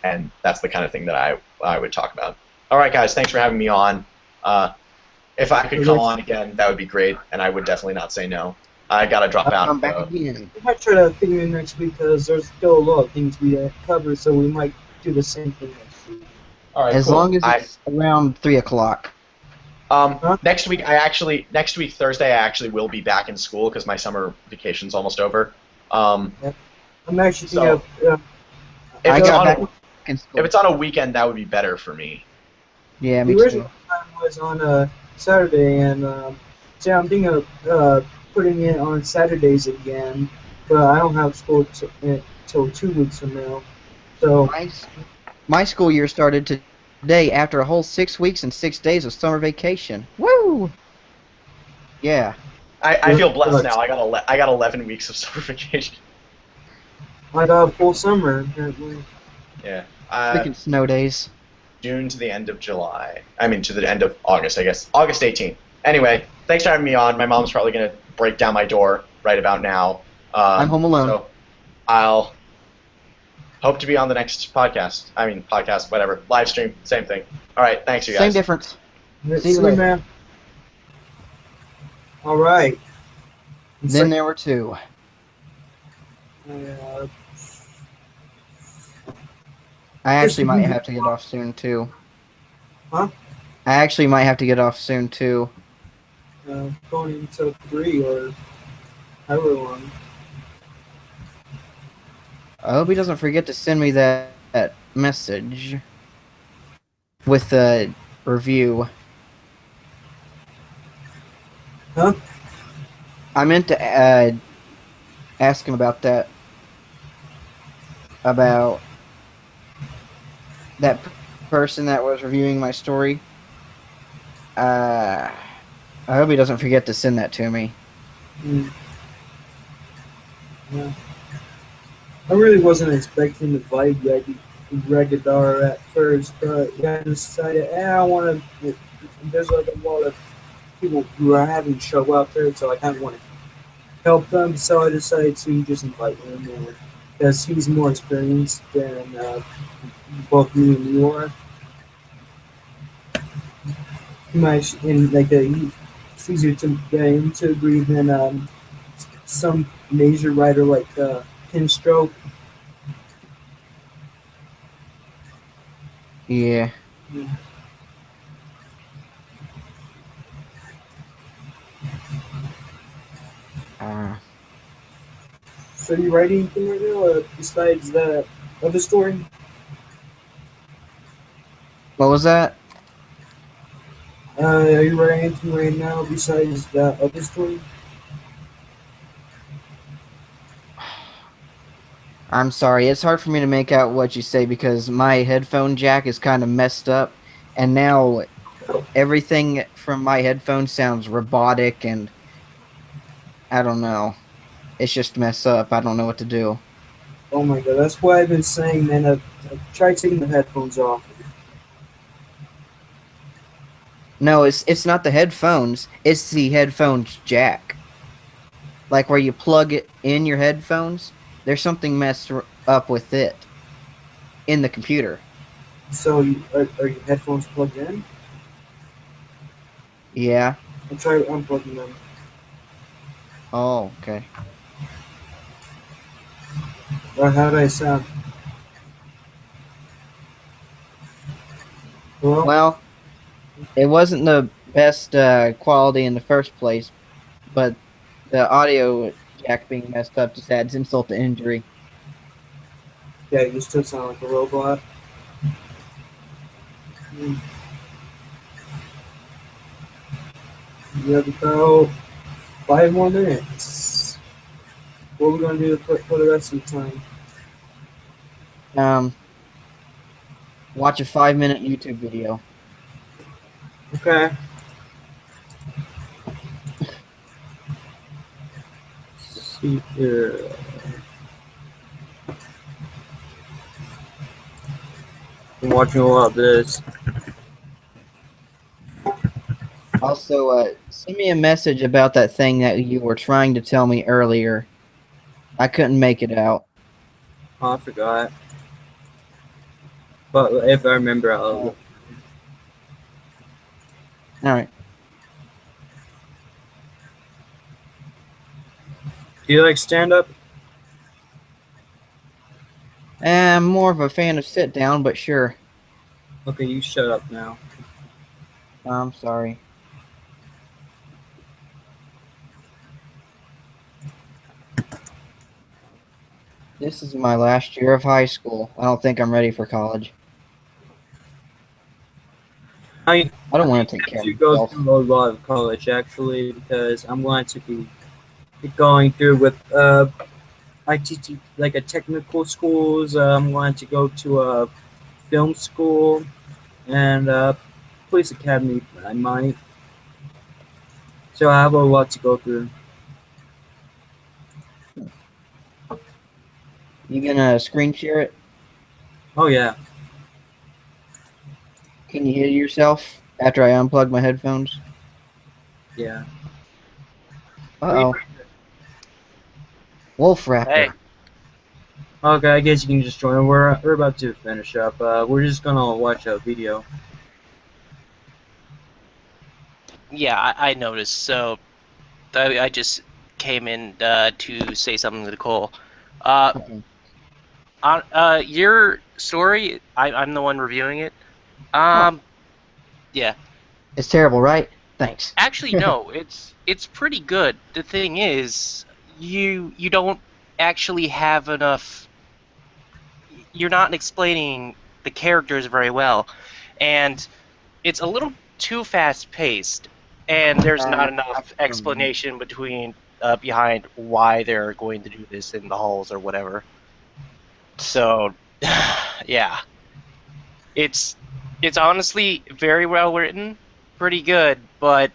and that's the kind of thing that I would talk about. All right, guys, thanks for having me on. If I could come on again, that would be great, and I would definitely not say no. I gotta drop I'll out. come back again. We might try to figure it next week because there's still a lot of things we cover, so we might do the same thing next week. All right, As cool. long as it's around 3 o'clock. Next week Thursday, I actually will be back in school because my summer vacation's almost over. I'm actually thinking So- of If I it's got on back a, in school. if it's on a weekend, that would be better for me. Yeah, the me original too. time was on Saturday, and so I'm thinking of putting it on Saturdays again, but I don't have school till 2 weeks from now. So My school year started today after a whole 6 weeks and 6 days of summer vacation. Woo! Yeah. I feel blessed now. I got 11 weeks of summer vacation. I got a full summer apparently. Yeah. Freaking snow days. June to the end of July. I mean, to the end of August, I guess. August 18th. Anyway, thanks for having me on. My mom's probably going to break down my door right about now. I'm home alone. So I'll hope to be on the next podcast. I mean, podcast, whatever. Live stream, same thing. All right, thanks, you Same guys. difference. Let's See you later. man. All right. Then there were two. Uh, I actually Just- might have to get off soon too. Huh? I actually might have to get off soon too. going into 3 or however long. I hope he doesn't forget to send me that message with the review. Huh? I meant to ask him about that. About that person that was reviewing my story. I hope he doesn't forget to send that to me. Yeah. I really wasn't expecting to fight Regidar at first, but I decided, I want to. There's like a lot of people who are having show out there, so I kind of want to help them. So I decided to just invite him in because he's more experienced than both me and you are. It's easier to get him to agree than some major writer like Pinstroke. Yeah. So you writing anything right now besides that other story? What was that? Are you writing anything right now besides that other story? I'm sorry, it's hard for me to make out what you say because my headphone jack is kind of messed up, and now everything from my headphones sounds robotic, and I don't know. It's just messed up. I don't know what to do. Oh my god, that's why I've been saying, man. I've tried taking the headphones off. No, it's not the headphones. It's the headphones jack. Like where you plug it in your headphones. There's something messed up with it in the computer. So are your headphones plugged in? Yeah. I tried unplugging them. Oh, okay. How do I sound? Hello? Well, it wasn't the best quality in the first place, but the audio jack being messed up just adds insult to injury. Yeah, you still sound like a robot. You have about 5 more minutes. What are we gonna do for the rest of the time? Watch a 5-minute YouTube video. Okay. Let's see here. I'm watching a lot of this. Also, send me a message about that thing that you were trying to tell me earlier. I couldn't make it out. Oh, I forgot. But if I remember, I'll. Alright. Do you like stand up? I'm more of a fan of sit down, but sure. Okay, you shut up now. I'm sorry. This is my last year of high school. I don't think I'm ready for college. I don't want to take care of to go myself. through a lot of college actually because I'm going to be going through with I teach like a technical schools. I'm going to go to a film school and police academy. I might. So I have a lot to go through. You gonna screen share it? Oh yeah. Can you hear yourself after I unplug my headphones? Yeah. Uh-oh. Wolf Raptor. Hey. Okay, I guess you can just join. We're about to finish up. We're just gonna watch a video. Yeah, I noticed. So I just came in to say something to Nicole. Uh, Uh-oh. on your story, I'm the one reviewing it. Oh, Um, yeah. it's terrible, right? Thanks. Actually, no, it's pretty good. The thing is, you don't actually have enough. You're not explaining the characters very well, and it's a little too fast paced, and there's not enough explanation behind why they're going to do this in the halls or whatever. So, yeah, it's it's honestly very well written, pretty good, but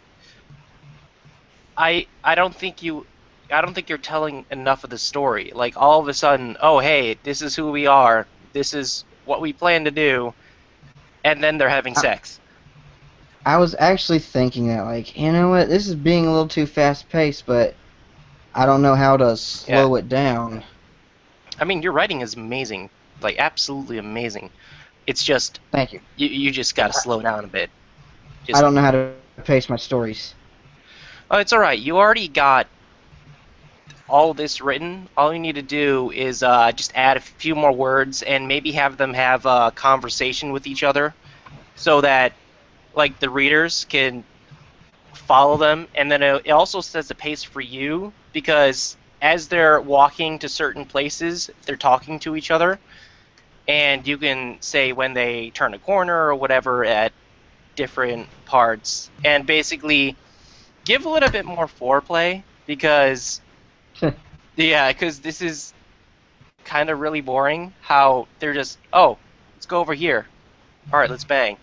I don't think you're telling enough of the story. Like all of a sudden, oh hey, this is who we are, this is what we plan to do, and then they're having I, sex. I was actually thinking that, like, you know what, this is being a little too fast paced, but I don't know how to Yeah, slow it down. I mean your writing is amazing, like absolutely amazing. It's just Thank you. you just got to slow down a bit. I Just don't know how to pace my stories. oh, it's all right. You already got all this written. All you need to do is just add a few more words and maybe have them have a conversation with each other, so that like the readers can follow them, and then it also sets a pace for you because as they're walking to certain places, they're talking to each other, and you can say when they turn a corner or whatever at different parts, and basically give a little bit more foreplay because yeah, because this is kind of really boring. How they're just let's go over here. All right, let's bang.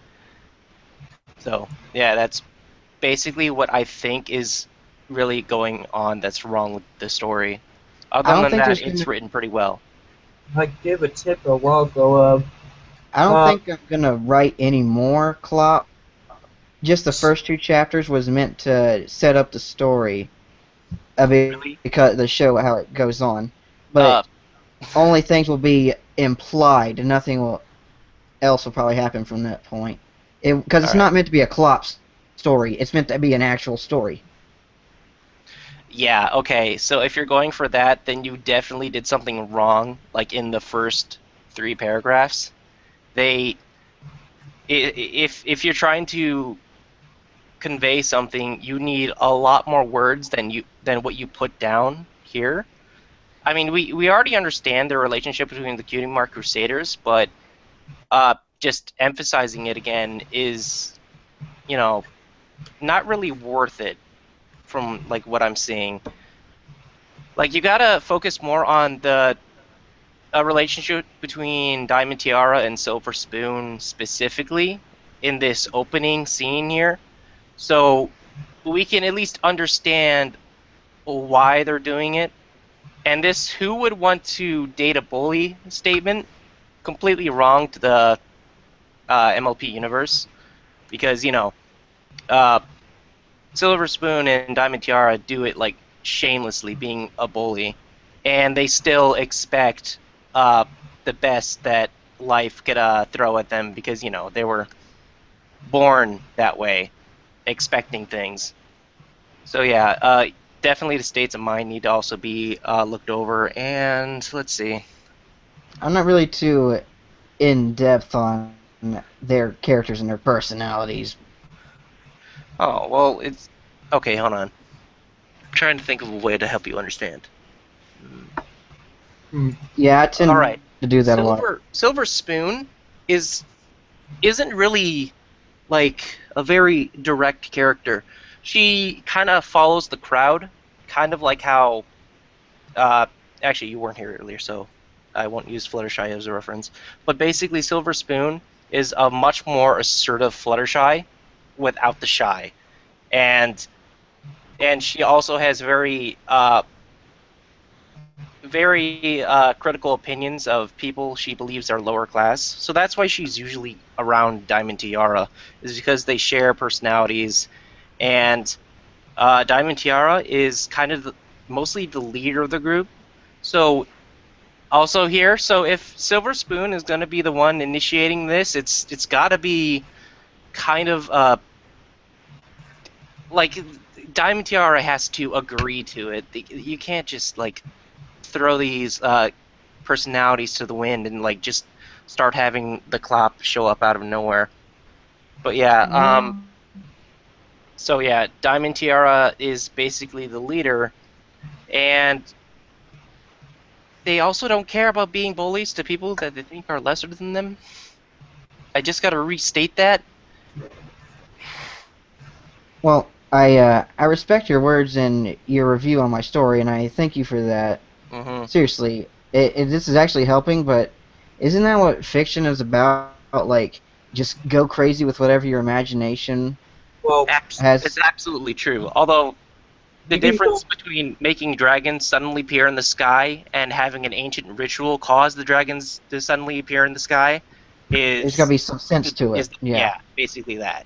So yeah, that's basically what I think is really going on that's wrong with the story. I Other don't than think that, there's it's gonna. written pretty well. I gave a tip a while ago. I don't Uh, think I'm gonna write any more Clop. Just the first two chapters was meant to set up the story of it Really? because the show how it goes on, Uh, but only things will be implied, and nothing will else will probably happen from that point. Because all it's right. not meant to be a Clop story; it's meant to be an actual story. Yeah, okay. So if you're going for that, then you definitely did something wrong, like in the first three paragraphs. They, if you're trying to convey something, you need a lot more words than what you put down here. I mean, we already understand the relationship between the Cutie Mark Crusaders, but just emphasizing it again is, you know, not really worth it from like what I'm seeing. Like you gotta focus more on the a relationship between Diamond Tiara and Silver Spoon specifically in this opening scene here, so we can at least understand why they're doing it. And this "who would want to date a bully" statement completely wrong to the MLP universe because uh, Silver Spoon and Diamond Tiara do it like shamelessly, being a bully, and they still expect uh, the best that life could throw at them because they were born that way, expecting things. So yeah, definitely the states of mind need to also be looked over. And let's see. I'm not really too in depth on their characters and their personalities. Oh well, it's okay. Hold on. I'm trying to think of a way to help you understand. hmm, Yeah, I All tend right, to do that a lot. Silver Spoon is isn't really like a very direct character. She kind of follows the crowd, kind of like how. Uh, Actually, you weren't here earlier, so I won't use Fluttershy as a reference. But basically, Silver Spoon is a much more assertive Fluttershy without the shy, and she also has very critical opinions of people she believes are lower class. So that's why she's usually around Diamond Tiara, is because they share personalities, and Diamond Tiara is kind of mostly the leader of the group. So also here. So if Silver Spoon is going to be the one initiating this, it's got to be kind of like Diamond Tiara has to agree to it. You can't just like throw these personalities to the wind and like just start having the Clop show up out of nowhere. But yeah, so yeah, Diamond Tiara is basically the leader, and they also don't care about being bullies to people that they think are lesser than them. I just got to restate that. Well, I respect your words and your review on my story, and I thank you for that. Hmm. Seriously, this is actually helping, but isn't that what fiction is about? Like, just go crazy with whatever your imagination Well, It's has. absolutely true. Although the you can difference go. between making dragons suddenly appear in the sky and having an ancient ritual cause the dragons to suddenly appear in the sky There's got to is be some sense to it. is Yeah. yeah, basically that.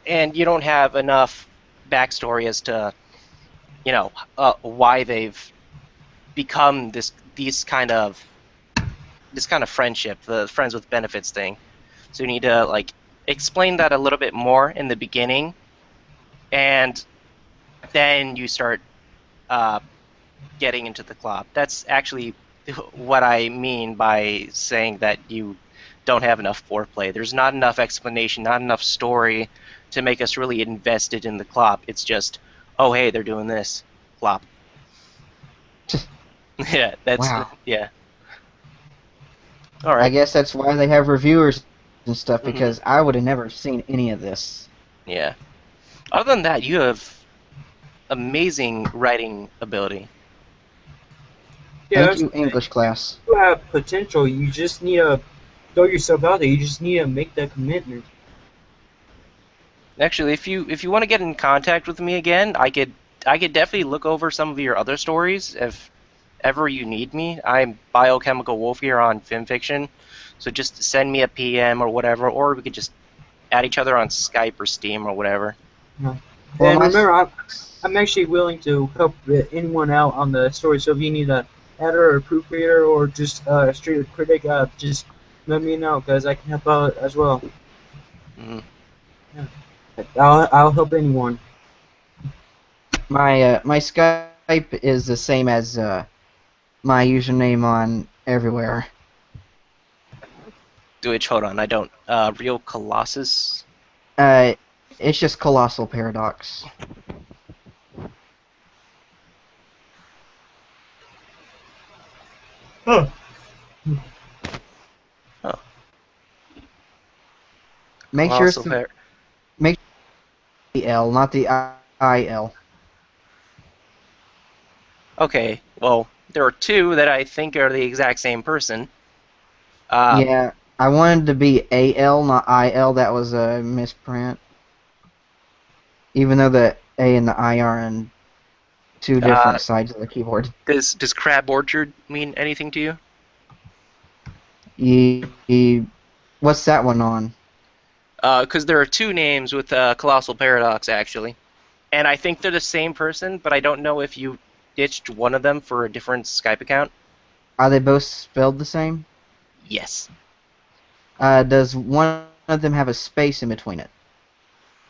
And you don't have enough backstory as to why they've become this kind of friendship, the friends with benefits thing. So you need to like explain that a little bit more in the beginning, and then you start uh, getting into the club. That's actually what I mean by saying that you don't have enough foreplay. There's not enough explanation, not enough story to make us really invested in the club. It's just, oh hey, they're doing this. Club. Yeah, that's Wow. yeah. All I right. guess that's why they have reviewers and stuff, Hmm. because I would have never seen any of this. Yeah. Other than that, you have amazing writing ability. Yeah, Thank that's you, the thing. English class. You have potential. You just need to throw yourself out there. You just need to make that commitment. Actually, if you want to get in contact with me again, I could definitely look over some of your other stories if ever you need me. I'm Biochemical Wolf here on FimFiction, so just send me a PM or whatever, or we could just add each other on Skype or Steam or whatever. Yeah. Well, And my. remember, I'm actually willing to help anyone out on the story. So if you need a editor or a proofreader or just a straight critic, just let me know because I can help out as well. Hmm. Yeah. I'll help anyone. My Skype is the same as my username on everywhere. Which hold on, I don't. Real Colossus. Uh, it's just Colossal Paradox. Huh. Oh, Make sure Colossal it's Pair. the L, not the IL. Okay, well, there are two that I think are the exact same person. Uh, Yeah, I wanted to be AL, not IL. That was a misprint. Even though the A and the I are on two uh, different sides of the keyboard. does Crab Orchard mean anything to you? What's that one on? Because there are two names with Colossal Paradox actually, and I think they're the same person, but I don't know if you ditched one of them for a different Skype account. Are they both spelled the same? Yes. Does one of them have a space in between it?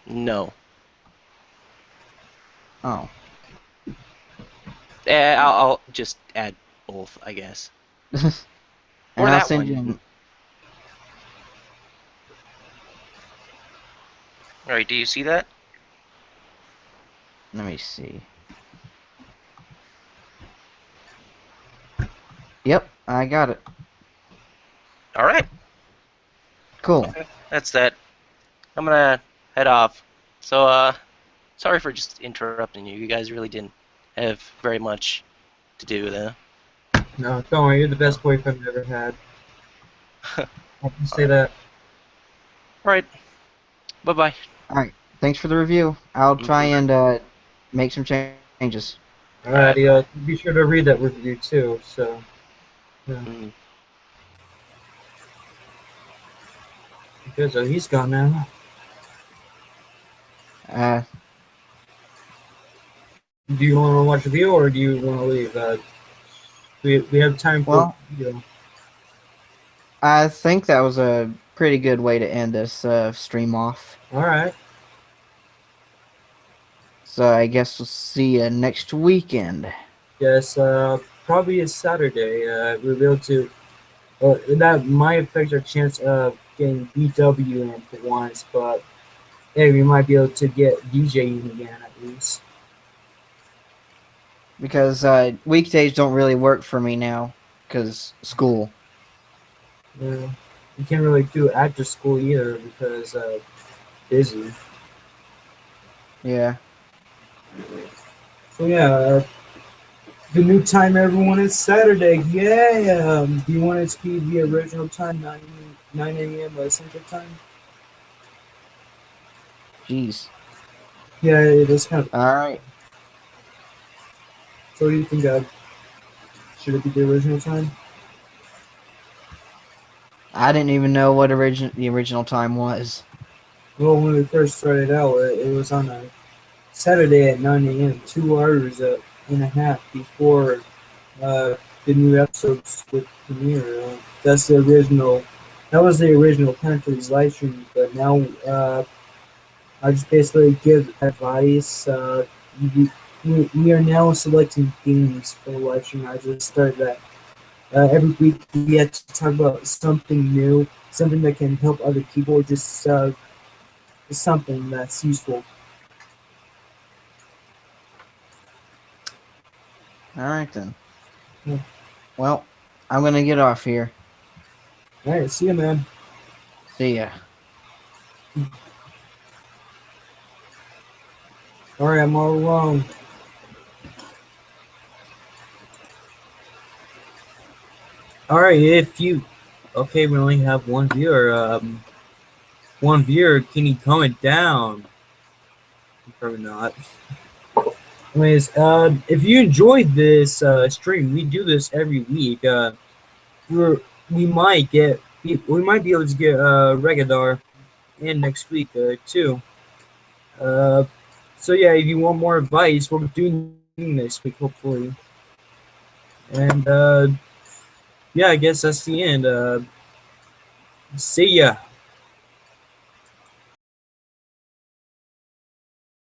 No. Oh. I'll just add both, I guess, And or I'll that send you. one. All right. Do you see that? Let me see. Yep, I got it. All right. Cool. Okay. That's that. I'm gonna head off. So, sorry for just interrupting you. You guys really didn't have very much to do there. No, don't worry. You're the best boyfriend I've ever had. I can All say right. that. All right. Bye bye. All right. Thanks for the review. I'll try Mm-hmm. and make some changes. All right. Alrighty. Be sure to read that review too. So. Yeah. Mm. Because he's gone now. Uh, Do you want to watch the video or do you want to leave? We have time for Well, video. I think that was a pretty good way to end this stream off. All right. So I guess we'll see you next weekend. Yes. Probably a Saturday. We'll be able to. That might affect our chance of getting BW in for once, but hey, we might be able to get DJing again at least. Because weekdays don't really work for me now, because school. Yeah. We can't really do after school either because busy. Yeah. So yeah, the new time everyone is Saturday. Yeah. Do you want it to be the original time, 9 a.m. Central Time? Jeez. Yeah, it is kind of. All right. So what do you think? Should it be the original time? I didn't even know what the original time was. Well, when we first started out, it was on a Saturday at 9 a.m., 2 hours and a half before uh, the new episodes would premiere. That's the original. That was the original plan for these live streams, but now I just basically give advice. We are now selecting themes for the live stream. I just started that. Every week we have to talk about something new, something that can help other people, just something that's useful. All right then. Yeah. Well, I'm gonna get off here. All right, see you, man. See ya. All right, I'm all alone. All right, if you okay, we only have one viewer. One viewer. Can you comment down? Probably not. Anyways, if you enjoyed this stream, we do this every week. We're we might get we might be able to get Regidar in next week too. Uh, so yeah, if you want more advice, we're doing this week hopefully. And yeah, I guess that's the end. See ya.